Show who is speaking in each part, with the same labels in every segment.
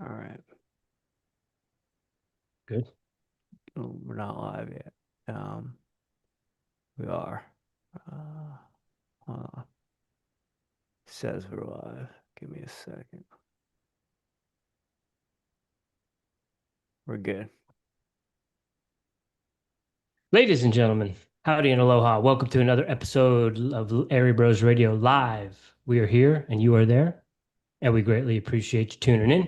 Speaker 1: All right.
Speaker 2: Good.
Speaker 1: Oh, we're not live yet. We are. Hold on. Says we're live. Give me a second. We're good.
Speaker 2: Ladies and gentlemen, howdy and aloha. Welcome to another episode of Airey Bros Radio Live. We are here and you are there, and we greatly appreciate you tuning in.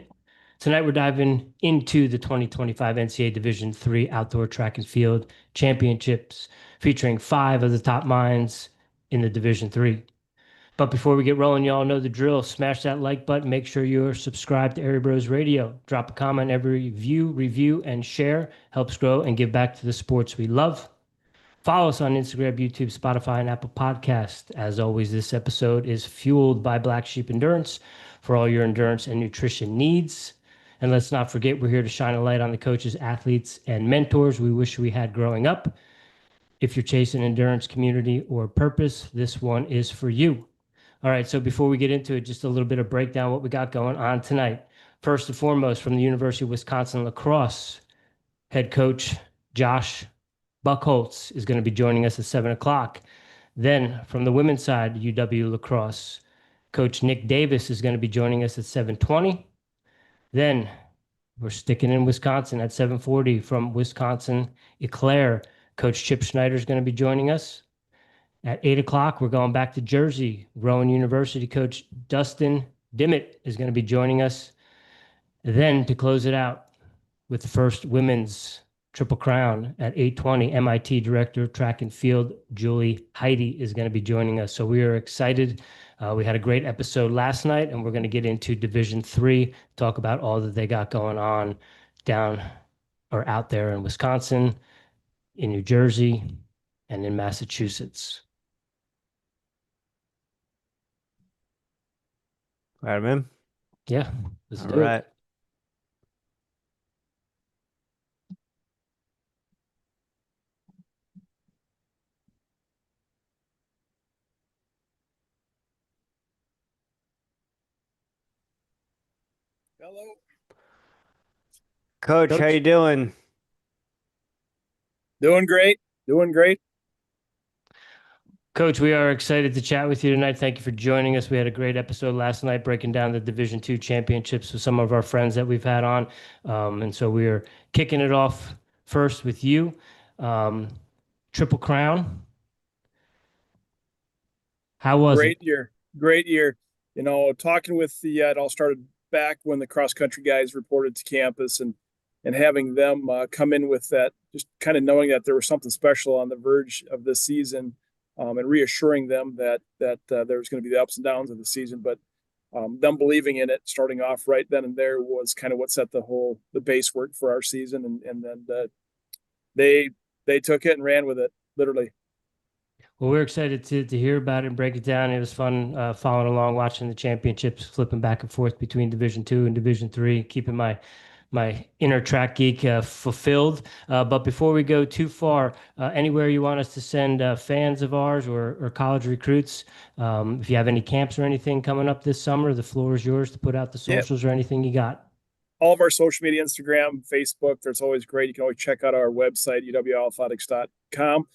Speaker 2: Tonight we're diving into the 2025 NCAA Division III Outdoor Track and Field Championships, featuring 5 of the top minds in the Division III. But before we get rolling, y'all know the drill. Smash that like button. Make sure you're subscribed to Airey Bros Radio. Drop a comment every view, review, and share. Helps grow and give back to the sports we love. Follow us on Instagram, YouTube, Spotify, and Apple Podcasts. As always, this episode is fueled by Black Sheep Endurance for all your endurance and nutrition needs. And let's not forget, we're here to shine a light on the coaches, athletes, and mentors we wish we had growing up. If you're chasing endurance, community, or purpose, this one is for you. All right, so before we get into it, just a little bit of breakdown what we got going on tonight. First and foremost, from the University of Wisconsin La Crosse, head coach Josh Buchholtz is going to be joining us at 7 o'clock. Then from the women's side, UW La Crosse, Coach Nick Davis is going to be joining us at 7:20. Then we're sticking in Wisconsin at 7:40 from Wisconsin Eclair. Coach Chip Schneider is going to be joining us. At 8 o'clock, we're going back to Jersey. Rowan University coach Dustin Dimit is going to be joining us. Then to close it out with the first women's Triple Crown at 8:20, MIT Director of Track and Field Julie Heyde is going to be joining us. So we are excited. We had a great episode last night, and we're going to get into Division III, talk about all that they got going on down or out there in Wisconsin, in New Jersey, and in Massachusetts.
Speaker 1: All right, man.
Speaker 2: Yeah, let's
Speaker 1: All
Speaker 2: do
Speaker 1: right.
Speaker 2: it.
Speaker 3: Hello.
Speaker 1: Coach, how you doing?
Speaker 3: Doing great. Doing great.
Speaker 2: Coach, we are excited to chat with you tonight. Thank you for joining us. We had a great episode last night breaking down the Division II championships with some of our friends that we've had on. And so we are kicking it off first with you. Triple Crown. How was
Speaker 3: Great
Speaker 2: it?
Speaker 3: year. Great year. You know, talking with it all started back when the cross country guys reported to campus and having them come in with that, just kind of knowing that there was something special on the verge of this season, and reassuring them that there was going to be the ups and downs of the season, but them believing in it, starting off right then and there was kind of what set the base work for our season, and then they took it and ran with it, literally.
Speaker 2: Well, we're excited to hear about it and break it down. It was fun following along, watching the championships, flipping back and forth between Division II and Division III, keeping my inner track geek fulfilled. But before we go too far, anywhere you want us to send fans of ours or college recruits, if you have any camps or anything coming up this summer, the floor is yours to put out the socials or anything you got.
Speaker 3: All of our social media, Instagram, Facebook, there's always great. You can always check out our website, uwathletics.com.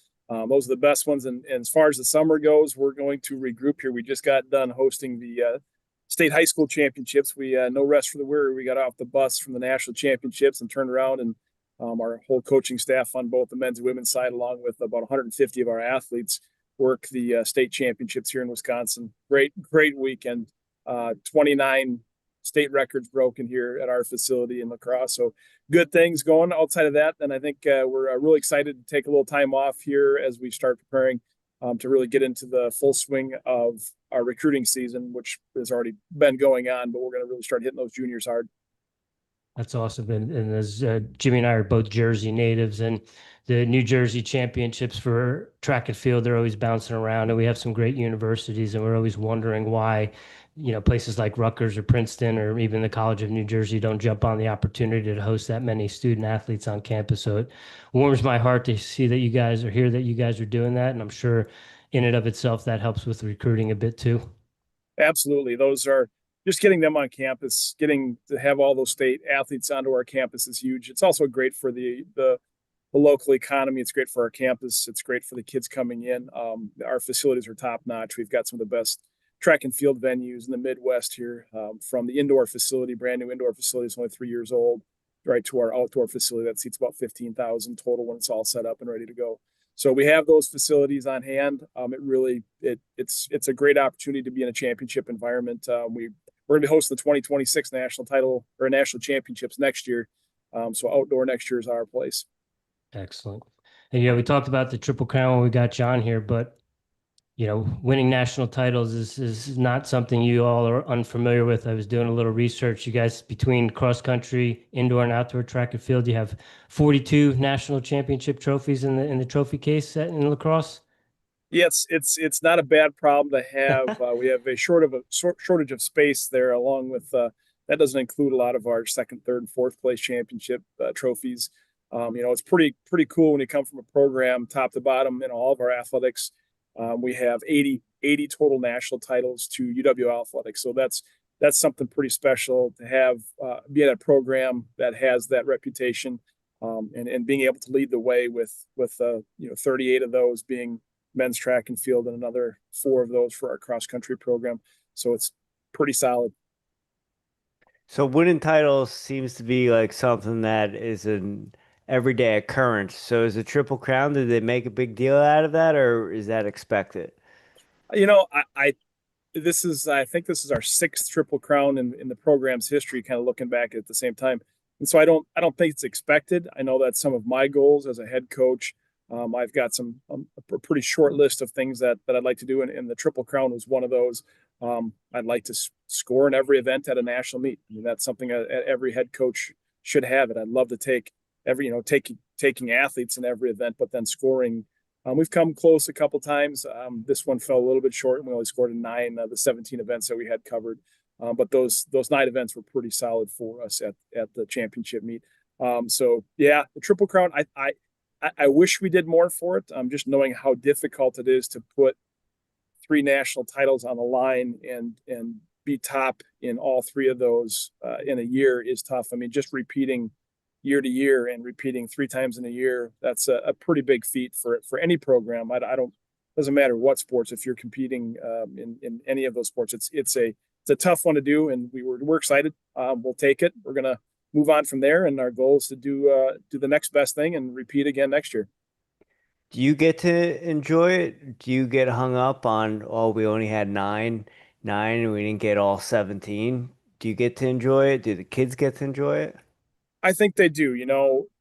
Speaker 3: Those are the best ones. And as far as the summer goes, we're going to regroup here. We just got done hosting the state high school championships. We no rest for the weary. We got off the bus from the national championships and turned around, and our whole coaching staff on both the men's and women's side, along with about 150 of our athletes, work the state championships here in Wisconsin. Great weekend. 29 state records broken here at our facility in La Crosse. So good things going outside of that. And I think we're really excited to take a little time off here as we start preparing to really get into the full swing of our recruiting season, which has already been going on, but we're going to really start hitting those juniors hard.
Speaker 2: That's awesome. And as Jimmy and I are both Jersey natives, and the New Jersey championships for track and field, they're always bouncing around, and we have some great universities, and we're always wondering why, places like Rutgers or Princeton or even the College of New Jersey don't jump on the opportunity to host that many student athletes on campus. So it warms my heart to see that you guys are here, that you guys are doing that. And I'm sure in and of itself, that helps with recruiting a bit too.
Speaker 3: Absolutely. Those are just getting them on campus, getting to have all those state athletes onto our campus is huge. It's also great for the local economy. It's great for our campus. It's great for the kids coming in. Our facilities are top notch. We've got some of the best track and field venues in the Midwest here, from the indoor facility, brand new indoor facility. It's only 3 years old, right to our outdoor facility that seats about 15,000 total when it's all set up and ready to go. So we have those facilities on hand. It's a great opportunity to be in a championship environment. We're going to be hosting the 2026 national title or national championships next year. So outdoor next year is our place.
Speaker 2: Excellent. And yeah, we talked about the Triple Crown when we got John here, but winning national titles is not something you all are unfamiliar with. I was doing a little research. You guys, between cross country, indoor and outdoor track and field, you have 42 national championship trophies in the trophy case in lacrosse.
Speaker 3: Yes, it's not a bad problem to have. We have a shortage of space there, along with that doesn't include a lot of our second, third, and fourth place championship trophies. It's pretty cool when you come from a program top to bottom in all of our athletics. We have 80 total national titles to UW athletics, so that's something pretty special to have. Be in a program that has that reputation, and being able to lead the way with 38 of those being men's track and field, and another 4 of those for our cross country program. So it's pretty solid.
Speaker 1: So winning titles seems to be like something that is an everyday occurrence. So is a Triple Crown, did they make a big deal out of that, or is that expected?
Speaker 3: I think this is our 6th Triple Crown in the program's history, kind of looking back at the same time. And so I don't think it's expected. I know that's some of my goals as a head coach. I've got a pretty short list of things that I'd like to do, and the Triple Crown was one of those. I'd like to score in every event at a national meet. I mean, that's something every head coach should have. It. I'd love to take taking athletes in every event, but then scoring. We've come close a couple times. This one fell a little bit short, and we only scored in 9 of the 17 events that we had covered. But those 9 events were pretty solid for us at the championship meet. So yeah, the Triple Crown. I wish we did more for it. Just knowing how difficult it is to put 3 national titles on the line and be top in all 3 of those in a year is tough. I mean, just repeating year to year and repeating 3 times in a year, that's a pretty big feat for any program. Doesn't matter what sports. If you're competing in any of those sports, it's a tough one to do, and we're excited. We'll take it. We're gonna move on from there, and our goal is to do the next best thing and repeat again next year.
Speaker 1: Do you get to enjoy it? Do you get hung up on, oh, we only had nine and we didn't get all 17? Do you get to enjoy it? Do the kids get to enjoy it?
Speaker 3: I think they do.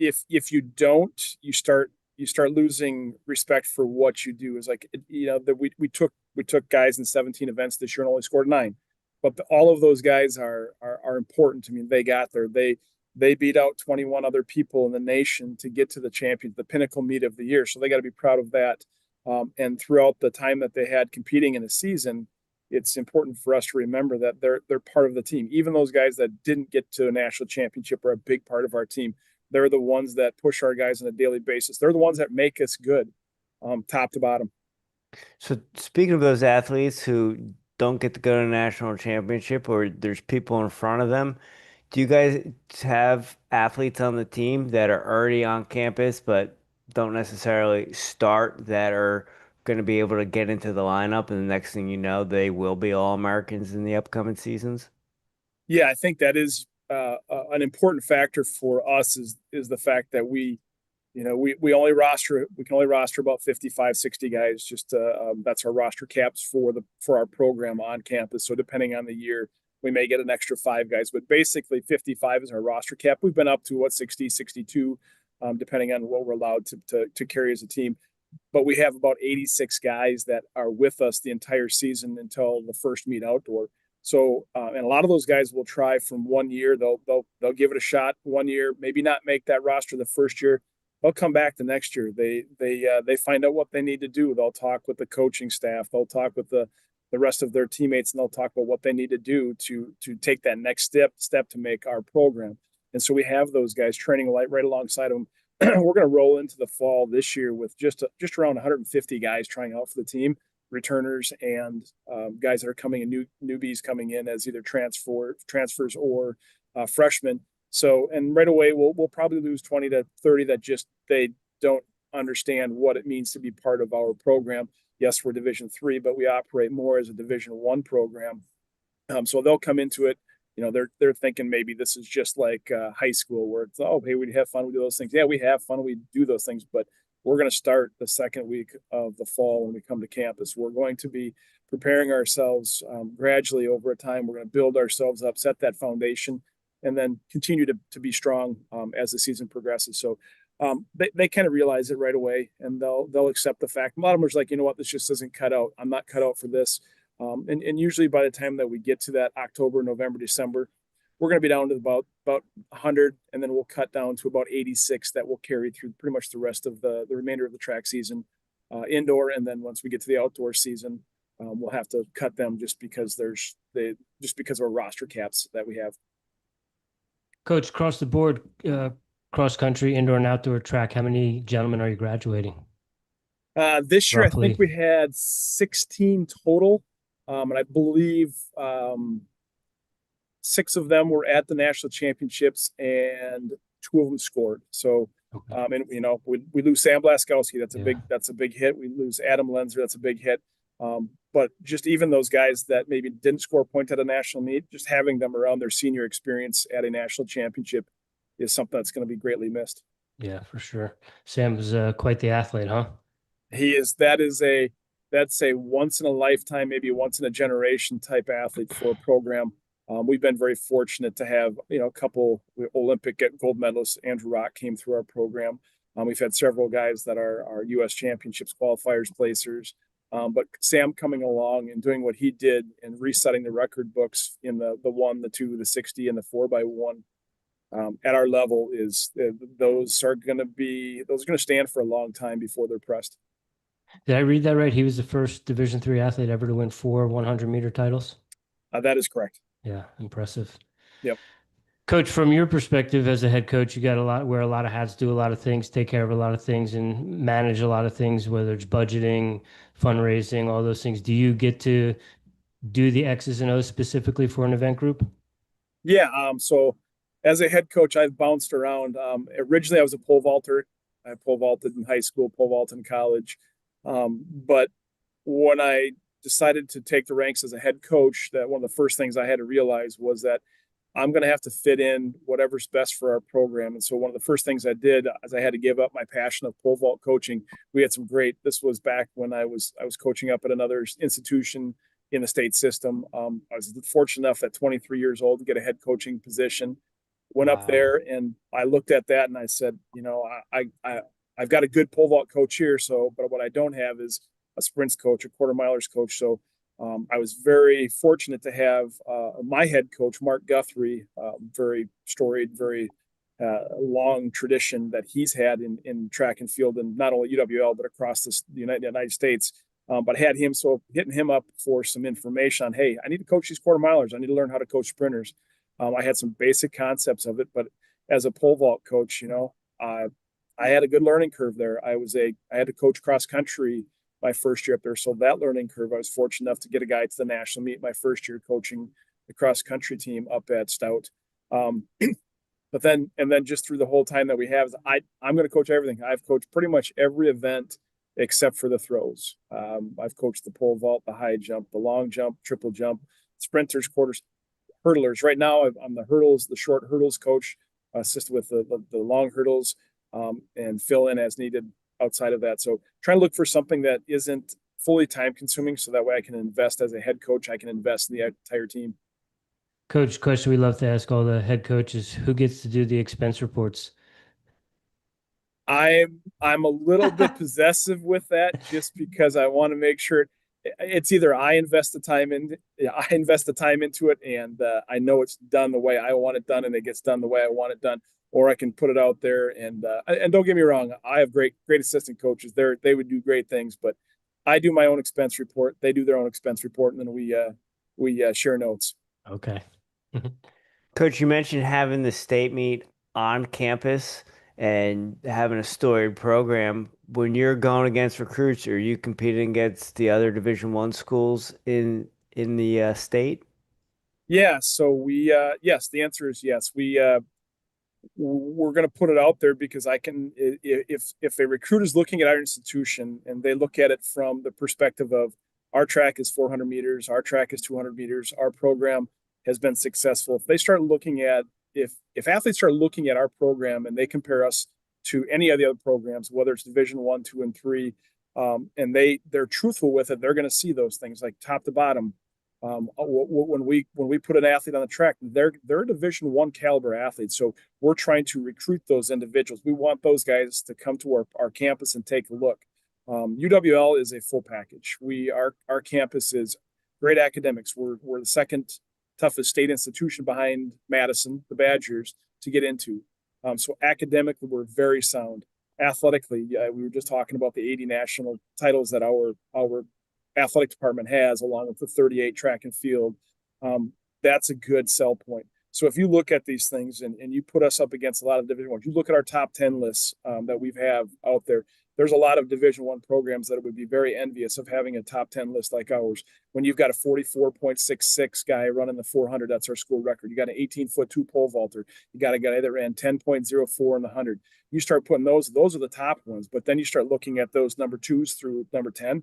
Speaker 3: If you don't, you start losing respect for what you do. Is like, that we took guys in 17 events this year and only scored 9, but all of those guys are important. I mean, they got there. They beat out 21 other people in the nation to get to the pinnacle meet of the year. So they got to be proud of that. And throughout the time that they had competing in a season, it's important for us to remember that they're part of the team. Even those guys that didn't get to a national championship are a big part of our team. They're the ones that push our guys on a daily basis. They're the ones that make us good, top to bottom.
Speaker 1: So speaking of those athletes who don't get to go to a national championship, or there's people in front of them, do you guys have athletes on the team that are already on campus but don't necessarily start, that are going to be able to get into the lineup, and the next thing you know, they will be All-Americans in the upcoming seasons?
Speaker 3: Yeah, I think that is an important factor for us is the fact that we can only roster about 55, 60 guys. Just that's our roster caps for our program on campus. So depending on the year, we may get an extra 5 guys, but basically 55 is our roster cap. We've been up to 60, 62, depending on what we're allowed to carry as a team. But we have about 86 guys that are with us the entire season until the first meet outdoor. So, and a lot of those guys will try from 1 year. They'll give it a shot 1 year, maybe not make that roster the first year. They'll come back the next year. They find out what they need to do. They'll talk with the coaching staff. They'll talk with the rest of their teammates, and they'll talk about what they need to do to take that next step to make our program. And so we have those guys training right alongside them. We're going to roll into the fall this year with just around 150 guys trying out for the team. returners and guys that are coming in, newbies coming in as either transfers or freshmen. So, and right away we'll probably lose 20 to 30 that just they don't understand what it means to be part of our program. Yes, we're Division III, but we operate more as a Division I program. So they'll come into it. They're thinking maybe this is just like high school where it's, oh, hey, we have fun, we do those things. Yeah, we have fun, we do those things, but we're going to start the second week of the fall when we come to campus. We're going to be preparing ourselves gradually over time. We're going to build ourselves up, set that foundation, and then continue to be strong as the season progresses. So they kind of realize it right away, and they'll accept the fact. A lot of them are like, you know what, this just isn't cut out. I'm not cut out for this. And usually by the time that we get to that October, November, December, we're going to be down to about 100, and then we'll cut down to about 86 that will carry through pretty much the rest of the remainder of the track season, indoor. And then once we get to the outdoor season, we'll have to cut them just because of our roster caps that we have.
Speaker 2: Coach, across the board, cross country, indoor and outdoor track, how many gentlemen are you graduating?
Speaker 3: This year,
Speaker 2: Roughly.
Speaker 3: I think we had 16 total. And I believe 6 of them were at the national championships and 2 of them scored. So,
Speaker 2: Okay.
Speaker 3: and we lose Sam Blaskowski.
Speaker 2: Yeah.
Speaker 3: That's a big hit. We lose Adam Lenzer. That's a big hit. But just even those guys that maybe didn't score a point at a national meet, just having them around their senior experience at a national championship is something that's going to be greatly missed.
Speaker 2: Yeah, for sure. Sam was quite the athlete, huh?
Speaker 3: He is. That's a once in a lifetime, maybe once in a generation type athlete for a program. We've been very fortunate to have, a couple Olympic gold medalists. Andrew Rock came through our program. We've had several guys that are U.S. championships qualifiers, placers. But Sam coming along and doing what he did and resetting the record books in the 1, the 2, the 60, and the 4x1 at our level those are going to stand for a long time before they're pressed.
Speaker 2: Did I read that right? He was the first Division III athlete ever to win 4 100-meter titles?
Speaker 3: That is correct.
Speaker 2: Yeah, impressive.
Speaker 3: Yep.
Speaker 2: Coach, from your perspective as a head coach, you got wear a lot of hats, do a lot of things, take care of a lot of things, and manage a lot of things, whether it's budgeting, fundraising, all those things. Do you get to do the X's and O's specifically for an event group?
Speaker 3: Yeah. So as a head coach, I've bounced around. Originally, I was a pole vaulter. I pole vaulted in high school, pole vaulted in college. But when I decided to take the ranks as a head coach, that one of the first things I had to realize was that I'm going to have to fit in whatever's best for our program. And so one of the first things I did is I had to give up my passion of pole vault coaching. We had this was back when I was coaching up at another institution in the state system. I was fortunate enough at 23 years old to get a head coaching position. Went
Speaker 2: Wow.
Speaker 3: up there and I looked at that and I said, I've got a good pole vault coach here. But what I don't have is a sprints coach, a quarter milers coach. So I was very fortunate to have my head coach, Mark Guthrie, very storied, very long tradition that he's had in track and field, and not only UW-Eau, but across the United States. But had him, so hitting him up for some information on, hey, I need to coach these quarter milers. I need to learn how to coach sprinters. I had some basic concepts of it, but as a pole vault coach, I had a good learning curve there. I had to coach cross country my first year up there. So that learning curve, I was fortunate enough to get a guy to the national meet my first year coaching the cross country team up at Stout. But then just through the whole time that we have, I'm going to coach everything. I've coached pretty much every event except for the throws. I've coached the pole vault, the high jump, the long jump, triple jump, sprinters, quarters, hurdlers. Right now I'm the hurdles, the short hurdles coach, assist with the long hurdles, and fill in as needed outside of that. So trying to look for something that isn't fully time consuming, so that way I can invest as a head coach. I can invest in the entire team.
Speaker 2: Coach, question we love to ask all the head coaches: who gets to do the expense reports?
Speaker 3: I'm a little bit possessive with that, just because I want to make sure it's either I invest the time into it, and I know it's done the way I want it done, and it gets done the way I want it done, or I can put it out there. And don't get me wrong, I have great assistant coaches. They would do great things, but I do my own expense report. They do their own expense report, and then we share notes.
Speaker 2: Okay.
Speaker 1: Coach, you mentioned having the state meet on campus, and having a storied program. When you're going against recruits, are you competing against the other Division I schools in the state?
Speaker 3: Yeah. So yes, the answer is yes. We're going to put it out there because if a recruit is looking at our institution and they look at it from the perspective of our track is 400 meters, our track is 200 meters, our program has been successful. If they start looking at if athletes start looking at our program and they compare us to any of the other programs, whether it's Division I, II, and III, and they're truthful with it, they're going to see those things like top to bottom. When we put an athlete on the track, they're Division I caliber athletes. So we're trying to recruit those individuals. We want those guys to come to our campus and take a look. UWL is a full package. Our campus is great academics. We're the second toughest state institution behind Madison, the Badgers, to get into. So academically, we're very sound. Athletically, we were just talking about the 80 national titles that our athletic department has, along with the 38 track and field. That's a good sell point. So if you look at these things and you put us up against a lot of Division I, you look at our top 10 lists that we have out there, there's a lot of Division I programs that would be very envious of having a top 10 list like ours. When you've got a 44.66 guy running the 400, that's our school record. You got an 18-foot 2 pole vaulter. You got a guy that ran 10.04 in the 100. You start putting those are the top ones. But then you start looking at those number 2s through number 10.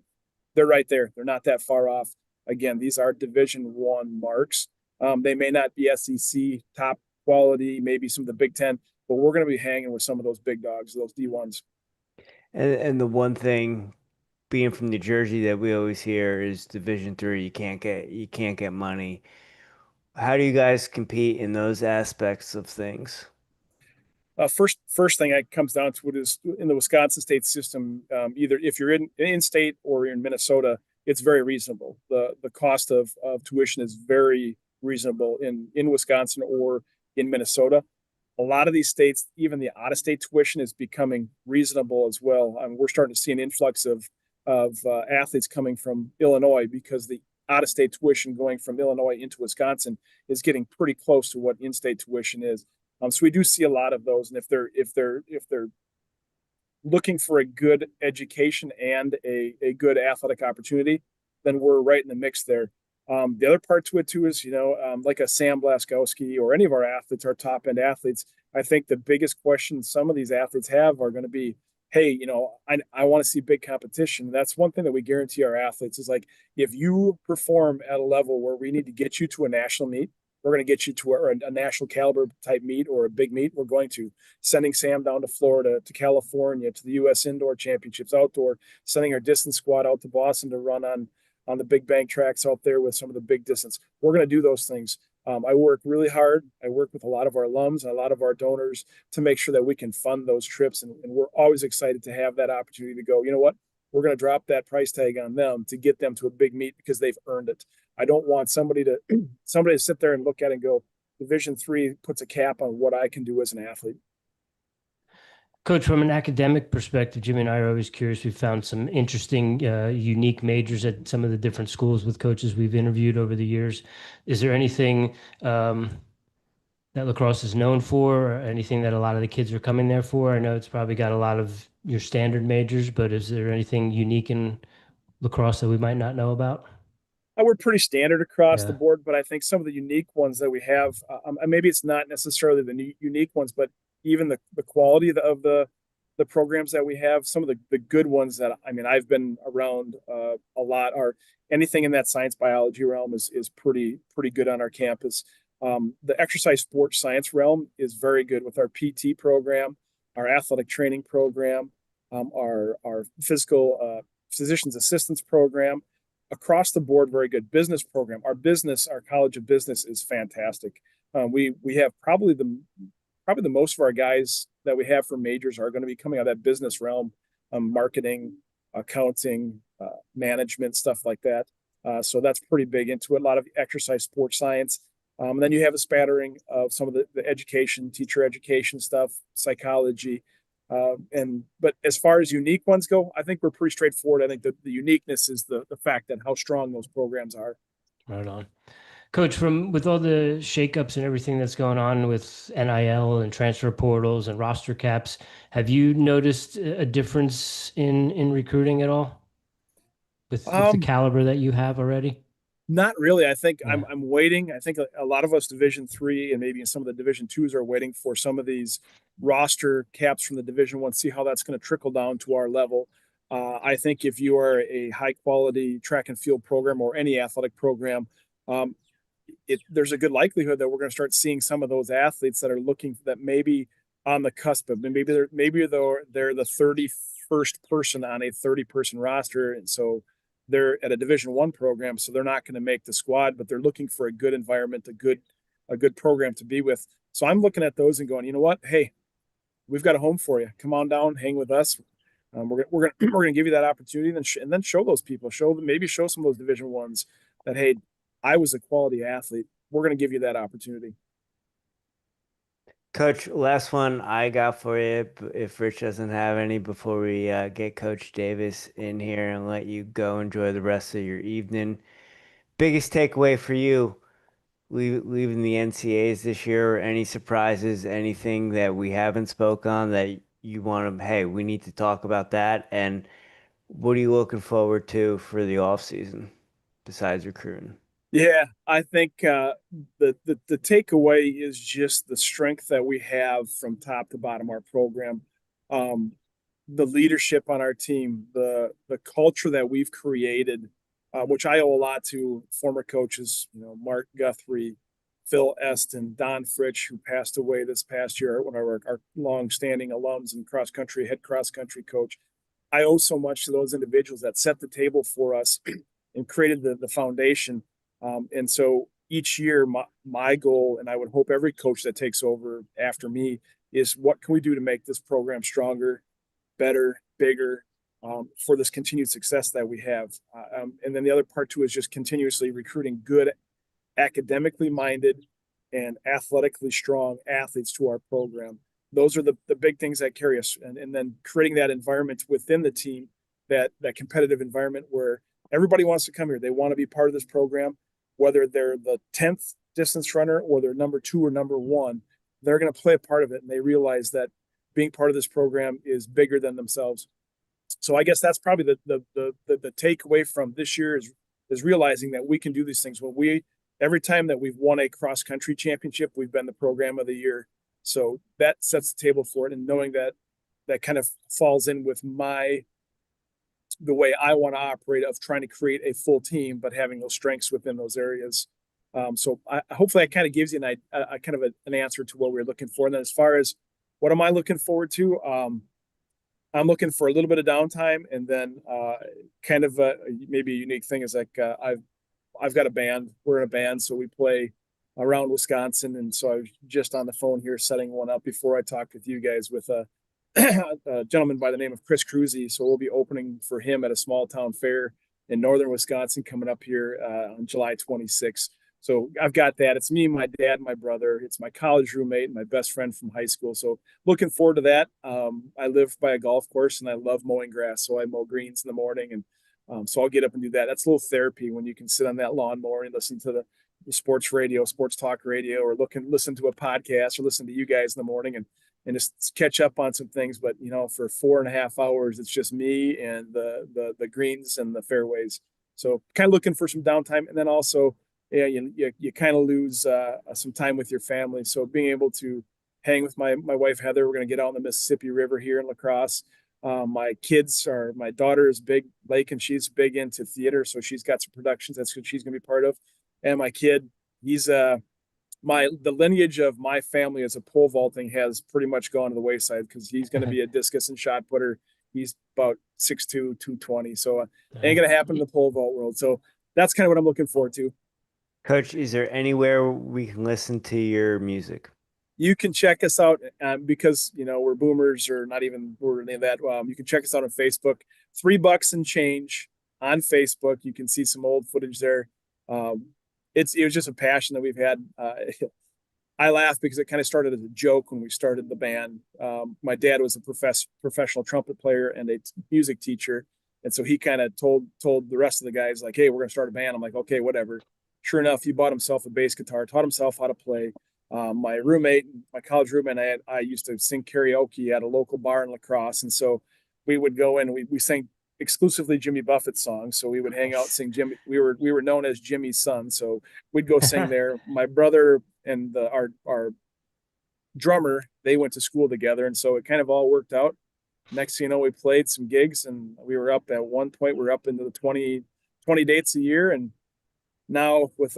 Speaker 3: They're right there. They're not that far off. Again, these are Division I marks. They may not be SEC top quality, maybe some of the Big Ten, but we're going to be hanging with some of those big dogs, those D1s.
Speaker 1: And the one thing being from New Jersey that we always hear is Division III, you can't get money. How do you guys compete in those aspects of things?
Speaker 3: First thing that comes down to it is in the Wisconsin state system. Either if you're in state or you're in Minnesota, it's very reasonable. The cost of tuition is very reasonable in Wisconsin or in Minnesota. A lot of these states, even the out of state tuition is becoming reasonable as well. We're starting to see an influx of athletes coming from Illinois because the out of state tuition going from Illinois into Wisconsin is getting pretty close to what in state tuition is. So we do see a lot of those, and if they're looking for a good education and a good athletic opportunity, then we're right in the mix there. The other part to it too is, like a Sam Blaskowski or any of our athletes, our top end athletes. I think the biggest question some of these athletes have are going to be, hey, I want to see big competition. That's one thing that we guarantee our athletes is like, if you perform at a level where we need to get you to a national meet, we're going to get you to a national caliber type meet or a big meet. We're going to sending Sam down to Florida, to California, to the U.S. Indoor Championships outdoor, sending our distance squad out to Boston to run on the big bank tracks out there with some of the big distance. We're going to do those things. I work really hard. I work with a lot of our alums and a lot of our donors to make sure that we can fund those trips. And we're always excited to have that opportunity to go, you know what? We're going to drop that price tag on them to get them to a big meet because they've earned it. I don't want somebody to sit there and look at it and go, Division III puts a cap on what I can do as an athlete.
Speaker 2: Coach, from an academic perspective, Jimmy and I are always curious. We found some interesting, unique majors at some of the different schools with coaches we've interviewed over the years. Is there anything that La Crosse is known for, or anything that a lot of the kids are coming there for? I know it's probably got a lot of your standard majors, but is there anything unique in La Crosse that we might not know about?
Speaker 3: We're pretty standard across the board, but I think some of the unique ones that we have, maybe it's not necessarily the unique ones, but even the quality of the programs that we have, some of the good ones that I've been around a lot are anything in that science biology realm is pretty good on our campus. The exercise sports science realm is very good with our PT program, our athletic training program, our physical physician's assistance program. Across the board, very good business program. Our College of Business is fantastic. We have probably the most of our guys that we have for majors are going to be coming out of that business realm, marketing, accounting, management, stuff like that. So that's pretty big into it. A lot of exercise sports science. And then you have a spattering of some of the education, teacher education stuff, psychology. But as far as unique ones go, I think we're pretty straightforward. I think the uniqueness is the fact that how strong those programs are.
Speaker 2: Right on. Coach, with all the shakeups and everything that's going on with NIL and transfer portals and roster caps, have you noticed a difference in recruiting at all with the
Speaker 3: Um,
Speaker 2: caliber that you have already?
Speaker 3: Not really. I think
Speaker 2: Yeah.
Speaker 3: I'm waiting. I think a lot of us Division III and maybe some of the Division IIs are waiting for some of these roster caps from the Division I, see how that's going to trickle down to our level. I think if you are a high quality track and field program or any athletic program, um, there's a good likelihood that we're going to start seeing some of those athletes that are looking that maybe on the cusp of maybe they're the 31st person on a 30-person roster, and so they're at a Division I program, so they're not going to make the squad, but they're looking for a good environment, a good program to be with. So I'm looking at those and going, you know what? Hey, we've got a home for you. Come on down, hang with us. We're gonna give you that opportunity, and then show those people, show some of those Division Is that, hey, I was a quality athlete. We're gonna give you that opportunity.
Speaker 1: Coach, last one I got for you, if Rich doesn't have any, before we get Coach Davis in here and let you go enjoy the rest of your evening. Biggest takeaway for you leaving the NCAAs this year, any surprises, anything that we haven't spoke on that you want to, hey, we need to talk about that. And what are you looking forward to for the off season besides recruiting?
Speaker 3: Yeah, I think the takeaway is just the strength that we have from top to bottom our program, um, the leadership on our team, the culture that we've created, which I owe a lot to former coaches, Mark Guthrie, Phil Eston, Don Fritsch, who passed away this past year, one of our long-standing alums and head cross country coach. I owe so much to those individuals that set the table for us and created the foundation. And so each year, my goal, and I would hope every coach that takes over after me, is what can we do to make this program stronger, better, bigger, for this continued success that we have. And then the other part too is just continuously recruiting good, academically minded, and athletically strong athletes to our program. Those are the big things that carry us, and then creating that environment within the team, that competitive environment where everybody wants to come here. They want to be part of this program, whether they're the 10th distance runner or they're number 2 or number 1. They're going to play a part of it, and they realize that being part of this program is bigger than themselves. So I guess that's probably the takeaway from this year is realizing that we can do these things. Every time that we've won a cross country championship, we've been the program of the year. So that sets the table for it, and knowing that kind of falls in with the way I want to operate, of trying to create a full team, but having those strengths within those areas. So hopefully that kind of gives you a kind of an answer to what we're looking for. And then as far as what am I looking forward to? I'm looking for a little bit of downtime, and then kind of maybe a unique thing is like I've got a band. We're in a band, so we play around Wisconsin, and so I was just on the phone here setting one up before I talked with you guys with a gentleman by the name of Chris Cruzy. So we'll be opening for him at a small town fair in northern Wisconsin coming up here on July 26th. So I've got that. It's me, my dad, my brother. It's my college roommate and my best friend from high school. So looking forward to that. I live by a golf course and I love mowing grass. So I mow greens in the morning, and so I'll get up and do that. That's a little therapy when you can sit on that lawnmower and listen to the sports talk radio, or listen to a podcast, or listen to you guys in the morning, and just catch up on some things. But for 4.5 hours, it's just me and the greens and the fairways. So kind of looking for some downtime, and then also, yeah, you kind of lose some time with your family. So being able to hang with my wife Heather, we're going to get out in the Mississippi River here in La Crosse. My daughter is big Lake, and she's big into theater, so she's got some productions that's what she's going to be part of. And my kid, he's the lineage of my family as a pole vaulting has pretty much gone to the wayside, because he's going to be a discus and shot putter. He's about 6'2", 220. So ain't going to happen in the pole vault world. So that's kind of what I'm looking forward to.
Speaker 1: Coach, is there anywhere we can listen to your music?
Speaker 3: You can check us out because we're boomers, or not even we're any of that. You can check us out on Facebook. $3 and change on Facebook. You can see some old footage there. It was just a passion that we've had. I laugh because it kind of started as a joke when we started the band. My dad was a professional trumpet player and a music teacher, and so he kind of told the rest of the guys, like, "Hey, we're going to start a band." I'm like, "Okay, whatever." sure enough, he bought himself a bass guitar, taught himself how to play. My roommate, my college roommate, I used to sing karaoke at a local bar in La Crosse. And so we would go in, we sang exclusively Jimmy Buffett songs. So we would hang out, sing Jimmy. We were known as Jimmy's son. So we'd go sing there. My brother and our drummer, they went to school together. And so it kind of all worked out. Next thing you know, we played some gigs, and we were up at one point, we were up into the 20 dates a year. And now with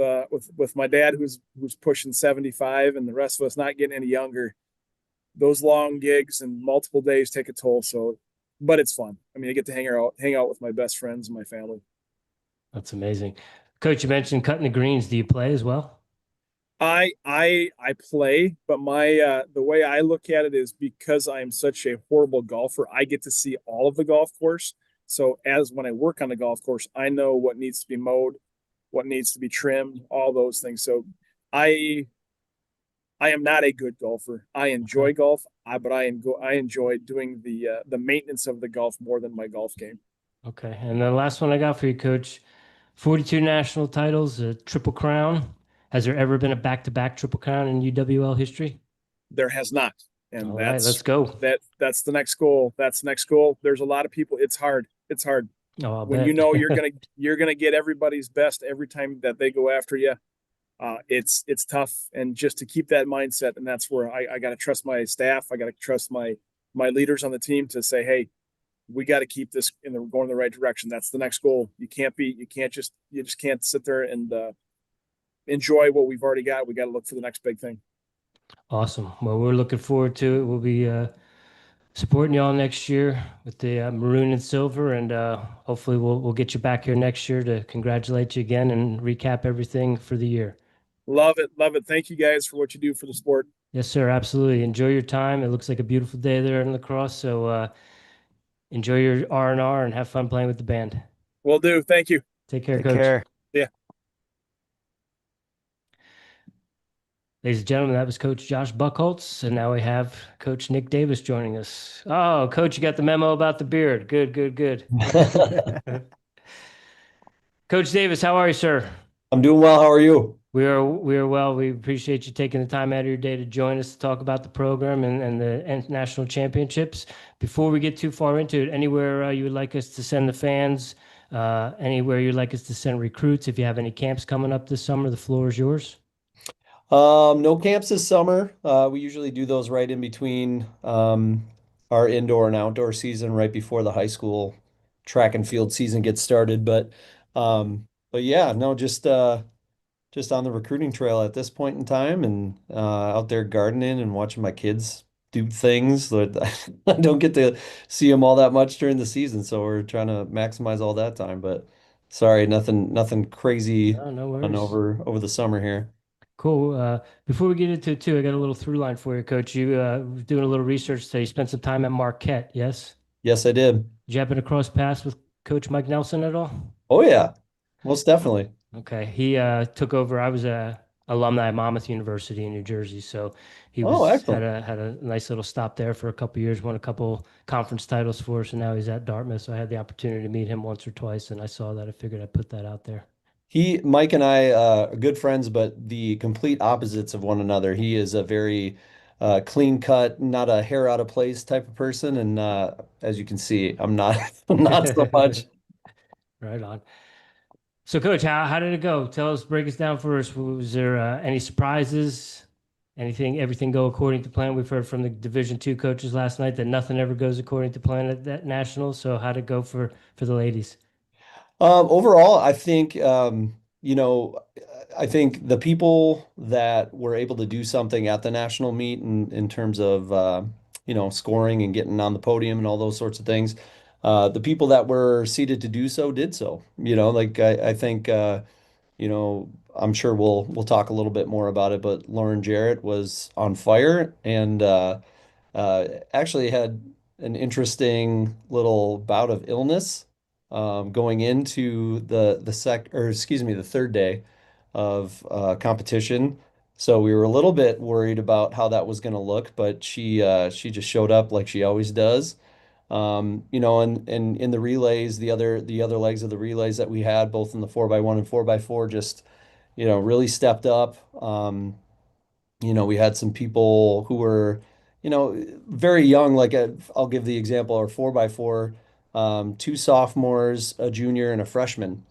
Speaker 3: my dad who's pushing 75 and the rest of us not getting any younger, those long gigs and multiple days take a toll. So, but it's fun. I mean, I get to hang out with my best friends and my family.
Speaker 2: That's amazing. Coach, you mentioned cutting the greens. Do you play as well?
Speaker 3: I play, but my the way I look at it is because I'm such a horrible golfer, I get to see all of the golf course. So as when I work on the golf course, I know what needs to be mowed, what needs to be trimmed, all those things. So I I am not a good golfer. I enjoy golf, but I enjoy doing the maintenance of the golf more than my golf game.
Speaker 2: Okay. And the last one I got for you, Coach, 42 national titles, a triple crown. Has there ever been a back-to-back triple crown in UWL history?
Speaker 3: There has not. And
Speaker 2: All right, let's go.
Speaker 3: That's the next goal. That's the next goal. There's a lot of people. It's hard. It's hard.
Speaker 2: Oh, I'll
Speaker 3: When
Speaker 2: bet.
Speaker 3: you know you're gonna get everybody's best every time that they go after you. It's tough, and just to keep that mindset, and that's where I got to trust my staff. I got to trust my leaders on the team to say, hey, we got to keep this going in the right direction. That's the next goal. You just can't sit there and enjoy what we've already got. We got to look for the next big thing.
Speaker 2: Awesome. Well, we're looking forward to it. We'll be supporting y'all next year with the maroon and silver, and hopefully we'll get you back here next year to congratulate you again and recap everything for the year.
Speaker 3: Love it. Love it. Thank you guys for what you do for the sport.
Speaker 2: Yes, sir. Absolutely. Enjoy your time. It looks like a beautiful day there in La Crosse. So enjoy your R&R and have fun playing with the band.
Speaker 3: Will do. Thank you.
Speaker 2: Take care,
Speaker 1: Take
Speaker 2: Coach.
Speaker 1: care.
Speaker 3: Yeah.
Speaker 2: Ladies and gentlemen, that was Coach Josh Buchholtz, and now we have Coach Nick Davis joining us. Oh, Coach, you got the memo about the beard. Good, good, good. Coach Davis, how are you, sir?
Speaker 4: I'm doing well. How are you?
Speaker 2: We are well. We appreciate you taking the time out of your day to join us to talk about the program and the national championships. Before we get too far into it, anywhere you would like us to send the fans, anywhere you'd like us to send recruits, if you have any camps coming up this summer, the floor is yours.
Speaker 4: No camps this summer. We usually do those right in between our indoor and outdoor season, right before the high school track and field season gets started. But yeah, no, just on the recruiting trail at this point in time, and out there gardening and watching my kids do things that I don't get to see them all that much during the season. So we're trying to maximize all that time. But sorry, nothing crazy
Speaker 2: No
Speaker 4: on
Speaker 2: worries.
Speaker 4: over the summer here.
Speaker 2: Cool. Before we get into it too, I got a little through line for you, Coach. You doing a little research today. You spent some time at Marquette, yes?
Speaker 4: Yes, I did.
Speaker 2: Did you happen to cross paths with Coach Mike Nelson at all?
Speaker 4: Oh yeah, most definitely.
Speaker 2: Okay. He took over. I was a alumni at Monmouth University in New Jersey, so he
Speaker 4: Oh,
Speaker 2: had
Speaker 4: excellent.
Speaker 2: a nice little stop there for a couple of years, won a couple conference titles for us, and now he's at Dartmouth. So I had the opportunity to meet him once or twice, and I saw that. I figured I'd put that out there.
Speaker 4: Mike and I are good friends, but the complete opposites of one another. He is a very clean cut, not a hair out of place type of person, and as you can see, I'm not not so much.
Speaker 2: Right on. So, Coach, how did it go? Tell us, break us down for us. Was there any surprises? Everything go according to plan? We've heard from the Division II coaches last night that nothing ever goes according to plan at that national. So, how'd it go for the ladies?
Speaker 4: Overall, I think I think the people that were able to do something at the national meet in terms of scoring and getting on the podium and all those sorts of things, the people that were seated to do so did so. Like I think I'm sure we'll talk a little bit more about it, but Lauren Jarrett was on fire and actually had an interesting little bout of illness going into the third day of competition. So we were a little bit worried about how that was going to look, but she just showed up like she always does. And in the relays, the other legs of the relays that we had, both in the 4x1 and 4x4, just really stepped up. We had some people who were, very young. Like I'll give the example, our 4x4, two sophomores, a junior, and a freshman,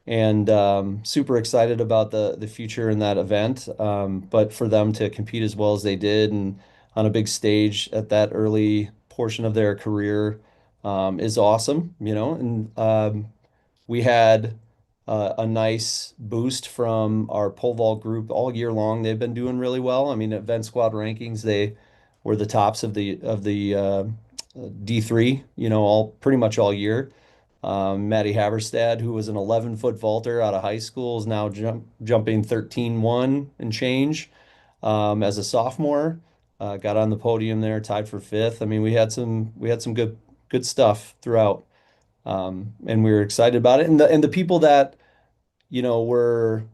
Speaker 4: and super excited about the future in that event. But for them to compete as well as they did and on a big stage at that early portion of their career is awesome, and we had a nice boost from our pole vault group all year long. They've been doing really well. I mean, event squad rankings, they were the tops of the D3, all pretty much all year. Maddie Haverstad, who was an 11-foot vaulter out of high school, is now jumping 13-1 and change as a sophomore. Got on the podium there, tied for fifth. I mean, we had some good stuff throughout, and we were excited about it. And the people that were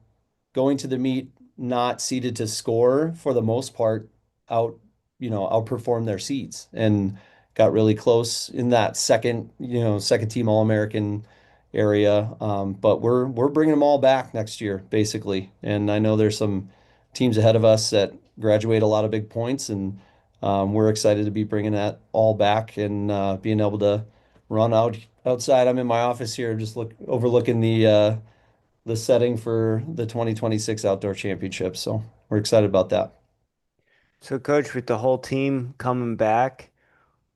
Speaker 4: going to the meet not seeded to score for the most part outperformed their seeds and got really close in that second team All-American area. But we're bringing them all back next year, basically. And I know there's some teams ahead of us that graduate a lot of big points, and we're excited to be bringing that all back and being able to run outside. I'm in my office here, just overlooking the setting for the 2026 Outdoor Championship. So we're excited about that.
Speaker 1: So, Coach, with the whole team coming back,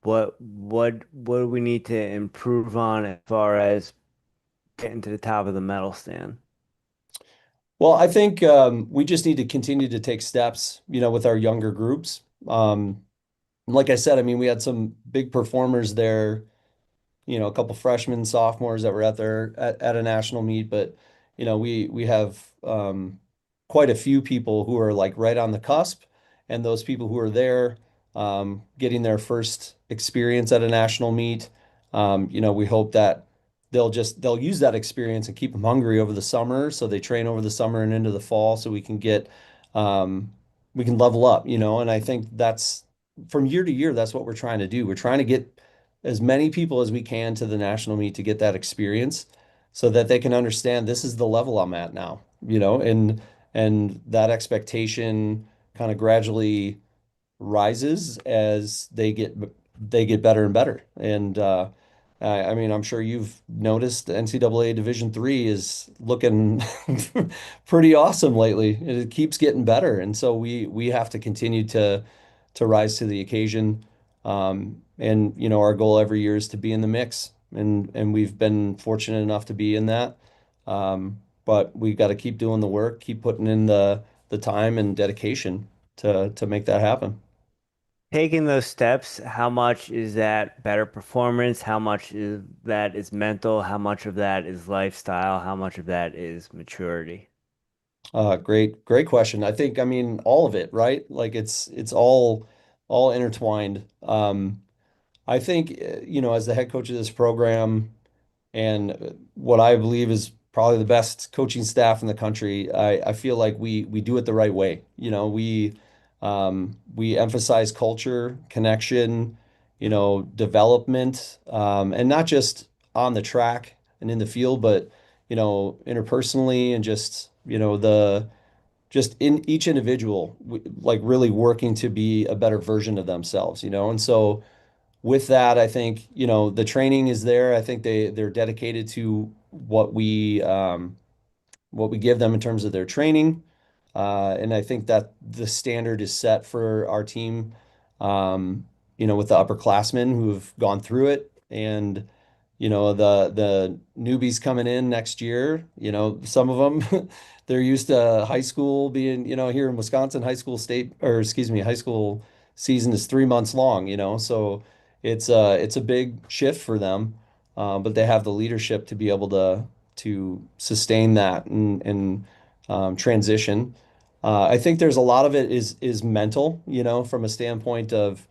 Speaker 1: what do we need to improve on as far as getting to the top of the medal stand?
Speaker 4: Well, I think we just need to continue to take steps, with our younger groups. Like I said, I mean, we had some big performers there, a couple freshmen, sophomores that were at a national meet, but we have quite a few people who are like right on the cusp, and those people who are there getting their first experience at a national meet. We hope that they'll use that experience and keep them hungry over the summer, so they train over the summer and into the fall, so we can level up, and I think that's from year to year, that's what we're trying to do. We're trying to get as many people as we can to the national meet to get that experience so that they can understand this is the level I'm at now, and that expectation kind of gradually rises as they get better and better. And I mean, I'm sure you've noticed the NCAA Division III is looking pretty awesome lately. It keeps getting better, and so we have to continue to rise to the occasion. And our goal every year is to be in the mix, and we've been fortunate enough to be in that. But we got to keep doing the work, keep putting in the time and dedication to make that happen.
Speaker 1: Taking those steps, how much is that better performance? How much is that is mental? How much of that is lifestyle? How much of that is maturity?
Speaker 4: Great question. I mean, all of it, right? Like it's all intertwined. I think, as the head coach of this program and what I believe is probably the best coaching staff in the country, I feel like we do it the right way. We emphasize culture, connection, development, and not just on the track and in the field, but interpersonally and just in each individual, like really working to be a better version of themselves, and so with that, I think, the training is there. I think they're dedicated to what we give them in terms of their training. And I think that the standard is set for our team, with the upperclassmen who have gone through it, and the newbies coming in next year. Some of them they're used to high school being, here in Wisconsin, high school season is 3 months long. So it's a big shift for them, but they have the leadership to be able to sustain that and transition. I think there's a lot of it is mental, from a standpoint of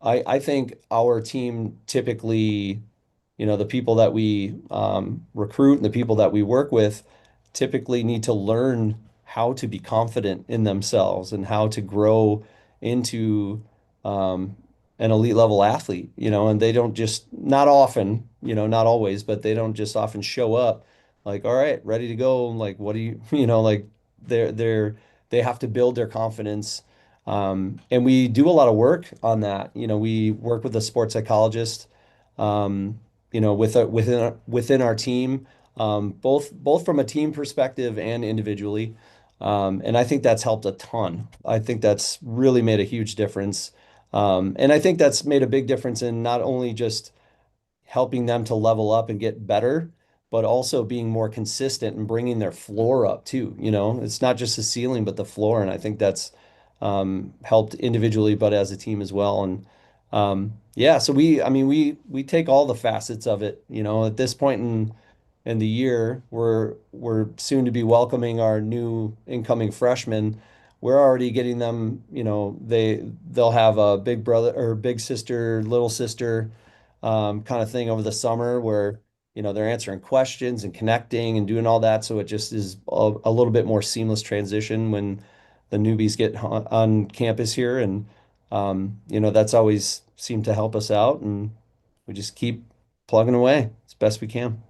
Speaker 4: I think our team typically, the people that we recruit and the people that we work with typically need to learn how to be confident in themselves and how to grow into an elite level athlete, and they don't just, not often, not always, but they don't just often show up like, all right, ready to go. Like, what do you, like, they have to build their confidence. And we do a lot of work on that. We work with a sports psychologist, within our team, both from a team perspective and individually. And I think that's helped a ton. I think that's really made a huge difference. And I think that's made a big difference in not only just helping them to level up and get better, but also being more consistent and bringing their floor up too. It's not just the ceiling, but the floor. And I think that's helped individually, but as a team as well. And yeah, so I mean, we take all the facets of it. At this point in the year, we're soon to be welcoming our new incoming freshmen. We're already getting them, they'll have a big brother or big sister, little sister kind of thing over the summer where, they're answering questions and connecting and doing all that. So it just is a little bit more seamless transition when the newbies get on campus here. And, that's always seemed to help us out. And we just keep plugging away as best we can.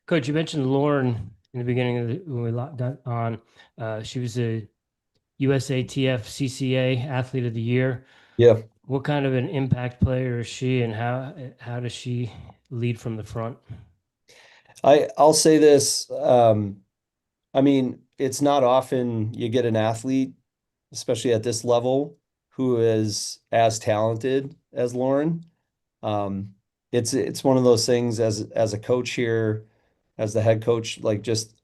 Speaker 2: Coach, you mentioned Lauren in the beginning of when we got on. She was a USATF CCA Athlete of the Year.
Speaker 4: Yeah.
Speaker 2: What kind of an impact player is she, and how does she lead from the front?
Speaker 4: I'll say this. I mean, it's not often you get an athlete, especially at this level, who is as talented as Lauren. Um, it's one of those things as a coach here, as the head coach, like just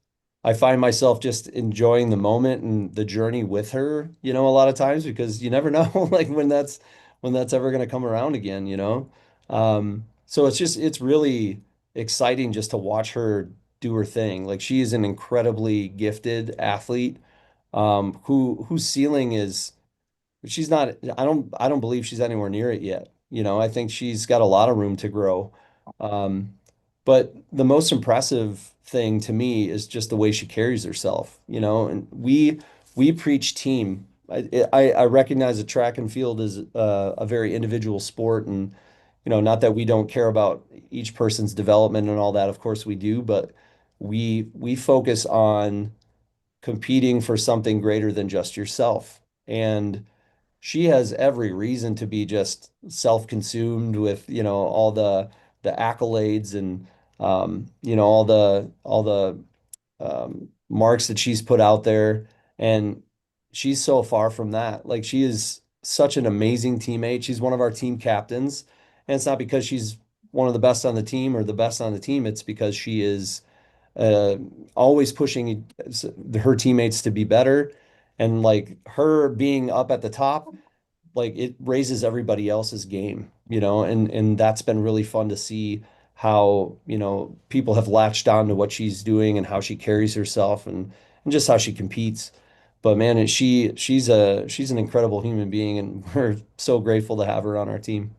Speaker 4: I find myself just enjoying the moment and the journey with her, a lot of times because you never know like when that's ever going to come around again. So it's really exciting just to watch her do her thing. Like she is an incredibly gifted athlete, whose ceiling is she's not I don't believe she's anywhere near it yet. I think she's got a lot of room to grow. Um, but the most impressive thing to me is just the way she carries herself, and we preach team. I recognize that track and field is a very individual sport, and not that we don't care about each person's development and all that. Of course we do, but we focus on competing for something greater than just yourself. And she has every reason to be just self-consumed with, all the accolades and all the marks that she's put out there. And she's so far from that. Like she is such an amazing teammate. She's one of our team captains. And it's not because she's one of the best on the team or the best on the team. It's because she is uh, always pushing her teammates to be better. And like her being up at the top, like it raises everybody else's game, and that's been really fun to see how, people have latched on to what she's doing and how she carries herself and just how she competes. But man, she's an incredible human being, and we're so grateful to have her on our team.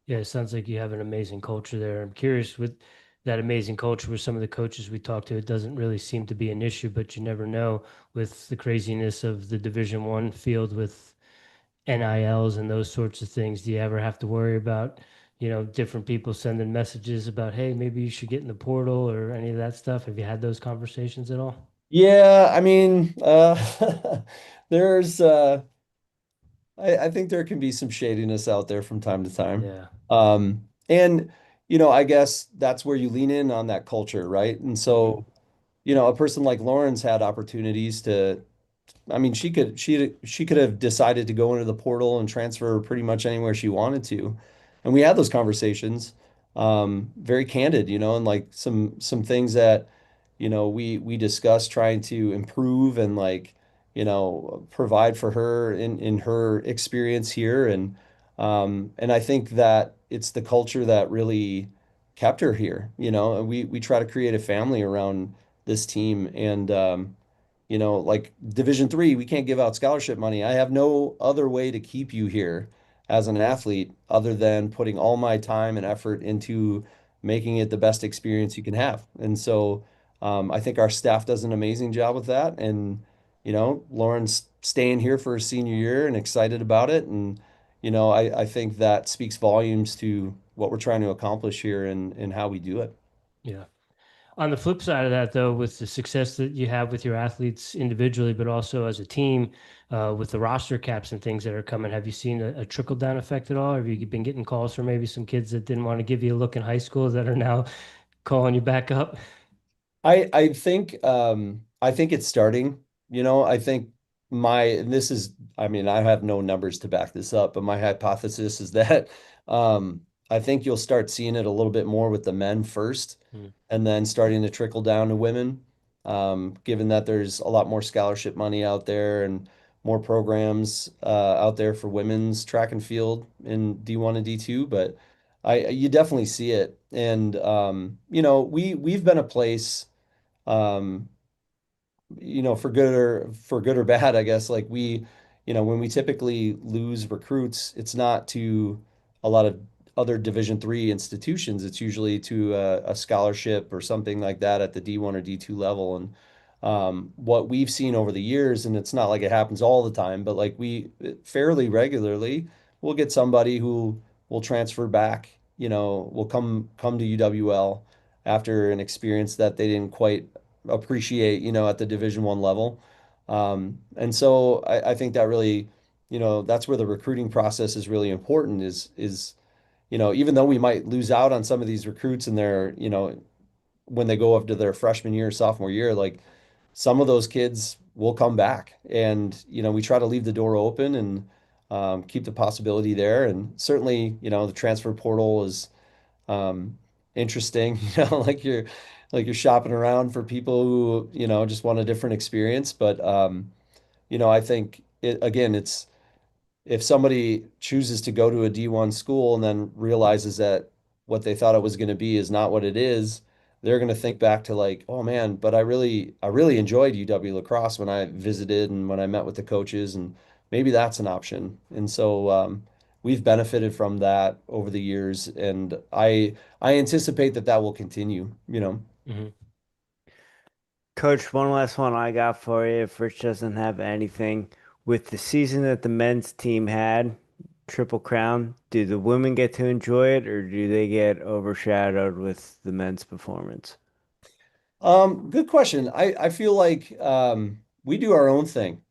Speaker 2: Yeah, it sounds like you have an amazing culture there. I'm curious with that amazing culture with some of the coaches we talk to, it doesn't really seem to be an issue, but you never know with the craziness of the Division I field with NILs and those sorts of things. Do you ever have to worry about, different people sending messages about, hey, maybe you should get in the portal or any of that stuff? Have you had those conversations at all?
Speaker 4: Yeah, I mean, there's I think there can be some shadiness out there from time to time.
Speaker 2: Yeah.
Speaker 4: And I guess that's where you lean in on that culture, right? And
Speaker 2: Mhm.
Speaker 4: so, a person like Lauren's had opportunities to, I mean, she could have decided to go into the portal and transfer pretty much anywhere she wanted to. And we had those conversations, very candid, and like some things that, we discussed trying to improve and like, provide for her in her experience here. And I think that it's the culture that really kept her here, and we try to create a family around this team. And like Division III, we can't give out scholarship money. I have no other way to keep you here as an athlete other than putting all my time and effort into making it the best experience you can have. And so I think our staff does an amazing job with that. And, Lauren's staying here for her senior year and excited about it. And, I think that speaks volumes to what we're trying to accomplish here and how we do it.
Speaker 2: Yeah. On the flip side of that, though, with the success that you have with your athletes individually, but also as a team, with the roster caps and things that are coming, have you seen a trickle-down effect at all? Have you been getting calls from maybe some kids that didn't want to give you a look in high school that are now calling you back up?
Speaker 4: I think it's starting, I think and this is, I mean, I have no numbers to back this up, but my hypothesis is that I think you'll start seeing it a little bit more with the men first
Speaker 2: Mm.
Speaker 4: and then starting to trickle down to women. Given that there's a lot more scholarship money out there and more programs out there for women's track and field in D1 and D2, but you definitely see it. And we've been a place um, for good or bad, I guess, like when we typically lose recruits, it's not to a lot of other Division III institutions. It's usually to a scholarship or something like that at the D1 or D2 level. And what we've seen over the years, and it's not like it happens all the time, but like we fairly regularly we'll get somebody who will transfer back, will come to UWL after an experience that they didn't quite appreciate, at the Division I level. And so I think that really, that's where the recruiting process is really important is, even though we might lose out on some of these recruits and they're, when they go up to their freshman year, sophomore year, like some of those kids will come back. And, we try to leave the door open and keep the possibility there. And certainly, the transfer portal is um, interesting, like you're shopping around for people who, just want a different experience. But I think it's if somebody chooses to go to a D1 school and then realizes that what they thought it was going to be is not what it is, they're going to think back to like, oh man, but I really enjoyed UW La Crosse when I visited and when I met with the coaches, and maybe that's an option. And so we've benefited from that over the years, and I anticipate that that will continue.
Speaker 2: Mhm.
Speaker 1: Coach, one last one I got for you. If Rich doesn't have anything, with the season that the men's team had, Triple Crown, do the women get to enjoy it or do they get overshadowed with the men's performance?
Speaker 4: Good question. I feel like we do our own thing.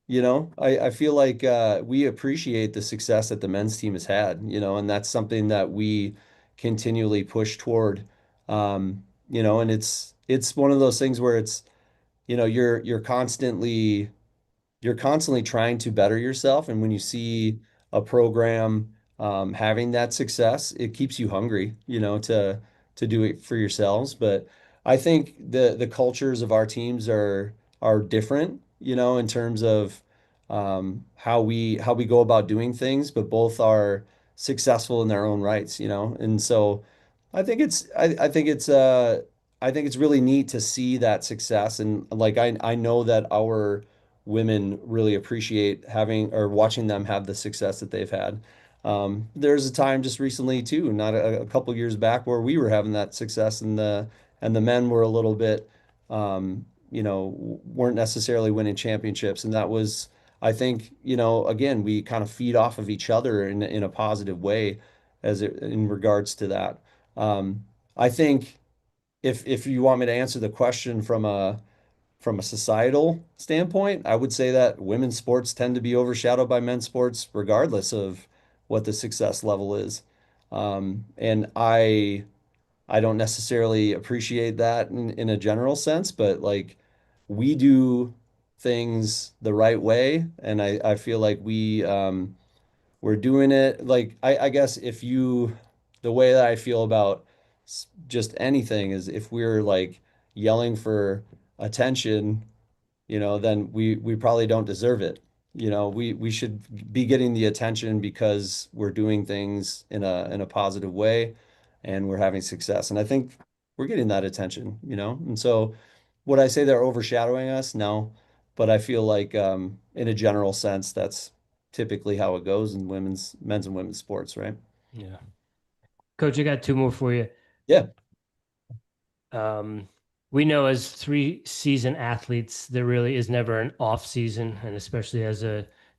Speaker 4: I feel like we appreciate the success that the men's team has had, and that's something that we continually push toward. And it's one of those things where it's, you're constantly trying to better yourself. And when you see a program having that success, it keeps you hungry, to do it for yourselves. But I think the cultures of our teams are different, in terms of how we go about doing things, but both are successful in their own rights. And so I think it's really neat to see that success. And like I know that our women really appreciate having or watching them have the success that they've had. There's a time just recently too, not a couple years back, where we were having that success and the men were a little bit weren't necessarily winning championships. And that was, I think, again, we kind of feed off of each other in a positive way in regards to that. I think if you want me to answer the question from a societal standpoint, I would say that women's sports tend to be overshadowed by men's sports, regardless of what the success level is. And I don't necessarily appreciate that in a general sense, but like we do things the right way, and I feel like we're doing it. Like I guess the way that I feel about just anything is if we're like yelling for attention, then we probably don't deserve it. We should be getting the attention because we're doing things in a positive way and we're having success. And I think we're getting that attention. And so would I say they're overshadowing us? No. But I feel like in a general sense, that's typically how it goes in men's and women's sports, right?
Speaker 2: Yeah. Coach, I got two more for you.
Speaker 4: Yeah.
Speaker 2: Um, we know as three season athletes, there really is never an off season, and especially as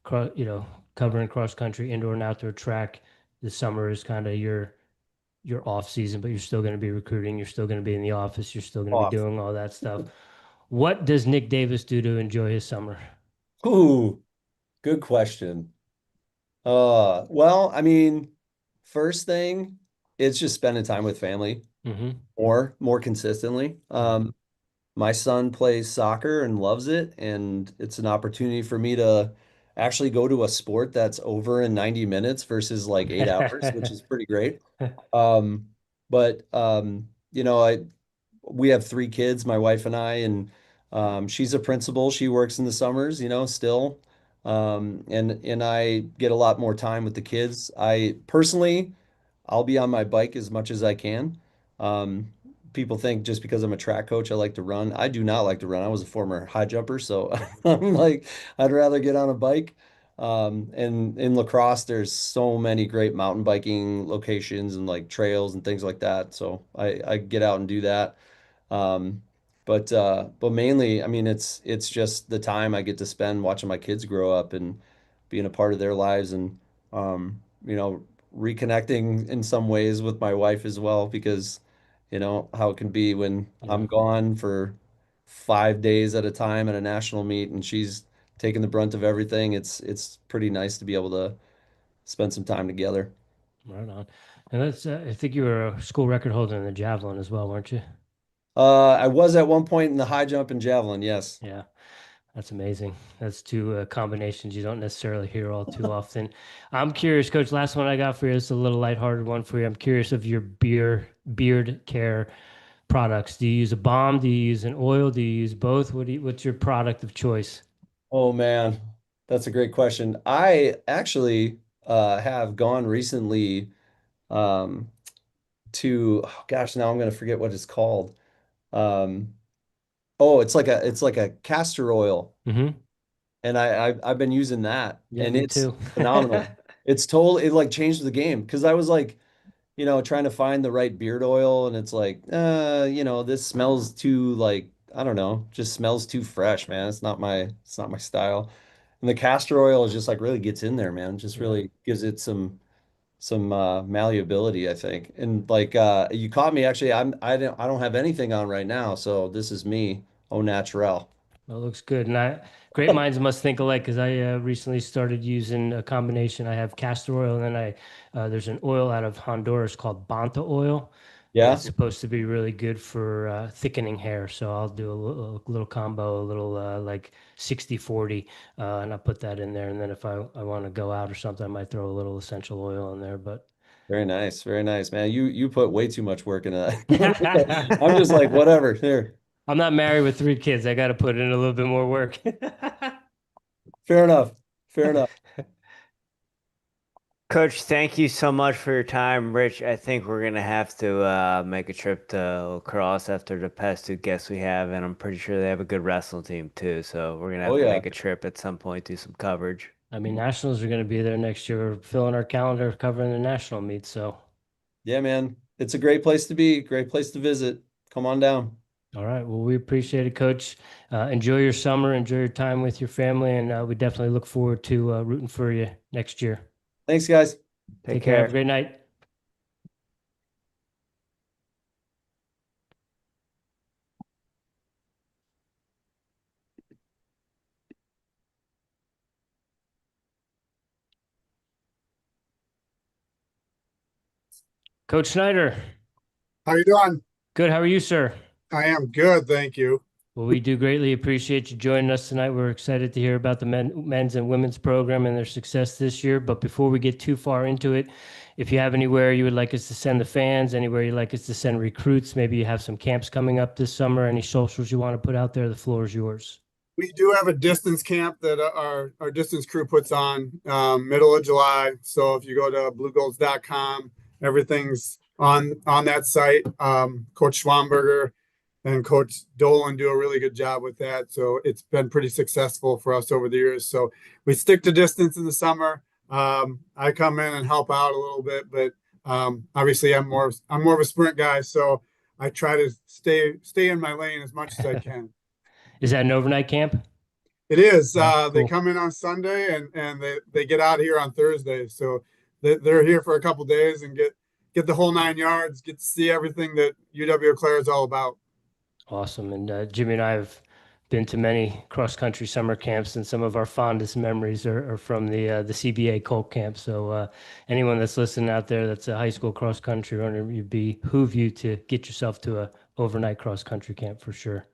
Speaker 2: covering cross country, indoor and outdoor track, the summer is kind of your your off season, but you're still going to be recruiting. You're still going to be in the office. You're still going to be
Speaker 4: Off.
Speaker 2: doing all that stuff. What does Nick Davis do to enjoy his summer?
Speaker 4: Ooh, good question. Well, I mean, first thing, it's just spending time with family
Speaker 2: Mm-hmm.
Speaker 4: more consistently. My son plays soccer and loves it, and it's an opportunity for me to actually go to a sport that's over in 90 minutes versus like 8 hours, which is pretty great. But we have 3 kids, my wife and I, and she's a principal. She works in the summers, still. And I get a lot more time with the kids. I personally, I'll be on my bike as much as I can. Um, People think just because I'm a track coach, I like to run. I do not like to run. I was a former high jumper, so I'm like, I'd rather get on a bike. And in Lacrosse, there's so many great mountain biking locations and like trails and things like that. So I get out and do that. Um, but mainly, I mean, it's just the time I get to spend watching my kids grow up and being a part of their lives and um, you know, reconnecting in some ways with my wife as well because how it can be when
Speaker 2: Yeah.
Speaker 4: I'm gone for 5 days at a time at a national meet and she's taking the brunt of everything. It's pretty nice to be able to spend some time together.
Speaker 2: Right on. And I think you were a school record holder in the javelin as well, weren't you?
Speaker 4: I was at one point in the high jump and javelin, yes.
Speaker 2: Yeah. That's amazing. That's two combinations you don't necessarily hear all too often. I'm curious, Coach. Last one I got for you is a little lighthearted one for you. I'm curious of your beard care products. Do you use a balm? Do you use an oil? Do you use both? What's your product of choice?
Speaker 4: Oh man, that's a great question. I actually have gone recently um, to oh, gosh, now I'm gonna forget what it's called. Um, oh, it's like a castor oil,
Speaker 2: Mm-hmm.
Speaker 4: and I've been using that,
Speaker 2: Yeah,
Speaker 4: and
Speaker 2: me
Speaker 4: it's
Speaker 2: too.
Speaker 4: phenomenal. It like changed the game because I was like, trying to find the right beard oil, and it's like, this smells too like I don't know, just smells too fresh, man. It's not my style. And the castor oil is just like really gets in there, man. Just
Speaker 2: Yeah.
Speaker 4: really gives it some malleability, I think. And like you caught me actually. I don't have anything on right now, so this is me au naturel.
Speaker 2: That looks good. And great minds must think alike because I recently started using a combination. I have castor oil and then there's an oil out of Honduras called Banta oil.
Speaker 4: Yeah,
Speaker 2: It's supposed to be really good for thickening hair. So I'll do a little combo, a little like 60/40, and I'll put that in there. And then if I want to go out or something, I might throw a little essential oil in there. But
Speaker 4: very nice, man. You put way too much work in that. I'm just like whatever. Here,
Speaker 2: I'm not married with 3 kids. I got to put in a little bit more work.
Speaker 4: fair enough. Fair enough.
Speaker 1: Coach, thank you so much for your time. Rich, I think we're gonna have to make a trip to Crosse after the past 2 guests we have, and I'm pretty sure they have a good wrestling team too. So we're gonna
Speaker 4: Oh
Speaker 1: have to
Speaker 4: yeah.
Speaker 1: make a trip at some point, do some coverage.
Speaker 2: I mean, nationals are going to be there next year. We're filling our calendar covering the national meet. So,
Speaker 4: Yeah, man. It's a great place to be, great place to visit. Come on down.
Speaker 2: all right. Well, we appreciate it, Coach. Enjoy your summer. Enjoy your time with your family. And we definitely look forward to rooting for you next year.
Speaker 4: Thanks, guys.
Speaker 1: Take
Speaker 2: Care. Have a
Speaker 1: care.
Speaker 2: great night. Coach Schneider.
Speaker 5: How you doing?
Speaker 2: Good. How are you, sir?
Speaker 5: I am good, thank you.
Speaker 2: Well, we do greatly appreciate you joining us tonight. We're excited to hear about the men's and women's program and their success this year. But before we get too far into it, if you have anywhere you would like us to send the fans, anywhere you'd like us to send recruits, maybe you have some camps coming up this summer, any socials you want to put out there, the floor is yours.
Speaker 5: We do have a distance camp that our distance crew puts on middle of July. So if you go to bluegolds.com, everything's on that site. Coach Schwamberger and Coach Dolan do a really good job with that. So it's been pretty successful for us over the years. So we stick to distance in the summer. I come in and help out a little bit, but obviously I'm more of a sprint guy. So I try to stay in my lane as much as I can.
Speaker 2: Is that an overnight camp?
Speaker 5: It is.
Speaker 2: Yeah,
Speaker 5: They
Speaker 2: cool.
Speaker 5: come in on Sunday and they get out here on Thursday. So they're here for a couple days and get get the whole 9 yards, get to see everything that UW-Eau Claire is all about.
Speaker 2: Awesome. And Jimmy and I have been to many cross-country summer camps, and some of our fondest memories are from the CBA Colt camp. So anyone that's listening out there that's a high school cross-country runner, you'd behoove you to get yourself to a overnight cross-country camp for sure.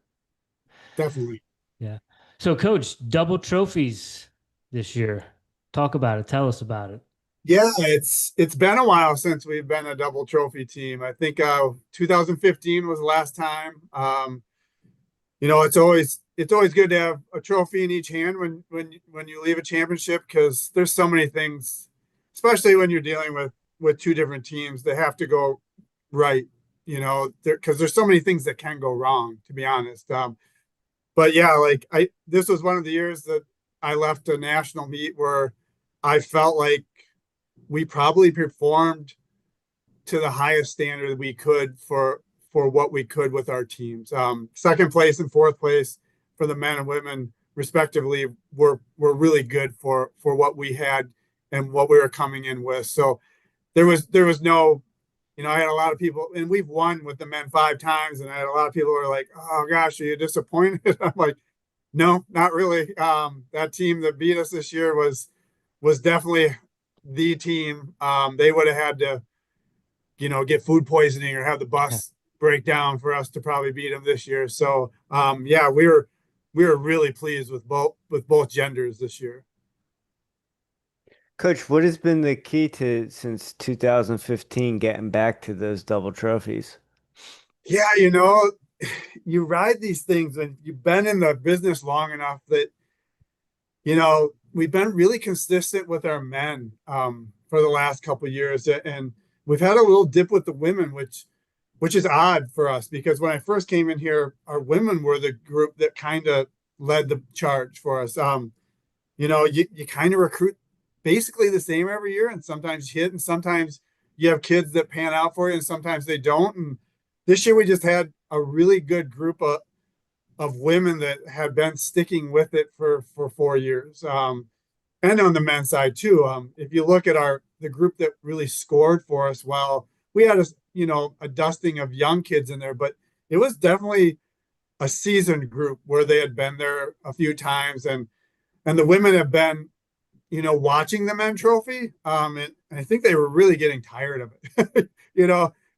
Speaker 5: Definitely.
Speaker 2: Yeah. So, Coach, double trophies this year. Talk about it. Tell us about it.
Speaker 5: Yeah, it's been a while since we've been a double trophy team. I think 2015 was the last time. It's always good to have a trophy in each hand when you leave a championship, because there's so many things, especially when you're dealing with two different teams, that have to go right. Because there's so many things that can go wrong, to be honest. But yeah, this was one of the years that I left a national meet where I felt like we probably performed to the highest standard we could for what we could with our teams. Second place and fourth place for the men and women respectively were really good for what we had and what we were coming in with. So there was no, I had a lot of people, and we've won with the men 5 times, and I had a lot of people who were like, "Oh gosh, are you disappointed?" I'm like, no, not really. That team that beat us this year was definitely the team. They would have had to, get food poisoning or have the bus break down for us to probably beat them this year. So yeah, we were really pleased with both genders this year.
Speaker 1: Coach, what has been the key to, since 2015, getting back to those double trophies?
Speaker 5: Yeah, you ride these things, and you've been in the business long enough that, we've been really consistent with our men for the last couple of years. And we've had a little dip with the women, which is odd for us, because when I first came in here, our women were the group that kind of led the charge for us. You kind of recruit basically the same every year, and sometimes you hit, and sometimes you have kids that pan out for you, and sometimes they don't. And this year we just had a really good group of women that had been sticking with it for 4 years. And on the men's side too. If you look at the group that really scored for us, well, we had a dusting of young kids in there, but it was definitely a seasoned group where they had been there a few times, and the women have been, watching the men trophy. And I think they were really getting tired of it.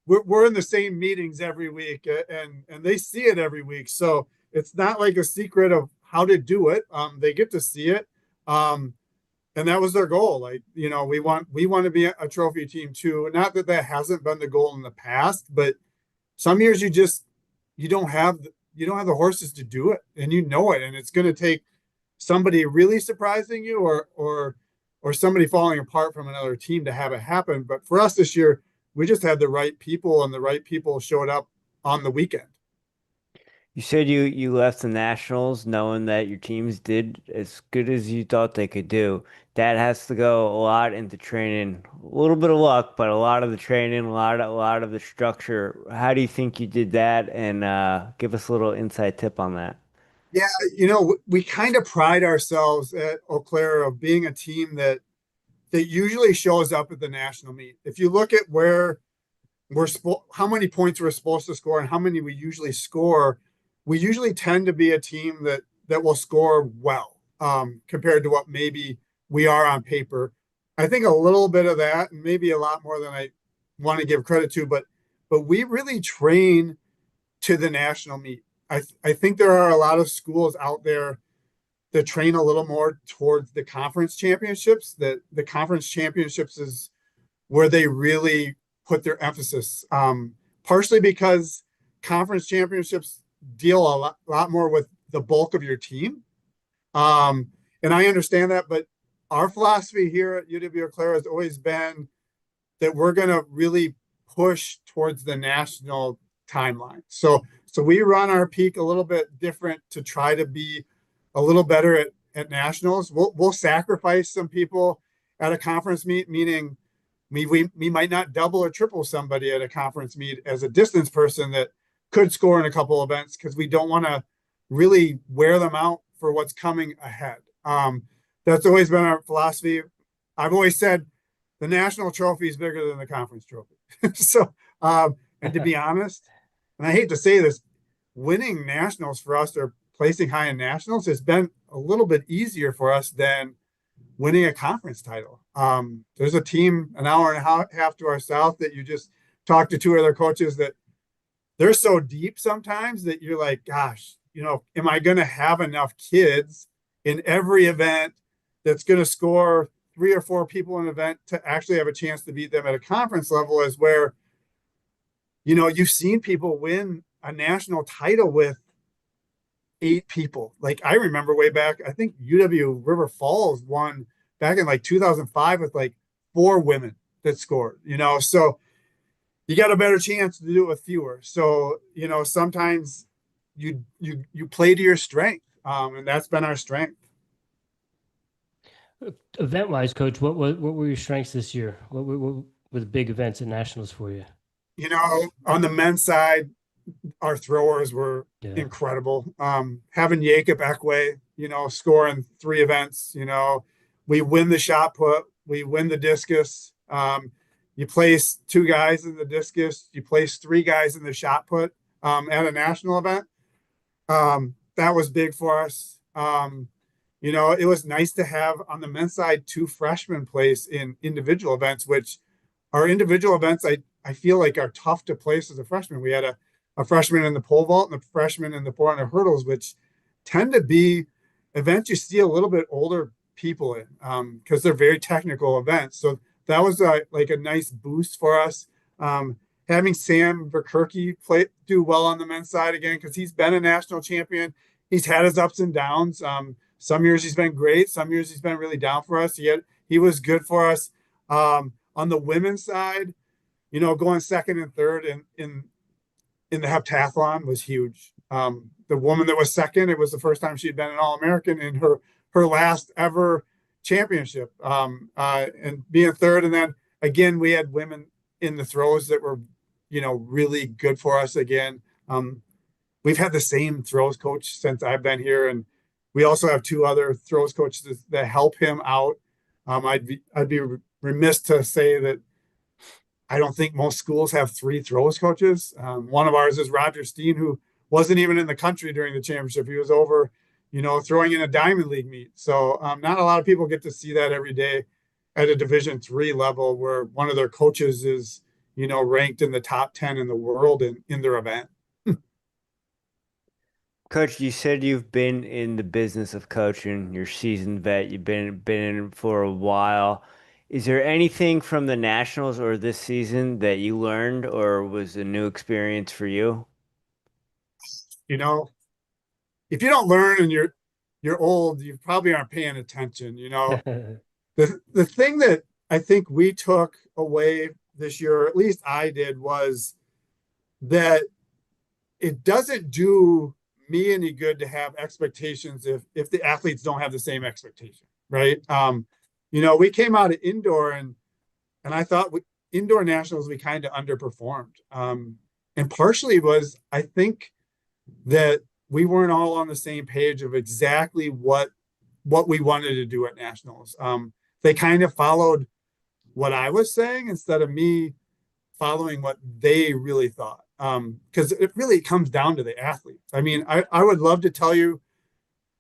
Speaker 5: We're in the same meetings every week, and they see it every week. So it's not like a secret of how to do it. They get to see it. And that was their goal. We want to be a trophy team too. Not that hasn't been the goal in the past, but some years you don't have the horses to do it, and it, and it's going to take somebody really surprising you or somebody falling apart from another team to have it happen. But for us this year, we just had the right people, and the right people showed up on the weekend.
Speaker 1: You said you left the Nationals knowing that your teams did as good as you thought they could do. That has to go a lot into training, a little bit of luck, but a lot of the training, a lot of the structure. How do you think you did that? And give us a little inside tip on that.
Speaker 5: Yeah, we kind of pride ourselves at Eau Claire of being a team that usually shows up at the national meet. If you look at where how many points we're supposed to score and how many we usually score, we usually tend to be a team that will score well compared to what maybe we are on paper. I think a little bit of that, and maybe a lot more than I want to give credit to, but we really train to the national meet. I think there are a lot of schools out there that train a little more towards the conference championships. That the conference championships is where they really put their emphasis, partially because conference championships deal a lot more with the bulk of your team. And I understand that, but our philosophy here at UW-Eau Claire has always been that we're going to really push towards the national timeline. So we run our peak a little bit different to try to be a little better at nationals. We'll sacrifice some people at a conference meet, meaning we might not double or triple somebody at a conference meet as a distance person that could score in a couple events, because we don't want to really wear them out for what's coming ahead. That's always been our philosophy. I've always said the national trophy is bigger than the conference trophy. So, and to be honest, and I hate to say this, winning nationals for us or placing high in nationals has been a little bit easier for us than winning a conference title. There's a team an hour and a half to our south that you just talk to two other coaches that they're so deep sometimes that you're like, gosh, am I going to have enough kids in every event that's going to score 3 or 4 people in an event to actually have a chance to beat them at a conference level? Is where, you've seen people win a national title with 8 people. Like I remember way back, I think UW River Falls won back in like 2005 with like 4 women that scored, so you got a better chance to do it with fewer. So, sometimes you play to your strength. And that's been our strength.
Speaker 2: Event-wise, Coach, what were your strengths this year? What were the big events at nationals for you?
Speaker 5: On the men's side, our throwers were incredible. Having Jacob Ekwe, scoring 3 events, we win the shot put, we win the discus. You place 2 guys in the discus, you place 3 guys in the shot put at a national event. That was big for us. It was nice to have on the men's side 2 freshmen place in individual events, which are individual events I feel like are tough to place as a freshman. We had a freshman in the pole vault and a freshman in the 400 hurdles, which tend to be events you see a little bit older people in because they're very technical events. So that was like a nice boost for us. Having Sam Verkerke do well on the men's side again, because he's been a national champion. He's had his ups and downs. Some years he's been great. Some years he's been really down for us. He was good for us. On the women's side, going second and third in the heptathlon was huge. The woman that was second, it was the first time she'd been an All-American in her last ever championship, and being third. And then again, we had women in the throws that were, really good for us again. We've had the same throws coach since I've been here. And we also have 2 other throws coaches that help him out. I'd be remiss to say that I don't think most schools have 3 throws coaches. One of ours is Roger Steen, who wasn't even in the country during the championship. He was over, throwing in a Diamond League meet. So not a lot of people get to see that every day at a Division III level where one of their coaches is, ranked in the top 10 in the world in their event.
Speaker 1: Coach, you said you've been in the business of coaching. You're a seasoned vet. You've been in it for a while. Is there anything from the nationals or this season that you learned or was a new experience for you?
Speaker 5: If you don't learn and you're old, you probably aren't paying attention. The thing that I think we took away this year, or at least I did, was that it doesn't do me any good to have expectations if the athletes don't have the same expectation, right? We came out of indoor and I thought indoor nationals, we kind of underperformed. And partially was, I think, that we weren't all on the same page of exactly what we wanted to do at nationals. They kind of followed what I was saying instead of me following what they really thought. Because it really comes down to the athlete. I mean, I would love to tell you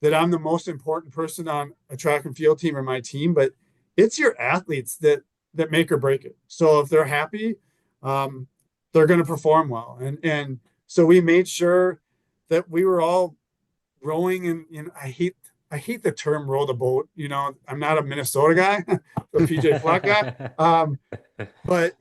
Speaker 5: that I'm the most important person on a track and field team or my team, but it's your athletes that make or break it. So if they're happy, they're going to perform well. And so we made sure that we were all rowing in I hate the term row the boat. I'm not a Minnesota guy, the PJ Fleck guy. But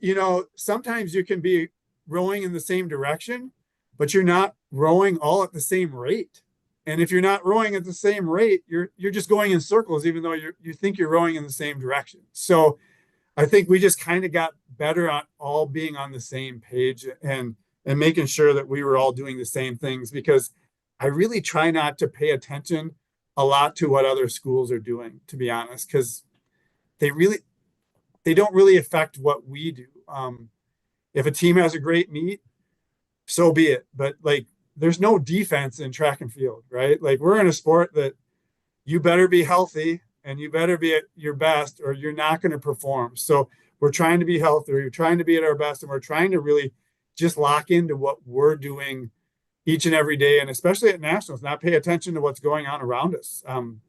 Speaker 5: sometimes you can be rowing in the same direction, but you're not rowing all at the same rate. And if you're not rowing at the same rate, you're just going in circles, even though you think you're rowing in the same direction. So I think we just kind of got better at all being on the same page and making sure that we were all doing the same things, because I really try not to pay attention a lot to what other schools are doing, to be honest, because they don't really affect what we do. If a team has a great meet, so be it. But there's no defense in track and field, right? We're in a sport that you better be healthy and you better be at your best or you're not going to perform. So we're trying to be healthy, we're trying to be at our best, and we're trying to really just lock into what we're doing each and every day, and especially at nationals, not pay attention to what's going on around us.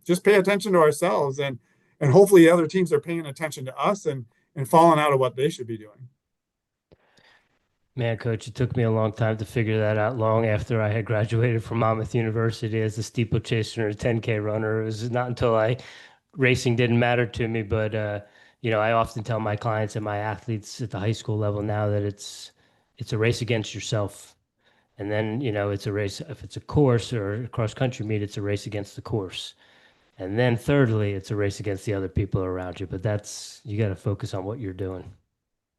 Speaker 5: Just pay attention to ourselves, and hopefully other teams are paying attention to us and falling out of what they should be doing.
Speaker 2: Man, Coach, it took me a long time to figure that out. Long after I had graduated from Monmouth University as a steeplechaser and a 10K runner, it was not until racing didn't matter to me. But I often tell my clients and my athletes at the high school level now that it's a race against yourself. And then, it's a race, if it's a course or a cross country meet, it's a race against the course. And then thirdly, it's a race against the other people around you. But you got to focus on what you're doing.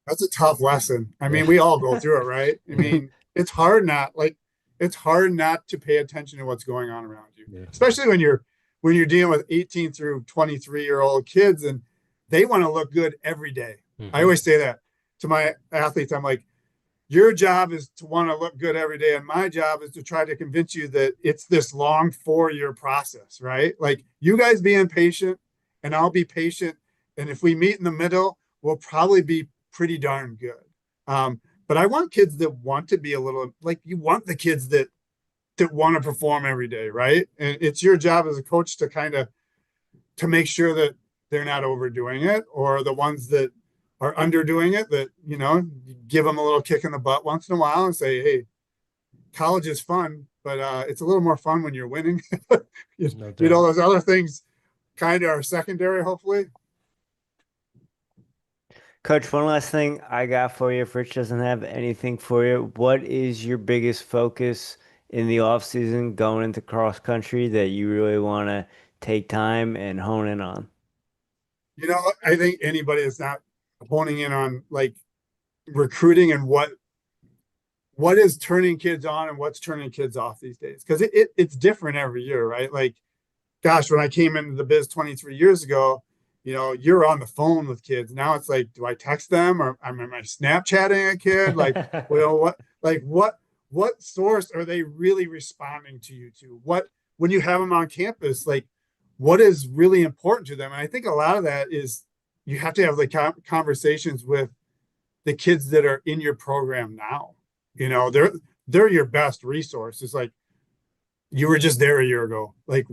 Speaker 5: That's a tough lesson. I mean, we all go through it, right? I mean, it's hard not to pay attention to what's going on around you, especially when you're dealing with 18 through 23-year-old kids and they want to look good every day. Mm-hmm. I always say that to my athletes. I'm like, your job is to want to look good every day. And my job is to try to convince you that it's this long 4-year process, right? Like, you guys being patient and I'll be patient. And if we meet in the middle, we'll probably be pretty darn good. But I want kids that want to be a little, like, you want the kids that want to perform every day, right? And it's your job as a coach to make sure that they're not overdoing it, or the ones that are underdoing it, that, give them a little kick in the butt once in a while and say, hey, college is fun, but it's a little more fun when you're winning. Those other things kind of are secondary, hopefully.
Speaker 1: Coach, one last thing I got for you. If Rich doesn't have anything for you, what is your biggest focus in the off season going into cross country that you really want to take time and hone in on?
Speaker 5: I think anybody that's not honing in on, like, recruiting and what is turning kids on and what's turning kids off these days, because it's different every year, right? Like, gosh, when I came into the biz 23 years ago, you're on the phone with kids. Now it's like, do I text them, or am I Snapchatting a kid? Like, what source are they really responding to you to? When you have them on campus, like, what is really important to them? And I think a lot of that is you have to have the conversations with the kids that are in your program now. They're your best resource. It's like, you were just there a year ago. Like,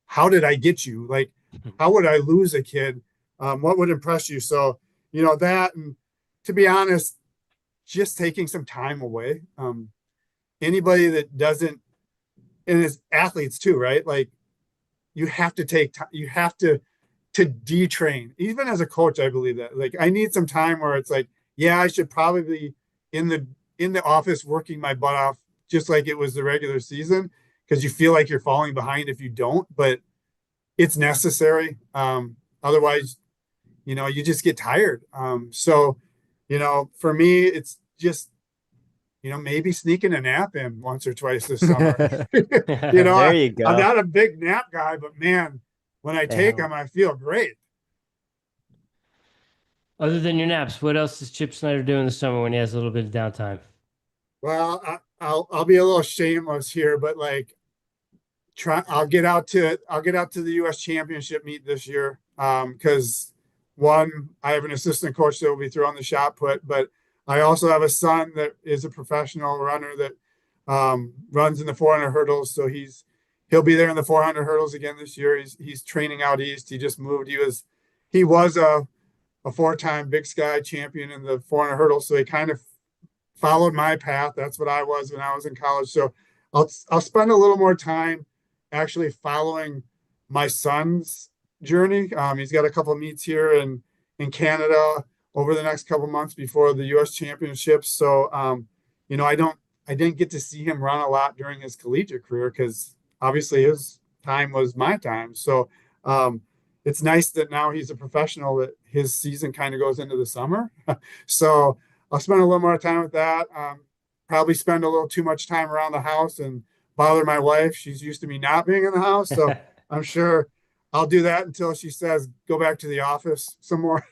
Speaker 5: how did I get you? Like, how would I lose a kid? What would impress you? So, that, and to be honest, just taking some time away. Anybody that doesn't, and as athletes too, right? Like, you have to take time. You have to detrain. Even as a coach, I believe that. Like, I need some time where it's like, yeah, I should probably be in the office working my butt off, just like it was the regular season, because you feel like you're falling behind if you don't. But it's necessary. Otherwise, you just get tired. So, for me, it's just, maybe sneaking a nap in once or twice this summer.
Speaker 1: There you go.
Speaker 5: I'm not a big nap guy, but man, when I take them, I feel great.
Speaker 2: Other than your naps, what else does Chip Schneider do in the summer when he has a little bit of downtime?
Speaker 5: Well, I'll be a little shameless here, but like, I'll get out to the U.S. Championship meet this year, because one, I have an assistant coach that will be throwing the shot put, but I also have a son that is a professional runner that runs in the 400 hurdles. So he'll be there in the 400 hurdles again this year. He's training out east. He just moved. He was a 4-time Big Sky champion in the 400 hurdles. So he kind of followed my path. That's what I was when I was in college. So I'll spend a little more time actually following my son's journey. He's got a couple of meets here in Canada over the next couple of months before the U.S. Championships. So, I didn't get to see him run a lot during his collegiate career, because obviously his time was my time. So, it's nice that now he's a professional, that his season kind of goes into the summer. So I'll spend a little more time with that. Probably spend a little too much time around the house and bother my wife. She's used to me not being in the house. So I'm sure I'll do that until she says, go back to the office some more.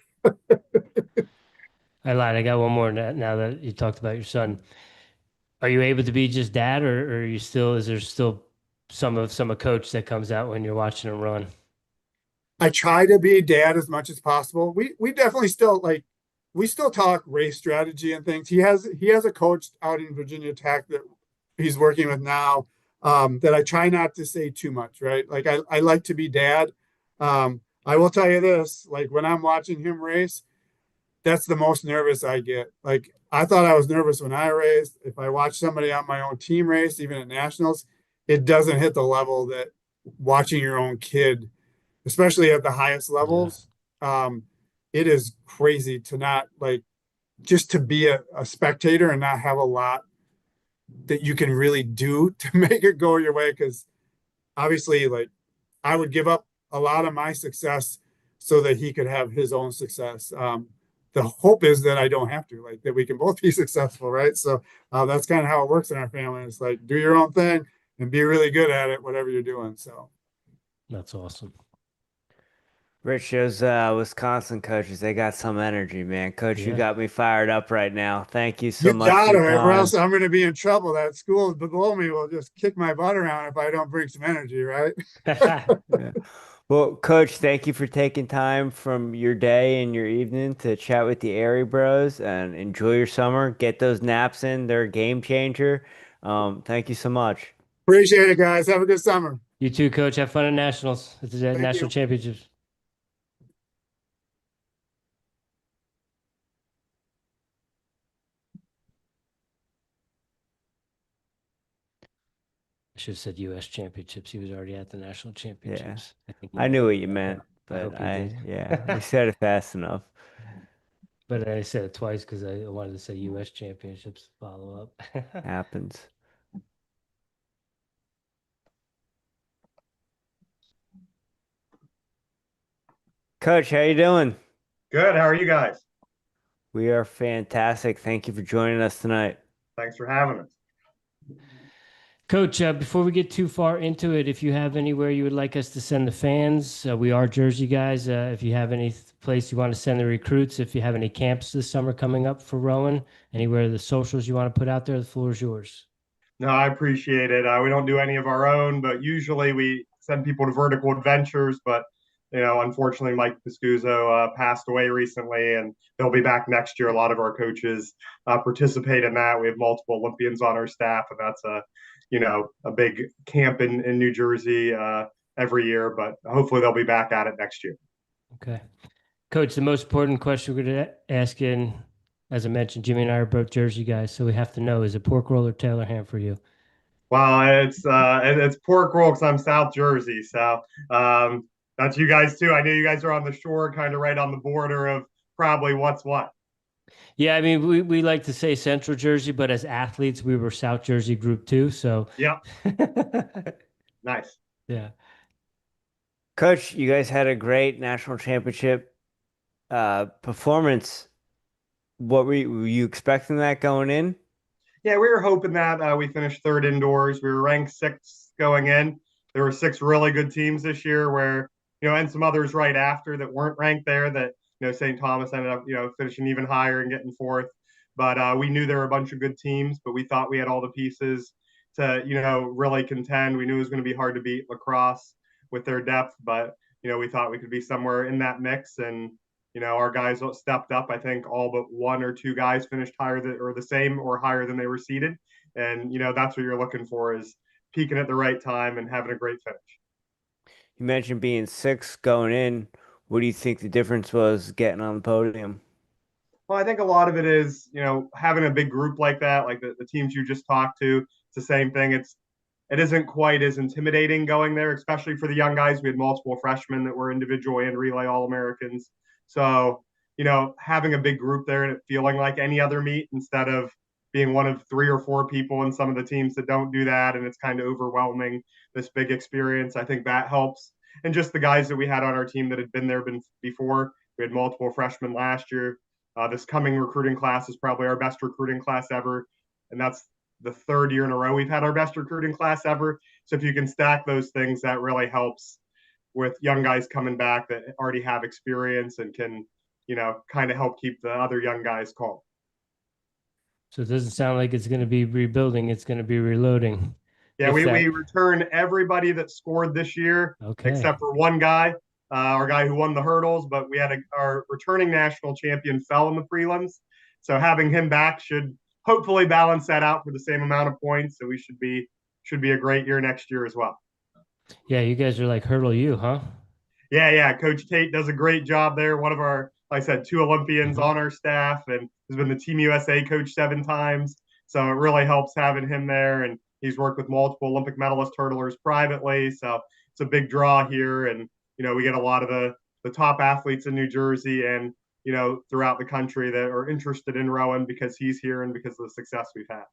Speaker 2: I lied. I got one more now that you talked about your son. Are you able to be just dad, or is there still some a coach that comes out when you're watching him run?
Speaker 5: I try to be dad as much as possible. We definitely still, like, we still talk race strategy and things. He has a coach out in Virginia Tech that he's working with now, that I try not to say too much, right? Like I like to be dad. I will tell you this, like when I'm watching him race, that's the most nervous I get. Like I thought I was nervous when I raced. If I watch somebody on my own team race, even at nationals, it doesn't hit the level that watching your own kid, especially at the highest levels. It is crazy to not like just to be a spectator and not have a lot that you can really do to make it go your way. Cause obviously, like I would give up a lot of my success so that he could have his own success. The hope is that I don't have to, like that we can both be successful, right? So that's kind of how it works in our family. It's like do your own thing and be really good at it, whatever you're doing. So
Speaker 2: That's awesome.
Speaker 1: Rich, those Wisconsin coaches, they got some energy, man. Coach, you
Speaker 2: Yeah.
Speaker 1: got me fired up right now. Thank you so
Speaker 5: you
Speaker 1: much
Speaker 5: got
Speaker 1: for
Speaker 5: it,
Speaker 1: your
Speaker 5: or
Speaker 1: time.
Speaker 5: else I'm going to be in trouble. That school below me will just kick my butt around if I don't bring some energy, right?
Speaker 1: Yeah. Well, Coach, thank you for taking time from your day and your evening to chat with the Airey Bros and enjoy your summer. Get those naps in. They're a game changer. Thank you so much.
Speaker 5: Appreciate it, guys. Have a good summer.
Speaker 2: You too, Coach. Have fun at nationals. It's the
Speaker 5: Thank
Speaker 2: national
Speaker 5: you.
Speaker 2: championships. I should have said U.S. championships. He was already at the national championships.
Speaker 1: Yeah.
Speaker 2: I think
Speaker 1: I knew what you meant,
Speaker 2: I hope
Speaker 1: but
Speaker 2: you did.
Speaker 1: yeah, you said it fast enough.
Speaker 2: But I said it twice because I wanted to say U.S. championships follow up.
Speaker 1: Happens. Coach, how you doing?
Speaker 6: Good. How are you guys?
Speaker 1: We are fantastic. Thank you for joining us tonight.
Speaker 6: Thanks for having us.
Speaker 2: Coach, before we get too far into it, if you have anywhere you would like us to send the fans, we are Jersey guys. If you have any place you want to send the recruits, if you have any camps this summer coming up for Rowan, anywhere the socials you want to put out there, the floor is yours.
Speaker 6: No, I appreciate it. We don't do any of our own, but usually we send people to Vertical Adventures. But unfortunately, Mike Piscuzzo passed away recently, and they'll be back next year. A lot of our coaches participate in that. We have multiple Olympians on our staff, and that's a big camp in New Jersey every year. But hopefully, they'll be back at it next year.
Speaker 2: Okay, Coach. The most important question we're going to ask you. As I mentioned, Jimmy and I are both Jersey guys, so we have to know: is it pork roll or Taylor ham for you?
Speaker 6: Well, it's pork roll because I'm South Jersey, so that's you guys too. I know you guys are on the shore, kind of right on the border of probably what's what.
Speaker 2: Yeah, I mean, we like to say Central Jersey, but as athletes, we were South Jersey Group 2, so.
Speaker 6: Yeah. Nice.
Speaker 2: Yeah.
Speaker 1: Coach, you guys had a great national championship performance. What were you expecting that going in?
Speaker 6: Yeah, we were hoping that we finished third indoors. We were ranked sixth going in. There were six really good teams this year where, and some others right after that weren't ranked there that, St. Thomas ended up, finishing even higher and getting fourth. But we knew there were a bunch of good teams, but we thought we had all the pieces to, really contend. We knew it was going to be hard to beat Lacrosse with their depth, but, we thought we could be somewhere in that mix. And, our guys stepped up. I think all but one or two guys finished higher or the same or higher than they were seeded. And, that's what you're looking for is peaking at the right time and having a great finish.
Speaker 1: You mentioned being sixth going in. What do you think the difference was getting on the podium?
Speaker 6: Well, I think a lot of it is, having a big group like that, like the teams you just talked to, it's the same thing. It isn't quite as intimidating going there, especially for the young guys. We had multiple freshmen that were individual and relay All-Americans. So, having a big group there and it feeling like any other meet instead of being one of three or four people in some of the teams that don't do that. And it's kind of overwhelming, this big experience. I think that helps. And just the guys that we had on our team that had been there before. We had multiple freshmen last year. This coming recruiting class is probably our best recruiting class ever. And that's the third year in a row we've had our best recruiting class ever. So if you can stack those things, that really helps with young guys coming back that already have experience and can, kind of help keep the other young guys calm.
Speaker 2: So it doesn't sound like it's going to be rebuilding. It's going to be reloading.
Speaker 6: Yeah, we return everybody that scored this year,
Speaker 2: Okay.
Speaker 6: except for one guy. our guy who won the hurdles, but we had our returning national champion fell in the prelims. So having him back should hopefully balance that out for the same amount of points. So we should be a great year next year as well.
Speaker 2: Yeah, you guys are like Hurdle U, huh?
Speaker 6: Yeah. Coach Tate does a great job there. One of our, like I said, 2 Olympians on our staff, and has been the Team USA coach 7 times. So it really helps having him there. And he's worked with multiple Olympic medalist hurdlers privately. So it's a big draw here. And, we get a lot of the top athletes in New Jersey and, throughout the country that are interested in Rowan because he's here and because of the success we've had.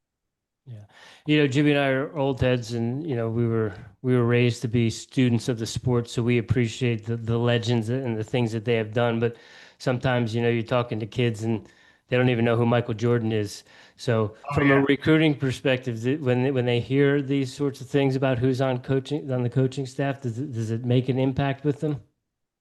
Speaker 2: Yeah. Jimmy and I are old heads, and we were raised to be students of the sport, so we appreciate the legends and the things that they have done. But sometimes, you're talking to kids and they don't even know who Michael Jordan is. So from a recruiting perspective, when they hear these sorts of things about who's on the coaching staff, does it make an impact with them?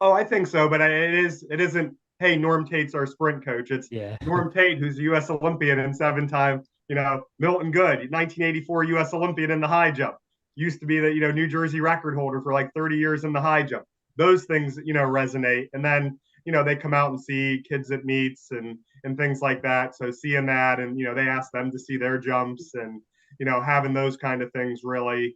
Speaker 6: Oh, I think so, but it isn't. Hey, Norm Tate's our sprint coach. It's Norm Tate, who's a U.S. Olympian and 7-time. Milton Good, 1984 U.S. Olympian in the high jump. Used to be the New Jersey record holder for like 30 years in the high jump. Those things resonate, and then they come out and see kids at meets and things like that. So seeing that, and they ask them to see their jumps, and having those kind of things really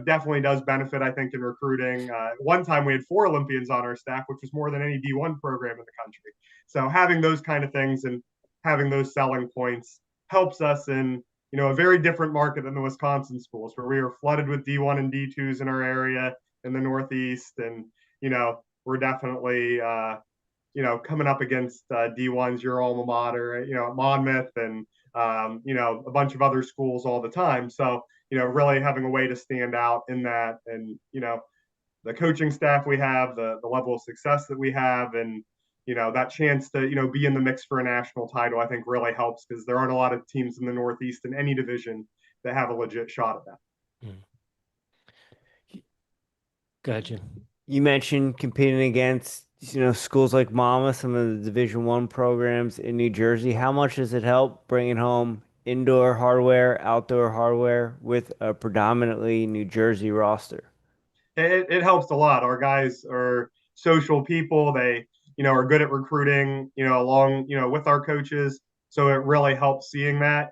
Speaker 6: definitely does benefit, I think, in recruiting. One time we had 4 Olympians on our staff, which was more than any D1 program in the country. So having those kind of things and having those selling points helps us in, a very different market than the Wisconsin schools, where we are flooded with D1 and D2s in our area in the Northeast. And, we're definitely, coming up against D1s, your alma mater, Monmouth and, a bunch of other schools all the time. So, really having a way to stand out in that, and, the coaching staff we have, the level of success that we have, and, that chance to, be in the mix for a national title, I think really helps, because there aren't a lot of teams in the Northeast in any division that have a legit shot at that.
Speaker 2: Gotcha.
Speaker 1: You mentioned competing against, schools like Monmouth, some of the Division I programs in New Jersey. How much does it help bringing home indoor hardware, outdoor hardware with a predominantly New Jersey roster?
Speaker 6: It helps a lot. Our guys are social people. They, are good at recruiting, along, with our coaches. So it really helps seeing that.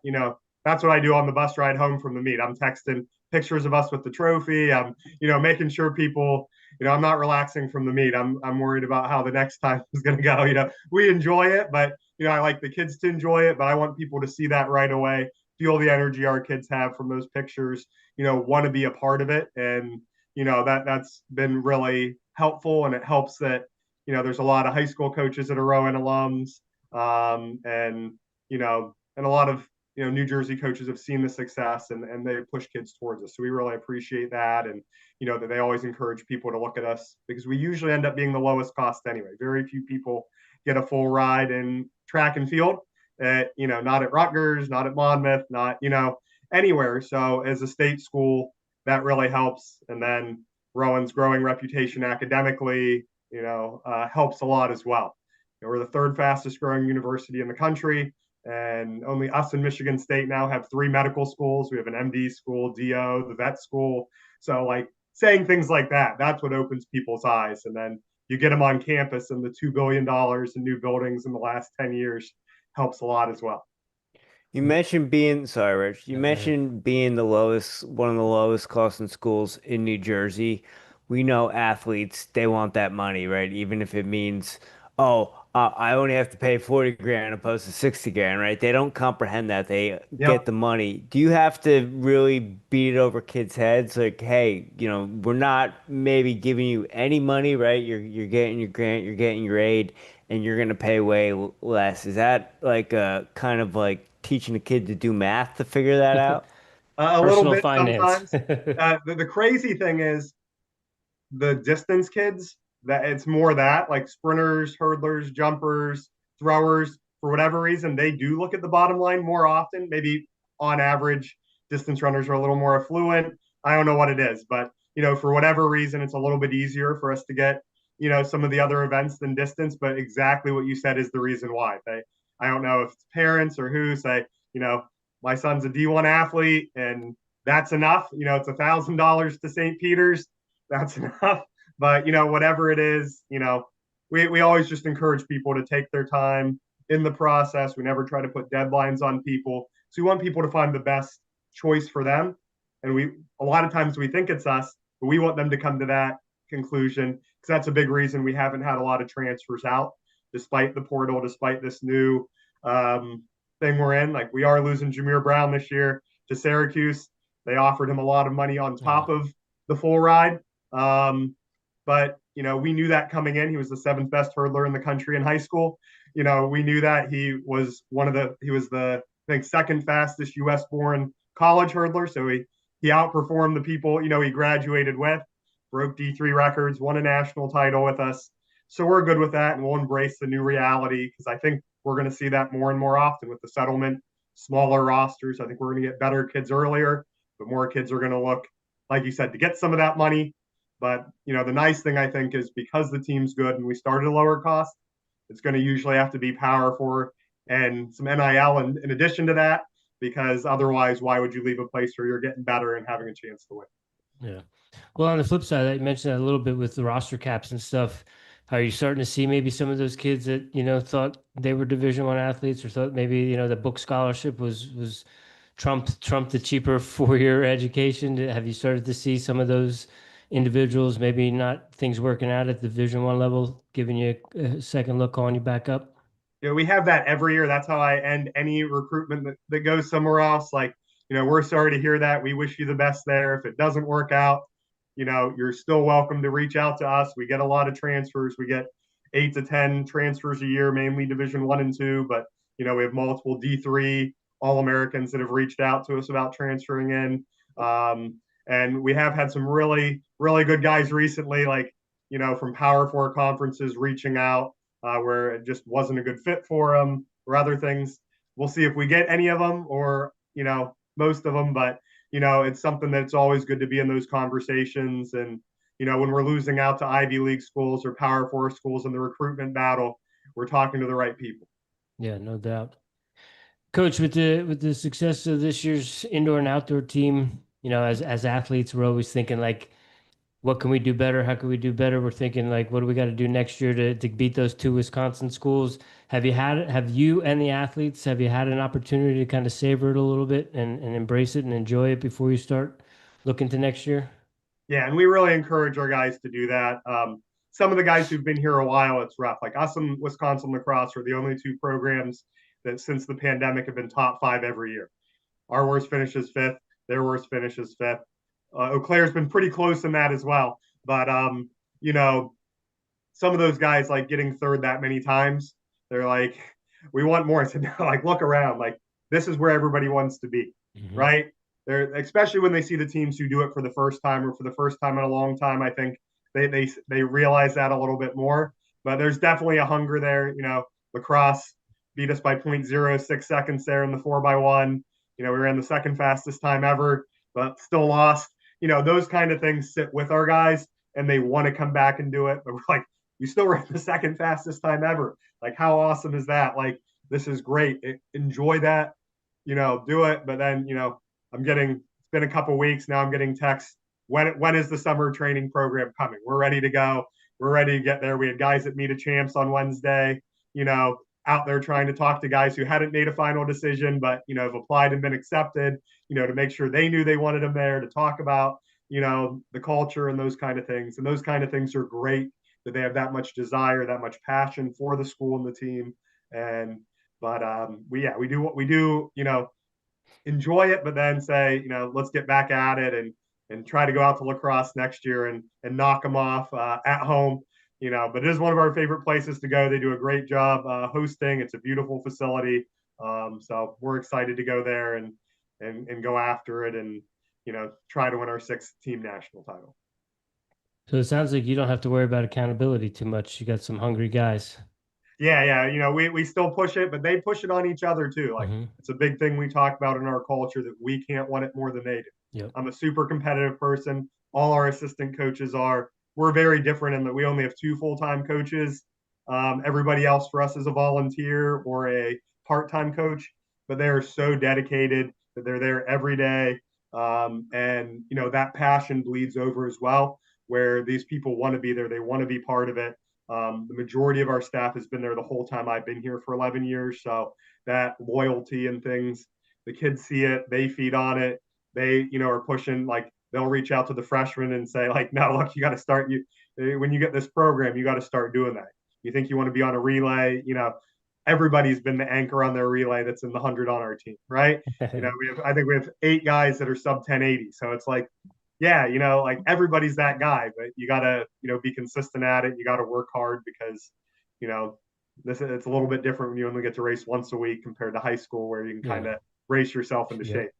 Speaker 6: That's what I do on the bus ride home from the meet. I'm texting pictures of us with the trophy. I'm, making sure people, I'm not relaxing from the meet. I'm worried about how the next time is going to go. We enjoy it, but, I like the kids to enjoy it, but I want people to see that right away, feel the energy our kids have from those pictures, want to be a part of it. And, that's been really helpful, and it helps that, there's a lot of high school coaches that are Rowan alums, and a lot of New Jersey coaches have seen the success, and they push kids towards us. So we really appreciate that, and that they always encourage people to look at us, because we usually end up being the lowest cost anyway. Very few people get a full ride in track and field, not at Rutgers, not at Monmouth, not anywhere. So as a state school, that really helps. And then Rowan's growing reputation academically, helps a lot as well. We're the 3rd fastest growing university in the country, and only us and Michigan State now have 3 medical schools. We have an MD school, DO, the vet school. So like saying things like that, that's what opens people's eyes. And then you get them on campus, and the $2 billion in new buildings in the last 10 years helps a lot as well.
Speaker 1: You mentioned sorry, Rich. You mentioned being one of the lowest costing schools in New Jersey. We know athletes, they want that money, right? Even if it means, I only have to pay 40 grand opposed to 60 grand, right? They don't comprehend that. They get the money. Do you have to really beat it over kids' heads? Like, hey, we're not maybe giving you any money, right? You're getting your grant, you're getting your aid, and you're going to pay way less. Is that like a kind of like teaching a kid to do math to figure that out?
Speaker 6: A little bit
Speaker 2: finance.
Speaker 6: Sometimes. The crazy thing is the distance kids, that it's more that, like sprinters, hurdlers, jumpers, throwers, for whatever reason, they do look at the bottom line more often. Maybe on average, distance runners are a little more affluent. I don't know what it is, but for whatever reason, it's a little bit easier for us to get some of the other events than distance. But exactly what you said is the reason why. I don't know if it's parents or who say, my son's a D1 athlete, and that's enough. It's $1,000 to St. Peter's. That's enough. But, whatever it is, we always just encourage people to take their time in the process. We never try to put deadlines on people. So we want people to find the best choice for them. And a lot of times we think it's us, but we want them to come to that conclusion, because that's a big reason we haven't had a lot of transfers out, despite the portal, despite this new thing we're in. Like, we are losing Jameer Brown this year to Syracuse. They offered him a lot of money on top of the full ride. But, we knew that coming in. He was the 7th best hurdler in the country in high school. We knew that he was the, I think, 2nd fastest US born college hurdler. So he outperformed the people, he graduated with, broke D3 records, won a national title with us. So we're good with that, and we'll embrace the new reality, because I think we're going to see that more and more often with the settlement, smaller rosters. I think we're going to get better kids earlier, but more kids are going to look, like you said, to get some of that money. But, the nice thing, I think, is because the team's good and we started a lower cost, it's going to usually have to be Power 4 and some NIL in addition to that, because otherwise, why would you leave a place where you're getting better and having a chance to win?
Speaker 2: Yeah. Well, on the flip side, I mentioned that a little bit with the roster caps and stuff. Are you starting to see maybe some of those kids that, thought they were Division I athletes, or thought maybe, the book scholarship was trumped the cheaper 4-year education? Have you started to see some of those individuals, maybe not things working out at the Division I level, giving you a second look, calling you back up?
Speaker 6: We have that every year. That's how I end any recruitment that goes somewhere else. Like, we're sorry to hear that. We wish you the best there. If it doesn't work out, you're still welcome to reach out to us. We get a lot of transfers. We get 8 to 10 transfers a year, mainly Division I and II, but, we have multiple D3 All-Americans that have reached out to us about transferring in. And we have had some really, really good guys recently, like, from Power 4 conferences reaching out where it just wasn't a good fit for them, or other things. We'll see if we get any of them, or, most of them, but, it's something that's always good to be in those conversations. And, when we're losing out to Ivy League schools or Power 4 schools in the recruitment battle, we're talking to the right people.
Speaker 2: Yeah, no doubt. Coach, with the success of this year's indoor and outdoor team, as athletes, we're always thinking, like, what can we do better? How can we do better? We're thinking, like, what do we got to do next year to beat those 2 Wisconsin schools? Have you and the athletes, have you had an opportunity to kind of savor it a little bit and embrace it and enjoy it before you start looking to next year?
Speaker 6: Yeah, and we really encourage our guys to do that. Some of the guys who've been here a while, it's rough. Like, us and Wisconsin lacrosse are the only 2 programs that since the pandemic have been top 5 every year. Our worst finish is 5th. Their worst finish is 5th. Eau Claire's been pretty close in that as well. But, some of those guys, like, getting 3rd that many times, they're like, we want more. So, like, look around. Like, this is where everybody wants to be, right? They're, especially when they see the teams who do it for the first time, or for the first time in a long time, I think they realize that a little bit more. But there's definitely a hunger there. Lacrosse beat us by 0.06 seconds there in the 4x1. We ran the 2nd fastest time ever, but still lost. Those kind of things sit with our guys, and they want to come back and do it. But we're like, you still ran the 2nd fastest time ever. Like, how awesome is that? Like, this is great. Enjoy that, do it. But then, it's been a couple weeks now. I'm getting texts. When is the summer training program coming? We're ready to go. We're ready to get there. We had guys at Meet a Champs on Wednesday, out there trying to talk to guys who hadn't made a final decision, but, have applied and been accepted, to make sure they knew they wanted them there, to talk about, the culture and those kind of things. And those kind of things are great, that they have that much desire, that much passion for the school and the team. But we do what we do, enjoy it, but then say, let's get back at it and try to go out to lacrosse next year and knock them off at home. But it is one of our favorite places to go. They do a great job hosting. It's a beautiful facility. So we're excited to go there and go after it and, try to win our 6th team national title.
Speaker 2: So it sounds like you don't have to worry about accountability too much. You got some hungry guys.
Speaker 6: Yeah. We still push it, but they push it on each other too. Like, it's a big thing we talk about in our culture, that we can't want it more than they do.
Speaker 2: Yep.
Speaker 6: I'm a super competitive person. All our assistant coaches are. We're very different in that we only have 2 full-time coaches. Everybody else for us is a volunteer or a part-time coach, but they are so dedicated that they're there every day. And, that passion bleeds over as well. where these people want to be there. They want to be part of it. The majority of our staff has been there the whole time I've been here for 11 years. So that loyalty and things, the kids see it, they feed on it. They, are pushing, like they'll reach out to the freshmen and say like, no, look, you got to start when you get this program, you got to start doing that. You think you want to be on a relay, everybody's been the anchor on their relay that's in the 100 on our team, right? I think we have 8 guys that are sub 1080. So it's like, yeah, like everybody's that guy, but you gotta, be consistent at it. You gotta work hard because, it's a little bit different when you only get to race once a week compared to high school where you can kind of race yourself into shape.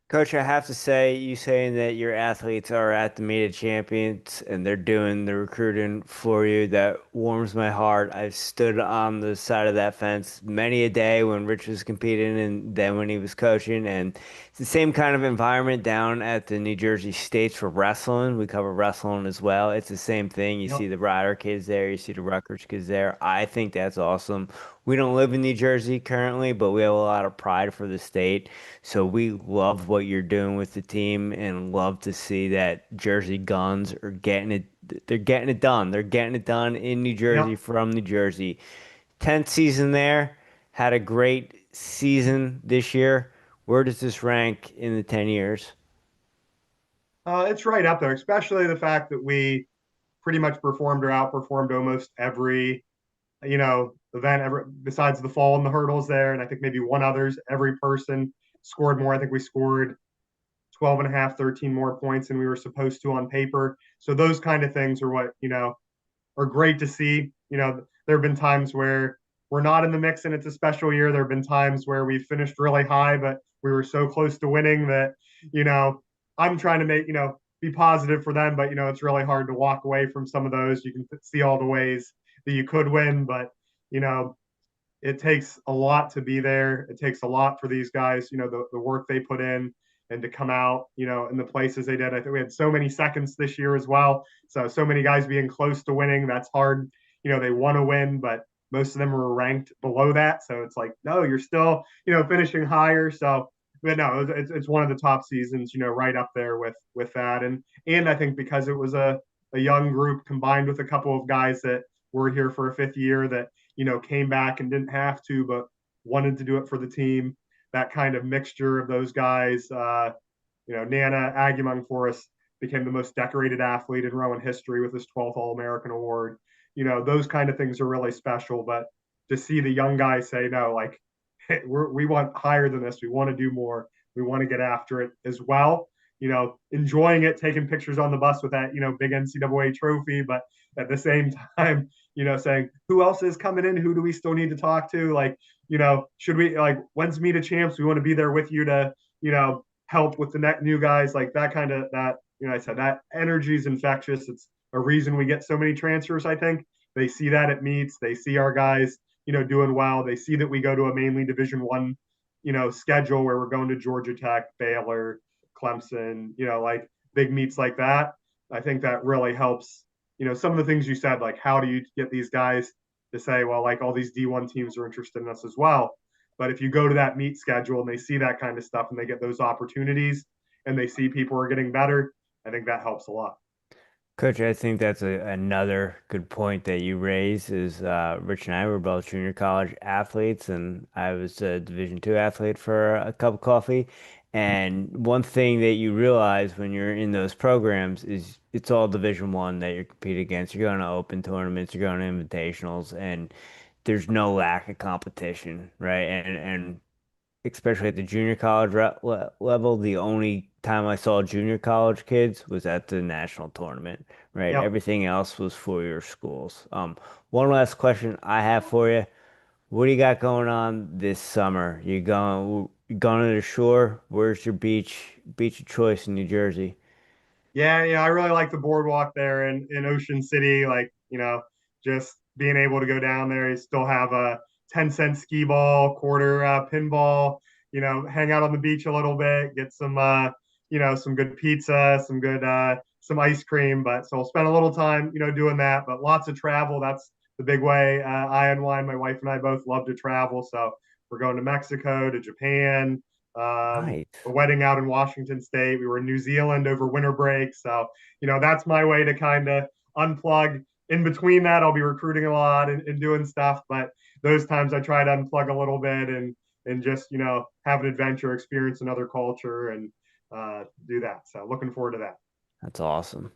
Speaker 1: Coach, I have to say, you saying that your athletes are at the Meet of Champions and they're doing the recruiting for you, that warms my heart. I've stood on the side of that fence many a day when Rich was competing and then when he was coaching. And it's the same kind of environment down at the New Jersey States for wrestling. We cover wrestling as well. It's the same thing. You see the Rider kids there, you see the Rutgers kids there. I think that's awesome. We don't live in New Jersey currently, but we have a lot of pride for the state. So we love what you're doing with the team and love to see that Jersey Guns are getting it. They're getting it done. They're getting it done in New Jersey from New Jersey. 10th season there. Had a great season this year. Where does this rank in the 10 years?
Speaker 6: It's right up there, especially the fact that we pretty much performed or outperformed almost every event ever besides the fall and the hurdles there. And I think maybe one others, every person scored more. I think we scored 12 and a half, 13 more points than we were supposed to on paper. So those kind of things are what, are great to see. There have been times where we're not in the mix and it's a special year. There have been times where we finished really high, but we were so close to winning that, I'm trying to make, be positive for them, but it's really hard to walk away from some of those. You can see all the ways that you could win, but it takes a lot to be there. It takes a lot for these guys, the work they put in and to come out, in the places they did. I think we had so many seconds this year as well. So many guys being close to winning. That's hard. They want to win, but most of them were ranked below that. So it's like, no, you're still, finishing higher. So, but no, it's one of the top seasons, right up there with that. And I think because it was a young group combined with a couple of guys that were here for a 5th year that, came back and didn't have to, but wanted to do it for the team. That kind of mixture of those guys, Nana Agumong for us became the most decorated athlete in Rowan history with his 12th All-American award. Those kind of things are really special, but to see the young guys say, no, like, hey, we want higher than this. We want to do more. We want to get after it as well. Enjoying it, taking pictures on the bus with that, big NCAA trophy, but at the same time, saying who else is coming in? Who do we still need to talk to? Like, should we, like, when's Meet of Champs? We want to be there with you to, help with the new guys, like that kind of, that, I said that energy is infectious. It's a reason we get so many transfers. I think they see that at meets, they see our guys, doing well. They see that we go to a mainly Division I, schedule where we're going to Georgia Tech, Baylor, Clemson, like big meets like that. I think that really helps, some of the things you said, like how do you get these guys to say, well, like all these D1 teams are interested in us as well. But if you go to that meet schedule and they see that kind of stuff and they get those opportunities and they see people are getting better, I think that helps a lot.
Speaker 1: Coach, I think that's another good point that you raise is Rich and I were both junior college athletes, and I was a Division II athlete for a cup of coffee. And one thing that you realize when you're in those programs is it's all Division I that you're competing against. You're going to open tournaments, you're going to invitationals, and there's no lack of competition, right? And especially at the junior college level, the only time I saw junior college kids was at the national tournament, right?
Speaker 6: Yep.
Speaker 1: Everything else was for your schools. One last question I have for you. What do you got going on this summer? You going to the shore? Where's your beach of choice in New Jersey?
Speaker 6: Yeah, I really like the boardwalk there in Ocean City. Like, just being able to go down there, you still have a 10-cent skee ball, quarter pinball, hang out on the beach a little bit, get some, some good pizza, some ice cream. But so I'll spend a little time, doing that, but lots of travel. That's the big way. I unwind. My wife and I both love to travel. So we're going to Mexico, to Japan,
Speaker 1: Nice.
Speaker 6: A wedding out in Washington State. We were in New Zealand over winter break. So, that's my way to kind of unplug. In between that, I'll be recruiting a lot and doing stuff. But those times I try to unplug a little bit and just, have an adventure, experience another culture and do that. So looking forward to that.
Speaker 1: That's awesome.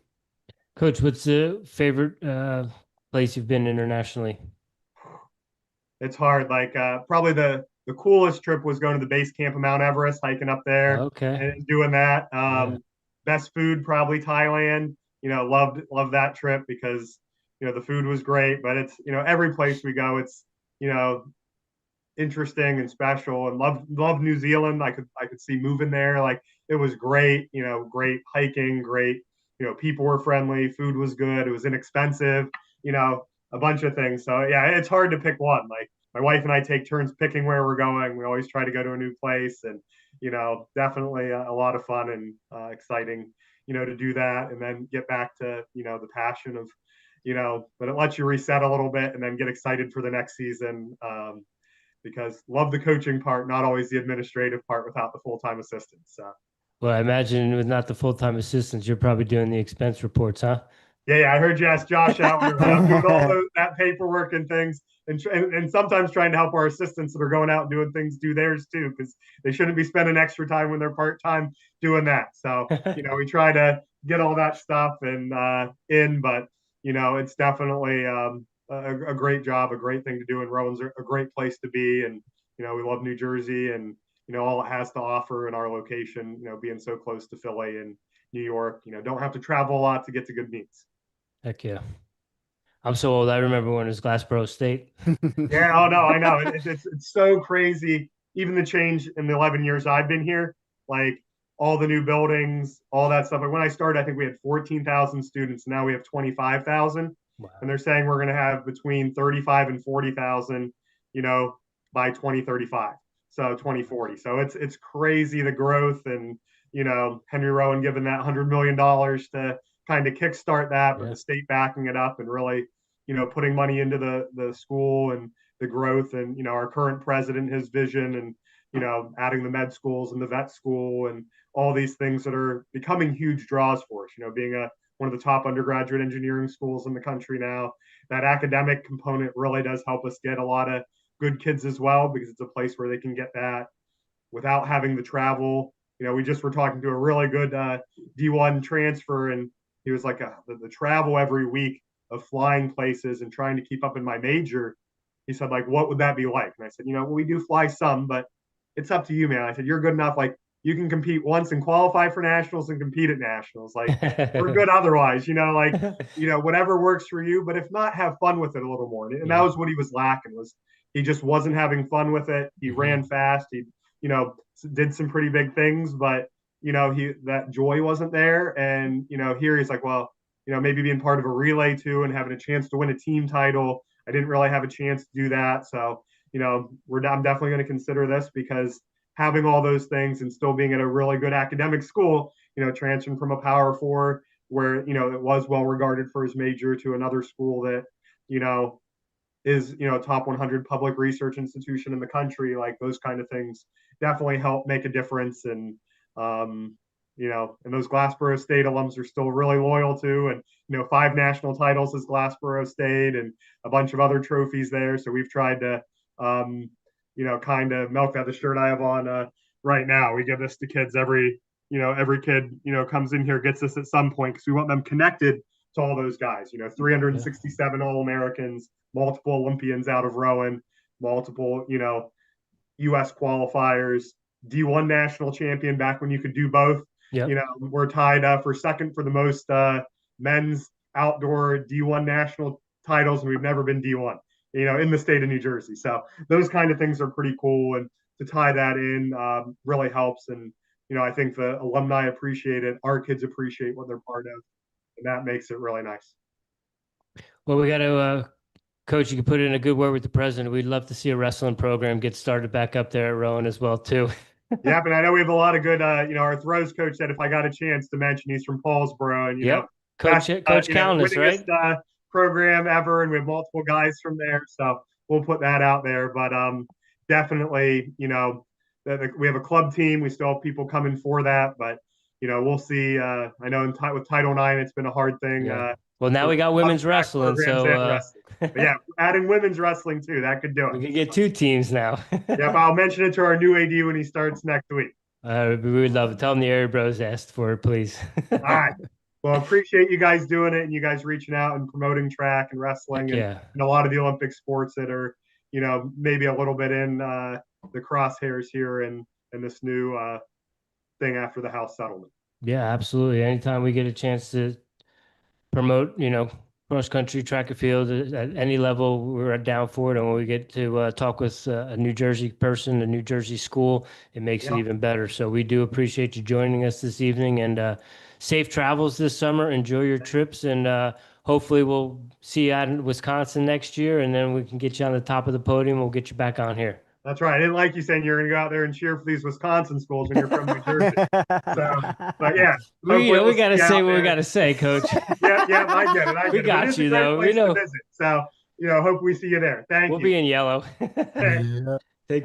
Speaker 2: Coach, what's the favorite place you've been internationally?
Speaker 6: It's hard. Like probably the coolest trip was going to the base camp of Mount Everest, hiking up there
Speaker 2: Okay.
Speaker 6: and doing that. Best food, probably Thailand. Loved that trip because, the food was great, but it's, every place we go, it's, interesting and special, and love New Zealand. I could see moving there. Like it was great, great hiking, great, people were friendly, food was good, it was inexpensive, a bunch of things. So yeah, it's hard to pick one. Like my wife and I take turns picking where we're going. We always try to go to a new place, and definitely a lot of fun and exciting, to do that and then get back to the passion of, but it lets you reset a little bit and then get excited for the next season. Because love the coaching part, not always the administrative part without the full-time assistants. So.
Speaker 2: Well, I imagine with not the full-time assistants, you're probably doing the expense reports, huh?
Speaker 6: Yeah, I heard you ask Josh out. I'm doing all that paperwork and things, and sometimes trying to help our assistants that are going out and doing things do theirs too, because they shouldn't be spending extra time when they're part-time doing that. So, we try to get all that stuff and but it's definitely a great job, a great thing to do, and Rowan's a great place to be. And we love New Jersey and all it has to offer in our location. Being so close to Philly and New York, don't have to travel a lot to get to good meets.
Speaker 2: Heck yeah. I'm so old. I remember when it was Glassboro State.
Speaker 6: Yeah. Oh no, I know. It's so crazy. Even the change in the 11 years I've been here, like all the new buildings, all that stuff. Like when I started, I think we had 14,000 students. Now we have 25,000.
Speaker 2: Wow.
Speaker 6: And they're saying we're going to have between 35 and 40,000, by 2035. So 2040. So it's crazy, the growth, and, Henry Rowan giving that $100 million to kind of kickstart that, but the state backing it up and really, putting money into the school and the growth, and, our current president, his vision, and, adding the med schools and the vet school and all these things that are becoming huge draws for us, being one of the top undergraduate engineering schools in the country now. That academic component really does help us get a lot of good kids as well, because it's a place where they can get that without having the travel. We just were talking to a really good D1 transfer, and he was like, the travel every week of flying places and trying to keep up in my major. He said, like, what would that be like? And I said, we do fly some, but it's up to you, man. I said, you're good enough. Like, you can compete once and qualify for nationals and compete at nationals. Like, we're good otherwise, whatever works for you. But if not, have fun with it a little more. And that was what he was lacking, was he just wasn't having fun with it. He ran fast. He, did some pretty big things, but, that joy wasn't there. And, here he's like, well, maybe being part of a relay too and having a chance to win a team title. I didn't really have a chance to do that. So, I'm definitely going to consider this, because having all those things and still being at a really good academic school, transferring from a Power 4 where, it was well regarded for his major to another school that, is, a top 100 public research institution in the country. Like, those kind of things definitely help make a difference. And, and those Glassboro State alums are still really loyal to, and, 5 national titles as Glassboro State and a bunch of other trophies there. So we've tried to, kind of milk that. The shirt I have on right now, we give this to kids every kid, comes in here, gets this at some point, because we want them connected to all those guys, 367 All-Americans, multiple Olympians out of Rowan, multiple, U.S. qualifiers, D1 national champion back when you could do both.
Speaker 2: Yep.
Speaker 6: We're tied for second for the most men's outdoor D1 national titles, and we've never been D1, in the state of New Jersey. So those kind of things are pretty cool, and to tie that in really helps. And, I think the alumni appreciate it. Our kids appreciate what they're part of, and that makes it really nice.
Speaker 2: Well, we got to, Coach, you can put in a good word with the president. We'd love to see a wrestling program get started back up there at Rowan as well, too.
Speaker 6: Yeah, but I know we have a lot of good, our throws coach said if I got a chance to mention, he's from Paulsboro, and,
Speaker 2: Coach Calness, right?
Speaker 6: Program ever, and we have multiple guys from there. So we'll put that out there. But definitely, we have a club team. We still have people coming for that, but we'll see. I know with Title IX, it's been a hard thing.
Speaker 2: Yeah. Well, now we got women's wrestling, so
Speaker 6: but yeah, adding women's wrestling too, that could do it.
Speaker 2: We could get 2 teams now.
Speaker 6: Yep, I'll mention it to our new AD when he starts next week.
Speaker 2: We would love it. Tell him the Airey Bros asked for it, please.
Speaker 6: All right. Well, appreciate you guys doing it and you guys reaching out and promoting track and wrestling and a lot of the Olympic sports that are, maybe a little bit in the crosshairs here and this new thing after the House settlement.
Speaker 2: Yeah, absolutely. Anytime we get a chance to promote, cross country, track and field at any level, we're down for it. And when we get to talk with a New Jersey person, a New Jersey school, it makes it even better. So we do appreciate you joining us this evening, and safe travels this summer. Enjoy your trips, and hopefully we'll see you out in Wisconsin next year, and then we can get you on the top of the podium. We'll get you back on here.
Speaker 6: That's right. I didn't like you saying you're going to go out there and cheer for these Wisconsin schools when you're from New Jersey. So, but yeah,
Speaker 2: we got to say what we got to say, Coach.
Speaker 6: yeah, I get it.
Speaker 2: We got you, though. We know.
Speaker 6: So, hope we see you there. Thank you.
Speaker 2: We'll be in yellow.
Speaker 1: Take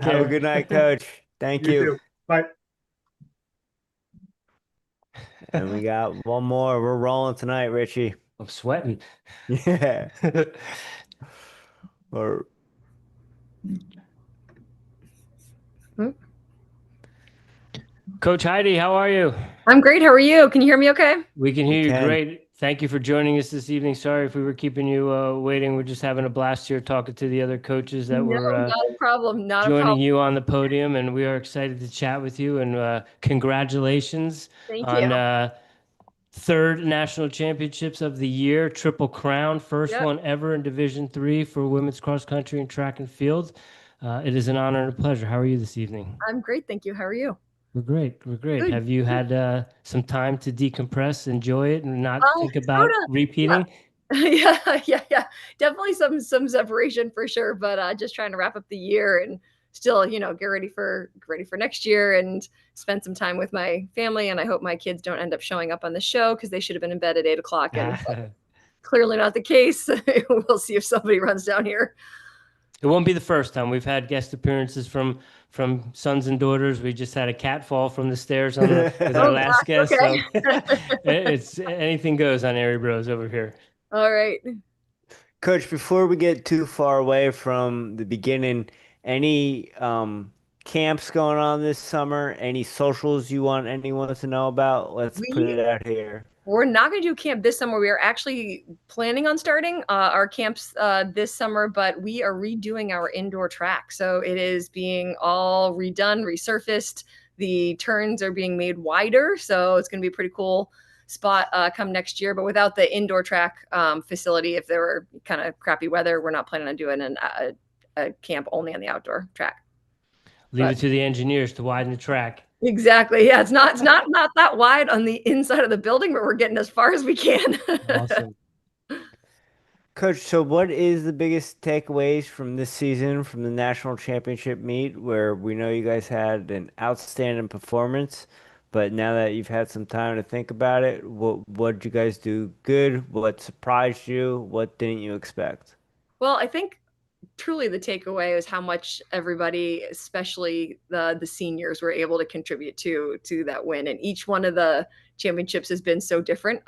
Speaker 1: care. Have a good night, Coach. Thank you.
Speaker 6: Too. Bye.
Speaker 1: And we got one more. We're rolling tonight, Richie.
Speaker 2: I'm sweating.
Speaker 1: Yeah. Or.
Speaker 2: Coach Heyde, how are you?
Speaker 7: I'm great. How are you? Can you hear me okay?
Speaker 2: We can hear you great. Thank you for joining us this evening. Sorry if we were keeping you waiting. We're just having a blast here talking to the other coaches that were
Speaker 7: not a problem.
Speaker 2: Joining you on the podium, and we are excited to chat with you. And congratulations on third national championships of the year, Triple Crown, first one ever in Division III for women's cross country and track and field. It is an honor and a pleasure. How are you this evening?
Speaker 7: I'm great. Thank you. How are you?
Speaker 2: We're great. Good. Have you had some time to decompress, enjoy it, and not think about repeating?
Speaker 7: Yeah. Definitely some separation for sure, but just trying to wrap up the year and still, get ready for next year and spend some time with my family. And I hope my kids don't end up showing up on the show because they should have been in bed at 8:00. And clearly not the case. We'll see if somebody runs down here.
Speaker 2: It won't be the first time. We've had guest appearances from sons and daughters. We just had a cat fall from the stairs with our last guest. Okay. So it's anything goes on Airey Bros over here.
Speaker 7: All right.
Speaker 1: Coach, before we get too far away from the beginning, any camps going on this summer? Any socials you want anyone to know about? Let's put it out here.
Speaker 7: We're not going to do camp this summer. We are actually planning on starting our camps this summer, but we are redoing our indoor track. So it is being all redone, resurfaced. The turns are being made wider. So it's going to be a pretty cool spot come next year. But without the indoor track facility, if there were kind of crappy weather, we're not planning on doing a camp only on the outdoor track.
Speaker 2: Leave it to the engineers to widen the track.
Speaker 7: Exactly. Yeah, it's not that wide on the inside of the building, but we're getting as far as we can.
Speaker 2: Awesome.
Speaker 1: Coach, so what is the biggest takeaways from this season from the national championship meet, where we know you guys had an outstanding performance, but now that you've had some time to think about it, what did you guys do good? What surprised you? What didn't you expect?
Speaker 7: Well, I think truly the takeaway is how much everybody, especially the seniors, were able to contribute to that win. And each one of the championships has been so different.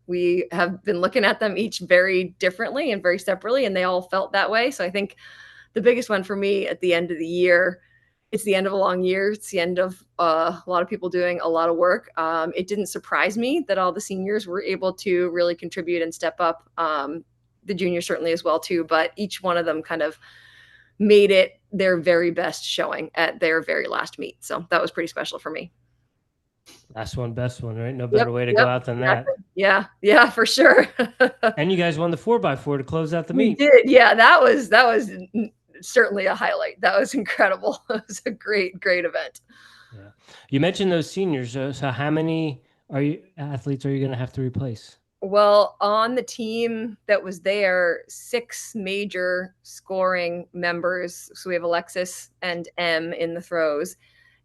Speaker 7: We have been looking at them each very differently and very separately, and they all felt that way. So I think the biggest one for me at the end of the year, it's the end of a long year. It's the end of a lot of people doing a lot of work. It didn't surprise me that all the seniors were able to really contribute and step up. The juniors certainly as well too, but each one of them kind of made it their very best showing at their very last meet. So that was pretty special for me.
Speaker 2: Last one, best one, right? No better way to go out than that.
Speaker 7: Yeah, for sure.
Speaker 2: And you guys won the 4x4 to close out the meet.
Speaker 7: We did. Yeah, that was certainly a highlight. That was incredible. It was a great event.
Speaker 2: Yeah. You mentioned those seniors. So how many athletes are you going to have to replace?
Speaker 7: Well, on the team that was there, 6 major scoring members. So we have Alexis and M in the throws,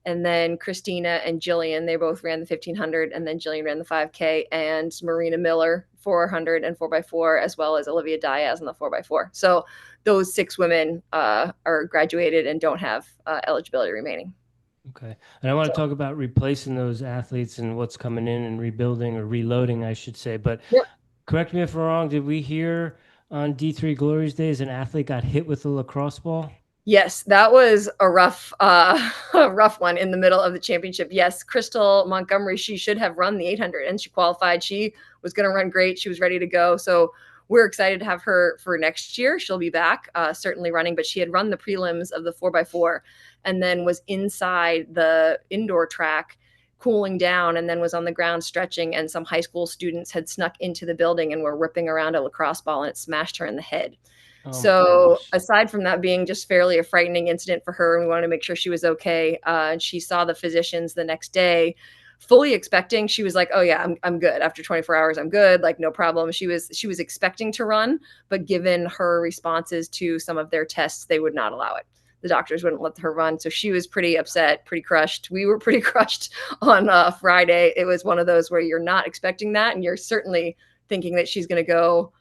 Speaker 7: and then Christina and Jillian. They both ran the 1500, and then Jillian ran the 5K, and Marina Miller 400 and 4x4, as well as Olivia Diaz on the 4x4. So those 6 women are graduated and don't have eligibility remaining.
Speaker 2: Okay. And I want to
Speaker 7: So,
Speaker 2: talk about replacing those athletes and what's coming in and rebuilding or reloading, I should say. But
Speaker 7: yep.
Speaker 2: correct me if I'm wrong. Did we hear on D3 Glories Days an athlete got hit with a lacrosse ball?
Speaker 7: Yes, that was a rough, a rough one in the middle of the championship. Yes, Crystal Montgomery, she should have run the 800 and she qualified. She was going to run great. She was ready to go. So we're excited to have her for next year. She'll be back, certainly running, but she had run the prelims of the 4x4 and then was inside the indoor track cooling down and then was on the ground stretching. And some high school students had snuck into the building and were ripping around a lacrosse ball and it smashed her in the head.
Speaker 2: Oh my
Speaker 7: So
Speaker 2: gosh.
Speaker 7: aside from that being just fairly a frightening incident for her, and we wanted to make sure she was okay. And she saw the physicians the next day, fully expecting. She was like, "Oh yeah, I'm good. After 24 hours, I'm good. Like no problem." She was expecting to run, but given her responses to some of their tests, they would not allow it. The doctors wouldn't let her run, so she was pretty upset, pretty crushed. We were pretty crushed on Friday. It was one of those where you're not expecting that, and you're certainly thinking that she's going to go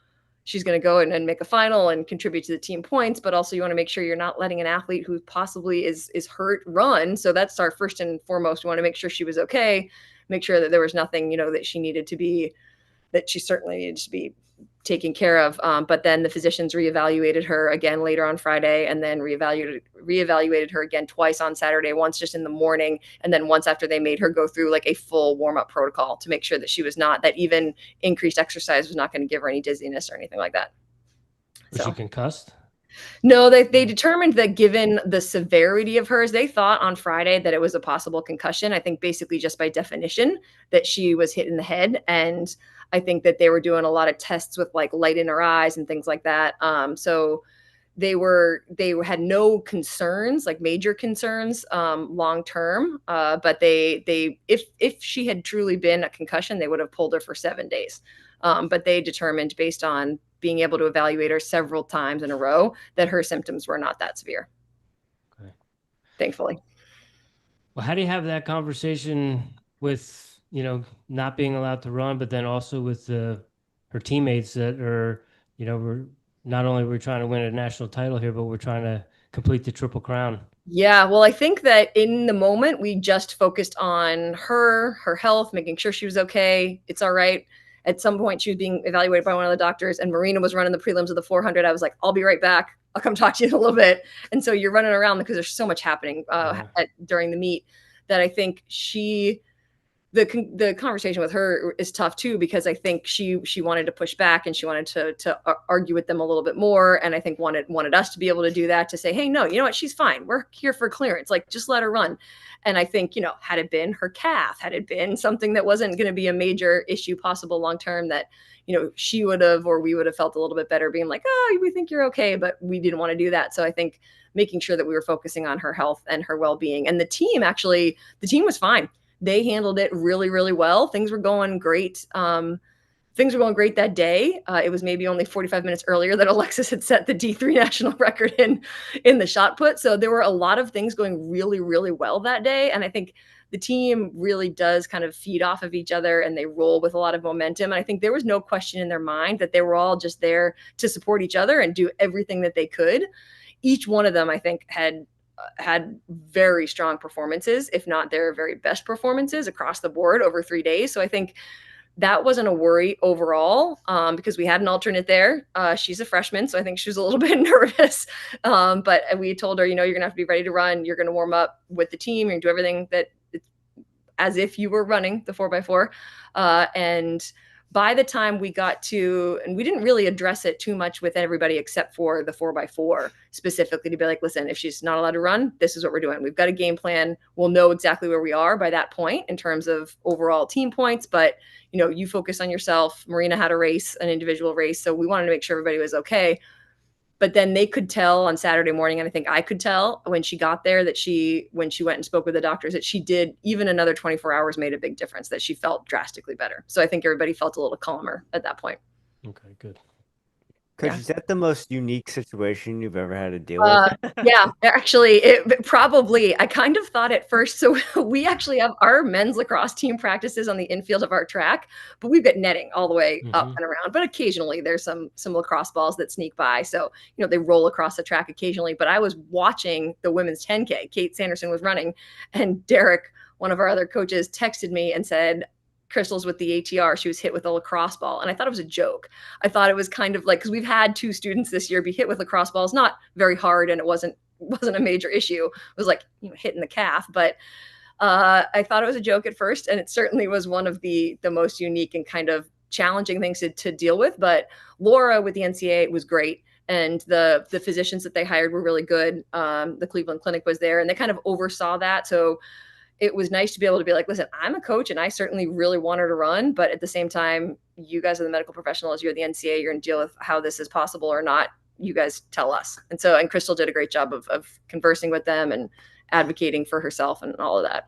Speaker 7: and make a final and contribute to the team points, but also you want to make sure you're not letting an athlete who possibly is hurt run. So that's our first and foremost. We want to make sure she was okay, make sure that there was nothing, that she needed to be, that she certainly needed to be taken care of. But then the physicians reevaluated her again later on Friday and then reevaluated her again twice on Saturday, once just in the morning. And then once after they made her go through like a full warm-up protocol to make sure that she was not, that even increased exercise was not going to give her any dizziness or anything like that.
Speaker 2: Was she concussed?
Speaker 7: No, they determined that given the severity of hers, they thought on Friday that it was a possible concussion. I think basically just by definition that she was hit in the head. And I think that they were doing a lot of tests with like light in her eyes and things like that. So they had no concerns, like major concerns, long term. But if she had truly been a concussion, they would have pulled her for 7 days. But they determined based on being able to evaluate her several times in a row that her symptoms were not that severe.
Speaker 2: Okay.
Speaker 7: Thankfully.
Speaker 2: Well, how do you have that conversation with, not being allowed to run, but then also with her teammates that are, we're not only we're trying to win a national title here, but we're trying to complete the Triple Crown.
Speaker 7: Yeah, well, I think that in the moment we just focused on her health, making sure she was okay. It's all right. At some point, she was being evaluated by one of the doctors, and Marina was running the prelims of the 400. I was like, I'll be right back. I'll come talk to you in a little bit. And so you're running around because there's so much happening during the meet that I think the conversation with her is tough too, because I think she wanted to push back and she wanted to argue with them a little bit more. And I think wanted us to be able to do that, to say, hey, no, you know what? She's fine. We're here for clearance. Like, just let her run. And I think, had it been her calf, had it been something that wasn't going to be a major issue possible long-term, that, she would have, or we would have felt a little bit better being like, oh, we think you're okay, but we didn't want to do that. So I think making sure that we were focusing on her health and her well-being. And the team was fine. They handled it really, really well. Things were going great. Things were going great that day. It was maybe only 45 minutes earlier that Alexis had set the D3 national record in the shot put. So there were a lot of things going really, really well that day. And I think the team really does kind of feed off of each other and they roll with a lot of momentum. And I think there was no question in their mind that they were all just there to support each other and do everything that they could. Each one of them, I think, had very strong performances, if not their very best performances across the board over 3 days. So I think that wasn't a worry overall, because we had an alternate there. She's a freshman, so I think she was a little bit nervous. But we told her, you're going to have to be ready to run. You're going to warm up with the team. You're going to do everything as if you were running the 4x4. And by the time we got to, and we didn't really address it too much with everybody except for the 4x4 specifically, to be like, listen, if she's not allowed to run, this is what we're doing. We've got a game plan. We'll know exactly where we are by that point in terms of overall team points. But, you focus on yourself. Marina had a race, an individual race. So we wanted to make sure everybody was okay. But then they could tell on Saturday morning, and I think I could tell when she got there, that when she went and spoke with the doctors, that she did, even another 24 hours made a big difference, that she felt drastically better. So I think everybody felt a little calmer at that point.
Speaker 2: Okay, good.
Speaker 1: Coach,
Speaker 7: Yeah.
Speaker 1: is that the most unique situation you've ever had to deal with?
Speaker 7: Yeah, actually, it probably, I kind of thought at first. So we actually have our men's lacrosse team practices on the infield of our track, but we've got netting all the way up and around. But occasionally there's some lacrosse balls that sneak by. So, they roll across the track occasionally. But I was watching the women's 10K. Kate Sanderson was running, and Derek, one of our other coaches, texted me and said, Crystal's with the ATR. She was hit with a lacrosse ball. And I thought it was a joke. I thought it was kind of like, because we've had 2 students this year be hit with lacrosse balls, not very hard, and it wasn't a major issue. It was like, hitting the calf. But I thought it was a joke at first. And it certainly was one of the most unique and kind of challenging things to deal with. But Laura with the NCAA was great. And the physicians that they hired were really good. The Cleveland Clinic was there, and they kind of oversaw that. So it was nice to be able to be like, listen, I'm a coach and I certainly really want her to run, but at the same time, you guys are the medical professionals, you're the NCAA, you're going to deal with how this is possible or not. You guys tell us. And Crystal did a great job of conversing with them and advocating for herself and all of that.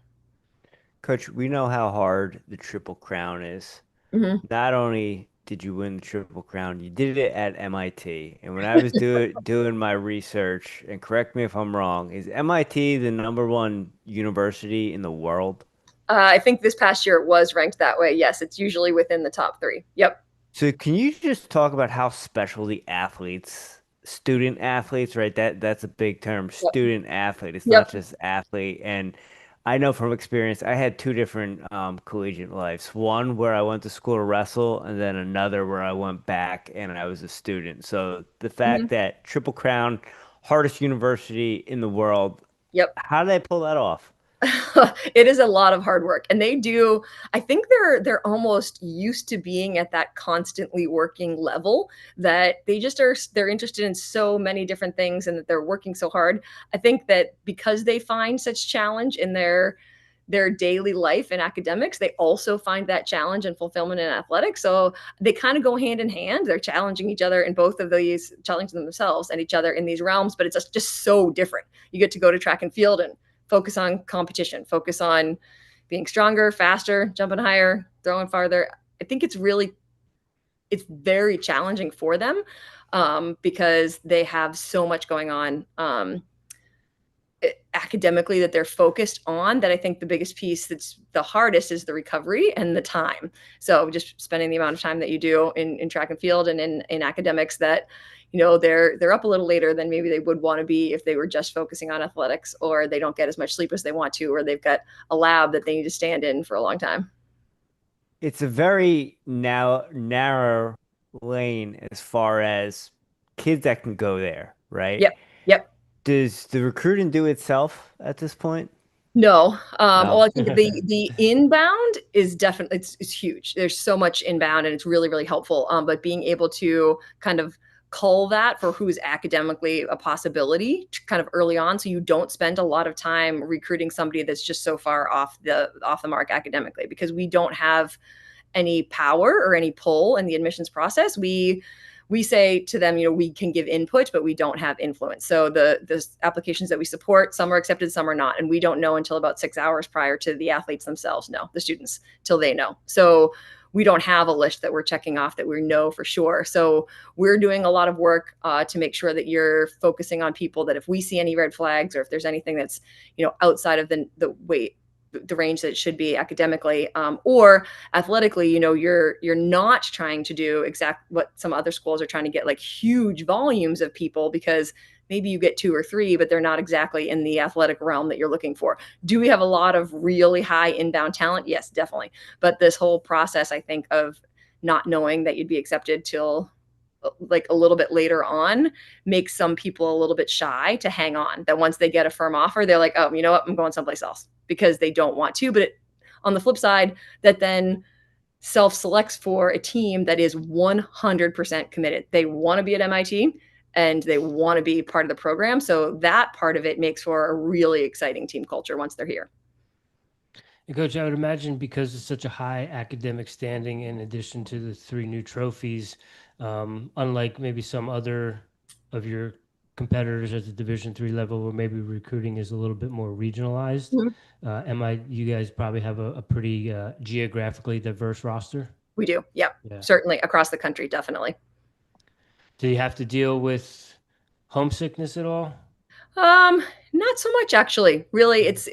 Speaker 1: Coach, we know how hard the Triple Crown is. Not only did you win the Triple Crown, you did it at MIT. And when I was doing my research, and correct me if I'm wrong, is MIT the #1 university in the world?
Speaker 7: I think this past year it was ranked that way. Yes, it's usually within the top 3. Yep.
Speaker 1: So can you just talk about how special the student athletes, right? That's a big term, student athlete. It's not just athlete. And I know from experience, I had 2 different collegiate lives. One where I went to school to wrestle, and then another where I went back and I was a student. So the fact that Triple Crown, hardest university in the world, how did they pull that off?
Speaker 7: It is a lot of hard work, and they do. I think they're almost used to being at that constantly working level, that they're interested in so many different things, and that they're working so hard. I think that because they find such challenge in their daily life and academics, they also find that challenge and fulfillment in athletics. So they kind of go hand in hand. They're challenging each other in both of these, challenging themselves and each other in these realms, but it's just so different. You get to go to track and field and focus on competition, focus on being stronger, faster, jumping higher, throwing farther. I think it's very challenging for them because they have so much going on academically that they're focused on, that I think the biggest piece that's the hardest is the recovery and the time. So just spending the amount of time that you do in track and field and in academics, that they're up a little later than maybe they would want to be if they were just focusing on athletics, or they don't get as much sleep as they want to, or they've got a lab that they need to stand in for a long time.
Speaker 1: It's a very narrow lane as far as kids that can go there, right?
Speaker 7: Yep.
Speaker 1: Does the recruiting do itself at this point?
Speaker 7: No. Well, I think the inbound is definitely, it's huge. There's so much inbound, and it's really, really helpful. But being able to kind of cull that for who's academically a possibility kind of early on, so you don't spend a lot of time recruiting somebody that's just so far off the mark academically, because we don't have any power or any pull in the admissions process. We say to them, we can give input, but we don't have influence. So the applications that we support, some are accepted, some are not. And we don't know until about 6 hours prior to the athletes themselves know, the students, till they know. So we don't have a list that we're checking off that we know for sure. So we're doing a lot of work to make sure that you're focusing on people that if we see any red flags, or if there's anything that's, outside of the range that it should be academically or athletically, you're not trying to do exact what some other schools are trying to get, like huge volumes of people, because maybe you get 2 or 3, but they're not exactly in the athletic realm that you're looking for. Do we have a lot of really high inbound talent? Yes, definitely. But this whole process, I think, of not knowing that you'd be accepted till like a little bit later on makes some people a little bit shy to hang on, that once they get a firm offer, they're like, oh, you know what, I'm going someplace else, because they don't want to. But on the flip side, that then self-selects for a team that is 100% committed. They want to be at MIT and they want to be part of the program. So that part of it makes for a really exciting team culture once they're here.
Speaker 2: And Coach, I would imagine because it's such a high academic standing, in addition to the 3 new trophies, unlike maybe some other of your competitors at the Division III level, where maybe recruiting is a little bit more regionalized, you guys probably have a pretty geographically diverse roster?
Speaker 7: We do. Yep. Yeah. Certainly across the country, definitely.
Speaker 2: Do you have to deal with homesickness at all?
Speaker 7: Not so much actually. Really, it's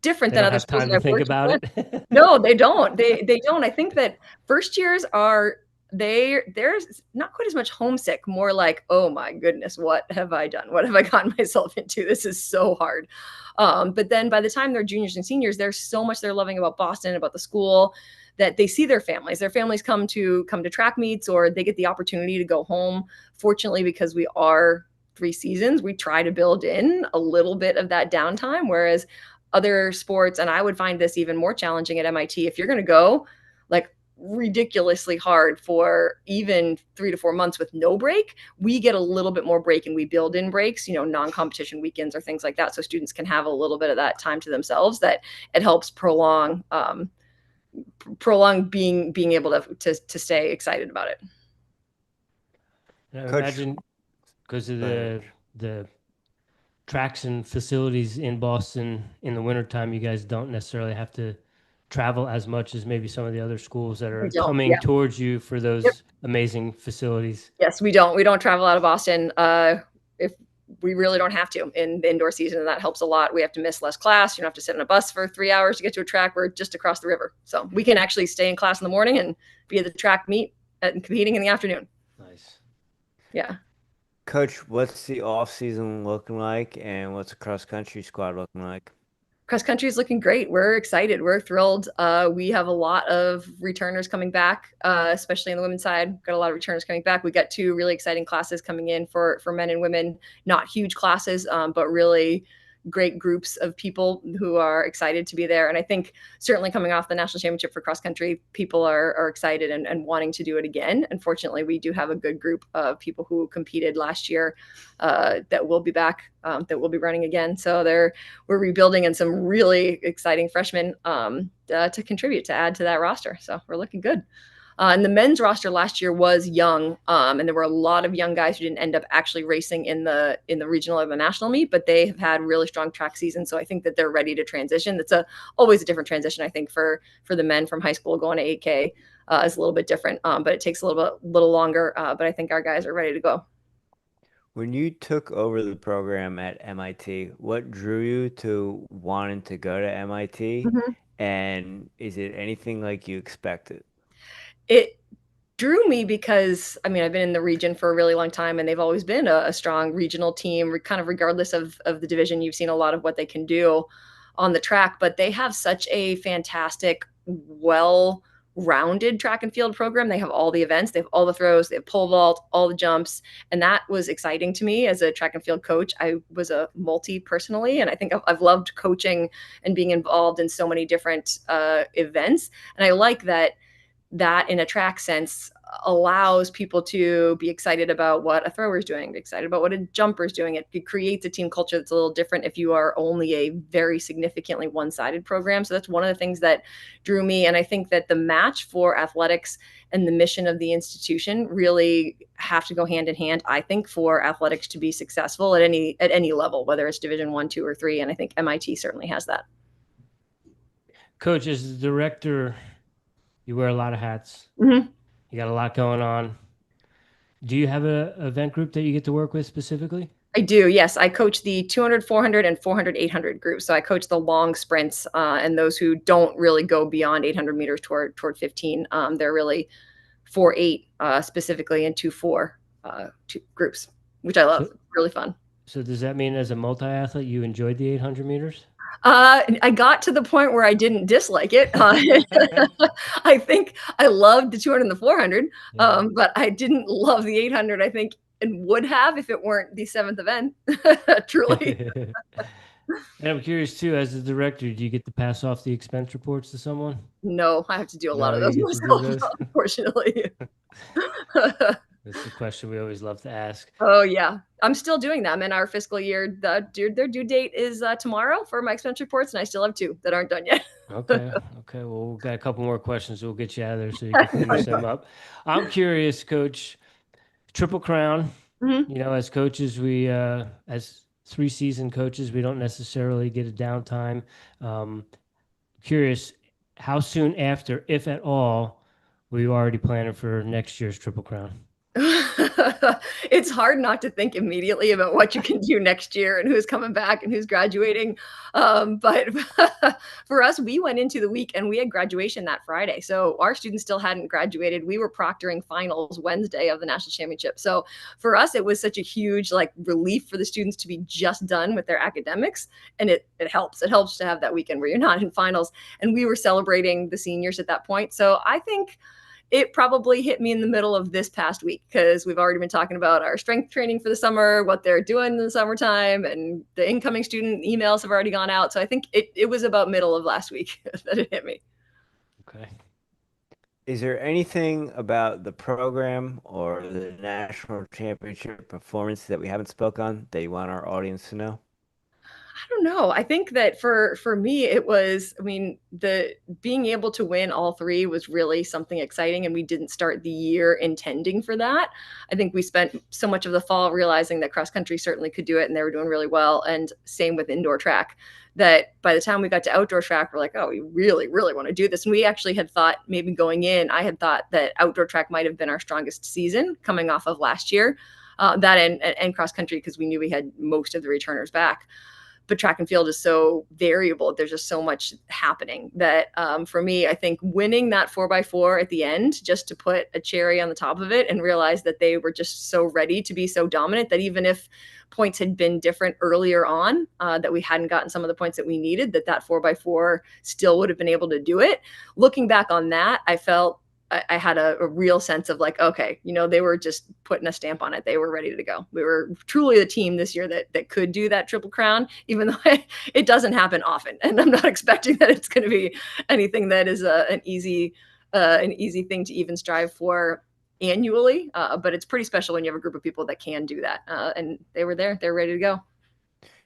Speaker 7: different
Speaker 2: They
Speaker 7: than
Speaker 2: don't
Speaker 7: other
Speaker 2: have
Speaker 7: schools
Speaker 2: time
Speaker 7: that
Speaker 2: to
Speaker 7: I've
Speaker 2: think
Speaker 7: worked
Speaker 2: about
Speaker 7: with.
Speaker 2: it.
Speaker 7: No, they don't. They don't. I think that first years are there's not quite as much homesick, more like, oh my goodness, what have I done? What have I gotten myself into? This is so hard. But then by the time they're juniors and seniors, there's so much they're loving about Boston, about the school, that they see their families. Their families come to track meets, or they get the opportunity to go home. Fortunately, because we are 3 seasons, we try to build in a little bit of that downtime, whereas other sports, and I would find this even more challenging at MIT, if you're going to go like ridiculously hard for even 3 to 4 months with no break, we get a little bit more break, and we build in breaks, non-competition weekends or things like that, so students can have a little bit of that time to themselves, that it helps prolong being able to stay excited about it.
Speaker 2: I
Speaker 1: Coach,
Speaker 2: imagine because of
Speaker 1: go ahead.
Speaker 2: the tracks and facilities in Boston in the wintertime, you guys don't necessarily have to travel as much as maybe some of the other schools that
Speaker 7: We
Speaker 2: are
Speaker 7: don't.
Speaker 2: coming
Speaker 7: Yeah.
Speaker 2: towards you for
Speaker 7: Yep.
Speaker 2: those amazing facilities.
Speaker 7: Yes, we don't travel out of Boston if we really don't have to in the indoor season, and that helps a lot. We have to miss less class. You don't have to sit in a bus for 3 hours to get to a track. We're just across the river, so we can actually stay in class in the morning and be at the track meet and competing in the afternoon.
Speaker 2: Nice.
Speaker 7: Yeah.
Speaker 1: Coach, what's the off season looking like, and what's the cross country squad looking like?
Speaker 7: Cross country is looking great. We're excited. We're thrilled. We have a lot of returners coming back, especially on the women's side. Got a lot of returners coming back. We got 2 really exciting classes coming in for men and women. Not huge classes, but really great groups of people who are excited to be there. And I think certainly coming off the national championship for cross country, people are excited and wanting to do it again. Unfortunately, we do have a good group of people who competed last year that will be back, that will be running again. So we're rebuilding, and some really exciting freshmen to contribute, to add to that roster. So we're looking good. And the men's roster last year was young, and there were a lot of young guys who didn't end up actually racing in the regional or the national meet, but they have had really strong track seasons. So I think that they're ready to transition. That's always a different transition, I think, for the men from high school going to 8K is a little bit different, but it takes a little longer. But I think our guys are ready to go.
Speaker 1: When you took over the program at MIT, what drew you to wanting to go to MIT?
Speaker 7: Mm-hmm.
Speaker 1: And is it anything like you expected?
Speaker 7: It drew me because, I mean, I've been in the region for a really long time, and they've always been a strong regional team, kind of regardless of the division. You've seen a lot of what they can do on the track, but they have such a fantastic, well-rounded track and field program. They have all the events, they have all the throws, they have pole vault, all the jumps. And that was exciting to me as a track and field coach. I was a multi personally, and I think I've loved coaching and being involved in so many different events. And I like that in a track sense allows people to be excited about what a thrower is doing, be excited about what a jumper is doing. It creates a team culture that's a little different if you are only a very significantly one-sided program. So that's one of the things that drew me. And I think that the match for athletics and the mission of the institution really have to go hand in hand, I think, for athletics to be successful at any level, whether it's Division I, II, or III. And I think MIT certainly has that.
Speaker 2: Coach, as the director, you wear a lot of hats.
Speaker 7: Mm-hmm.
Speaker 2: You got a lot going on. Do you have an event group that you get to work with specifically?
Speaker 7: I do, yes. I coach the 200, 400, and 400, 800 groups. So I coach the long sprints and those who don't really go beyond 800 meters toward 15. They're really 4-8 specifically, and 2-4 groups, which I love. Really fun.
Speaker 2: So does that mean as a multi-athlete, you enjoyed the 800 meters?
Speaker 7: I got to the point where I didn't dislike it. I think I loved the 200 and the 400, but I didn't love the 800, I think, and would have if it weren't the 7th event, truly.
Speaker 2: And I'm curious, too, as the director, do you get to pass off the expense reports to someone?
Speaker 7: No, I have to do a lot of those myself, unfortunately.
Speaker 2: That's the question we always love to ask.
Speaker 7: Oh, yeah. I'm still doing them in our fiscal year. Their due date is tomorrow for my expense reports, and I still have 2 that aren't done yet.
Speaker 2: Okay. Well, we've got a couple more questions. We'll get you out of there so you can finish them up. I'm curious, Coach, Triple Crown.
Speaker 7: Mm-hmm.
Speaker 2: You know, as coaches, we, as 3-season coaches, we don't necessarily get a downtime. Curious, how soon after, if at all, were you already planning for next year's Triple Crown?
Speaker 7: it's hard not to think immediately about what you can do next year and who's coming back and who's graduating. But for us, we went into the week and we had graduation that Friday. So our students still hadn't graduated. We were proctoring finals Wednesday of the national championship. So for us, it was such a huge like relief for the students to be just done with their academics. And it helps. It helps to have that weekend where you're not in finals. And we were celebrating the seniors at that point. So I think it probably hit me in the middle of this past week because we've already been talking about our strength training for the summer, what they're doing in the summertime, and the incoming student emails have already gone out. So I think it was about middle of last week that it hit me.
Speaker 2: Okay.
Speaker 1: Is there anything about the program or the national championship performance that we haven't spoke on that you want our audience to know?
Speaker 7: I don't know. I think that for me, it was, I mean, the being able to win all three was really something exciting. And we didn't start the year intending for that. I think we spent so much of the fall realizing that cross country certainly could do it and they were doing really well. And same with indoor track, that by the time we got to outdoor track, we're like, oh, we really, really want to do this. And we actually had thought maybe going in, I had thought that outdoor track might have been our strongest season coming off of last year, that and cross country, because we knew we had most of the returners back. But track and field is so variable. There's just so much happening that for me, I think winning that 4x4 at the end, just to put a cherry on the top of it and realize that they were just so ready to be so dominant that even if points had been different earlier on, that we hadn't gotten some of the points that we needed, that 4x4 still would have been able to do it. Looking back on that, I felt I had a real sense of like, okay, they were just putting a stamp on it. They were ready to go. We were truly the team this year that could do that Triple Crown, even though it doesn't happen often. And I'm not expecting that it's going to be anything that is an easy thing to even strive for annually. But it's pretty special when you have a group of people that can do that. And they were there. They're ready to go.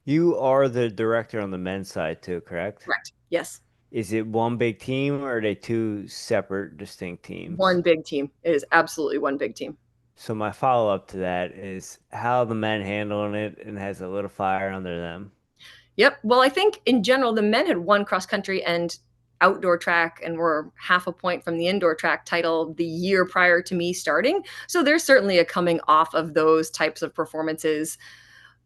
Speaker 1: You are the director on the men's side too, correct?
Speaker 7: Correct. Yes.
Speaker 1: Is it one big team or are they two separate, distinct teams?
Speaker 7: One big team. It is absolutely one big team.
Speaker 1: So my follow-up to that is how the men handling it and has a little fire under them.
Speaker 7: Yep. Well, I think in general, the men had won cross country and outdoor track and were half a point from the indoor track title the year prior to me starting. So there's certainly a coming off of those types of performances.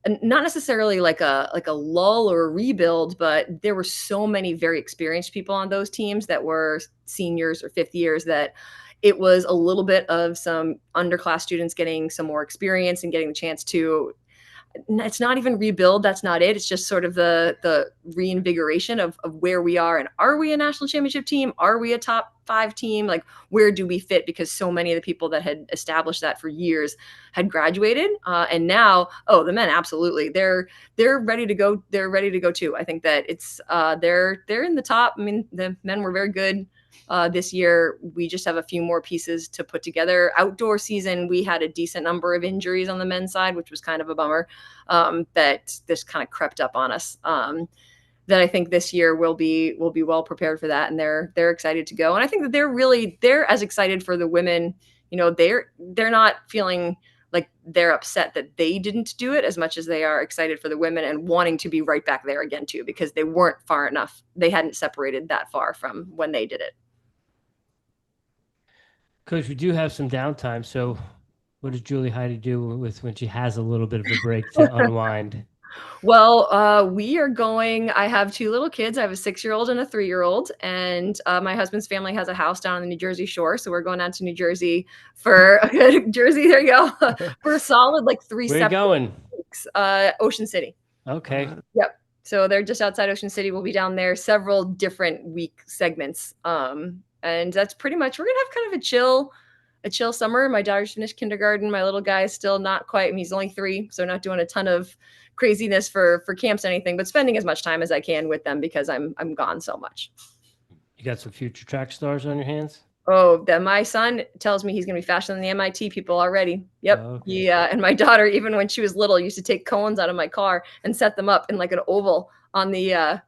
Speaker 7: And not necessarily like a lull or a rebuild, but there were so many very experienced people on those teams that were seniors or fifth years that it was a little bit of some underclass students getting some more experience and getting the chance to, it's not even rebuild. That's not it. It's just sort of the reinvigoration of where we are. And are we a national championship team? Are we a top 5 team? Like, where do we fit? Because so many of the people that had established that for years had graduated. And now, the men, absolutely. They're ready to go. They're ready to go too. I think that it's, they're in the top. I mean, the men were very good. This year, we just have a few more pieces to put together. Outdoor season, we had a decent number of injuries on the men's side, which was kind of a bummer, that this kind of crept up on us. That I think this year we'll be well prepared for that, and they're excited to go. And I think that they're as excited for the women. They're not feeling like they're upset that they didn't do it as much as they are excited for the women and wanting to be right back there again too, because they weren't far enough. They hadn't separated that far from when they did it.
Speaker 2: Coach, we do have some downtime. So what does Julie Heyde do with when she has a little bit of a break to unwind?
Speaker 7: Well, we are going, I have 2 little kids. I have a 6-year-old and a 3-year-old, and my husband's family has a house down on the New Jersey shore. So we're going down to New Jersey for Jersey. There you go. For a solid, 3
Speaker 2: Where
Speaker 7: separate
Speaker 2: you going?
Speaker 7: weeks. Ocean City.
Speaker 2: Okay.
Speaker 7: Yep. So they're just outside Ocean City. We'll be down there several different week segments. And that's pretty much, we're going to have kind of a chill summer. My daughter's finished kindergarten. My little guy is still not quite, I mean, he's only 3, so not doing a ton of craziness for camps or anything, but spending as much time as I can with them because I'm gone so much.
Speaker 2: You got some future track stars on your hands?
Speaker 7: Oh, my son tells me he's going to be faster than the MIT people already. Yep.
Speaker 2: Oh, okay.
Speaker 7: Yeah. And my daughter, even when she was little, used to take cones out of my car and set them up in like an oval on the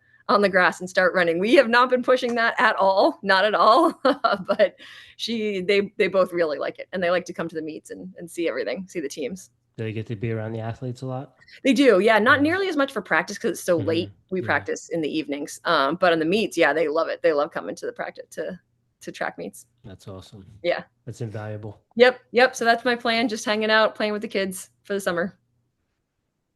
Speaker 7: grass and start running. We have not been pushing that at all. Not at all. But they both really like it. And they like to come to the meets and see everything, see the teams.
Speaker 2: Do they get to be around the athletes a lot?
Speaker 7: They do. Yeah. Not nearly as much for practice because it's so late. We
Speaker 2: Yeah.
Speaker 7: practice in the evenings. But on the meets, yeah, they love it. They love coming to the practice to to track meets.
Speaker 2: That's awesome.
Speaker 7: Yeah.
Speaker 2: That's invaluable.
Speaker 7: Yep. So that's my plan. Just hanging out, playing with the kids for the summer.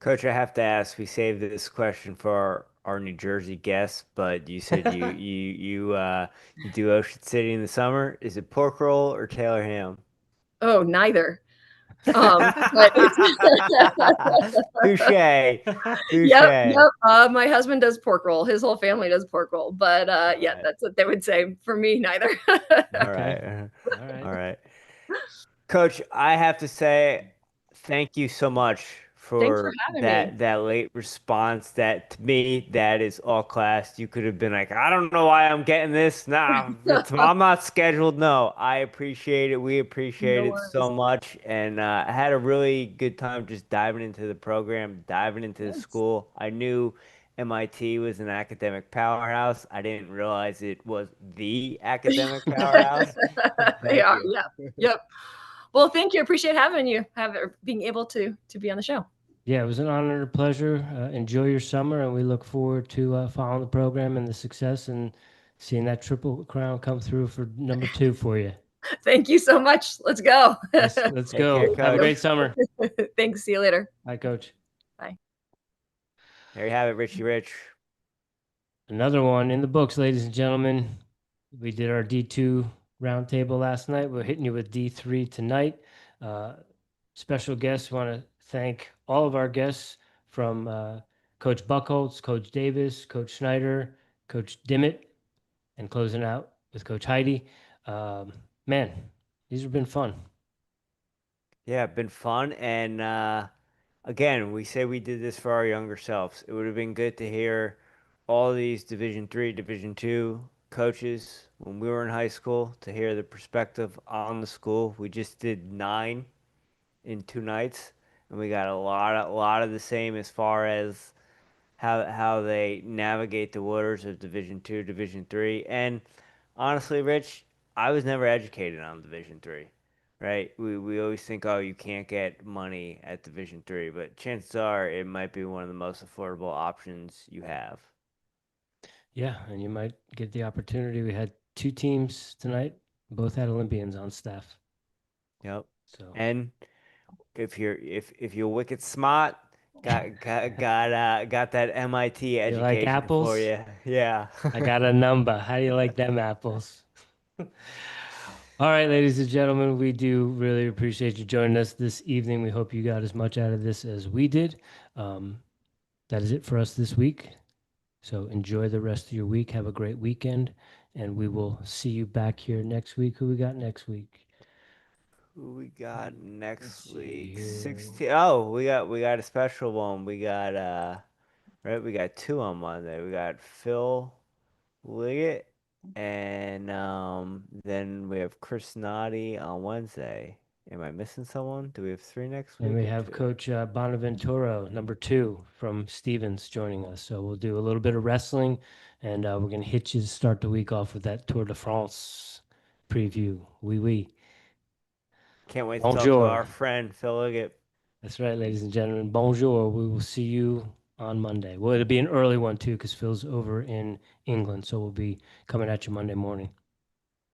Speaker 1: Coach, I have to ask, we saved this question for our New Jersey guests, but you said you do Ocean City in the summer. Is it pork roll or Taylor ham?
Speaker 7: Oh, neither.
Speaker 1: Touche. Touche.
Speaker 7: Yep. My husband does pork roll. His whole family does pork roll. But yeah,
Speaker 1: right.
Speaker 7: that's what they would say. For me, neither.
Speaker 1: All right. All right. Coach, I have to say thank you so much
Speaker 7: Thanks for
Speaker 1: for
Speaker 7: having me.
Speaker 1: that late response. That to me, that is all class. You could have been like, I don't know why I'm getting this. Nah, I'm not scheduled. No, I appreciate it. We appreciate
Speaker 7: No
Speaker 1: it so
Speaker 7: worries.
Speaker 1: much. And I had a really good time just diving into the program, diving into the
Speaker 7: Thanks.
Speaker 1: school. I knew MIT was an academic powerhouse. I didn't realize it was the academic powerhouse.
Speaker 7: They
Speaker 1: Thank
Speaker 7: are.
Speaker 1: you.
Speaker 7: Yeah. Yep. Well, thank you. Appreciate having you, being able to be on the show.
Speaker 2: Yeah, it was an honor and a pleasure. Enjoy your summer, and we look forward to following the program and the success and seeing that Triple Crown come through for number 2 for you.
Speaker 7: Thank you so much. Let's go.
Speaker 2: Let's
Speaker 1: Take
Speaker 2: go.
Speaker 1: care,
Speaker 2: Have a
Speaker 1: Coach.
Speaker 2: great summer.
Speaker 7: Thanks. See you later.
Speaker 2: Bye, Coach.
Speaker 1: There you have it, Richie Rich.
Speaker 2: Another one in the books, ladies and gentlemen. We did our D2 roundtable last night. We're hitting you with D3 tonight. Special guests. Want to thank all of our guests from Coach Buchholtz, Coach Davis, Coach Schneider, Coach Dimit, and closing out with Coach Heyde. Man, these have been fun.
Speaker 1: Yeah, been fun. And again, we say we did this for our younger selves. It would have been good to hear all these Division III, Division II coaches when we were in high school to hear the perspective on the school. We just did 9 in 2 nights, and we got a lot of the same as far as how they navigate the waters of Division II, Division III. And honestly, Rich, I was never educated on Division III, right? We always think, oh, you can't get money at Division III, but chances are it might be one of the most affordable options you have.
Speaker 2: Yeah, and you might get the opportunity. We had 2 teams tonight. Both had Olympians on staff.
Speaker 1: Yep.
Speaker 2: So
Speaker 1: And if you're wicked smart, got that MIT
Speaker 2: you like
Speaker 1: education
Speaker 2: apples?
Speaker 1: for you. Yeah.
Speaker 2: I got a number. How do you like them apples? All right, ladies and gentlemen, we do really appreciate you joining us this evening. We hope you got as much out of this as we did. That is it for us this week. So enjoy the rest of your week. Have a great weekend, and we will see you back here next week. Who we got next week?
Speaker 1: Who we got next
Speaker 2: Let's see
Speaker 1: week?
Speaker 2: here.
Speaker 1: 16. Oh, we got a special one. We got right, we got 2 on Monday. We got Phil Liggett, and then we have Chris Noddy on Wednesday. Am I missing someone? Do we have 3 next week?
Speaker 2: And we
Speaker 1: or
Speaker 2: have
Speaker 1: 2?
Speaker 2: Coach Bonaventuro, number 2 from Stevens, joining us. So we'll do a little bit of wrestling, and we're going to hit you to start the week off with that Tour de France preview. Oui.
Speaker 1: Can't wait to talk to
Speaker 2: Bonjour.
Speaker 1: our friend Phil Liggett.
Speaker 2: That's right, ladies and gentlemen. Bonjour. We will see you on Monday. Well, it'll be an early one, too, because Phil's over in England. So we'll be coming at you Monday morning.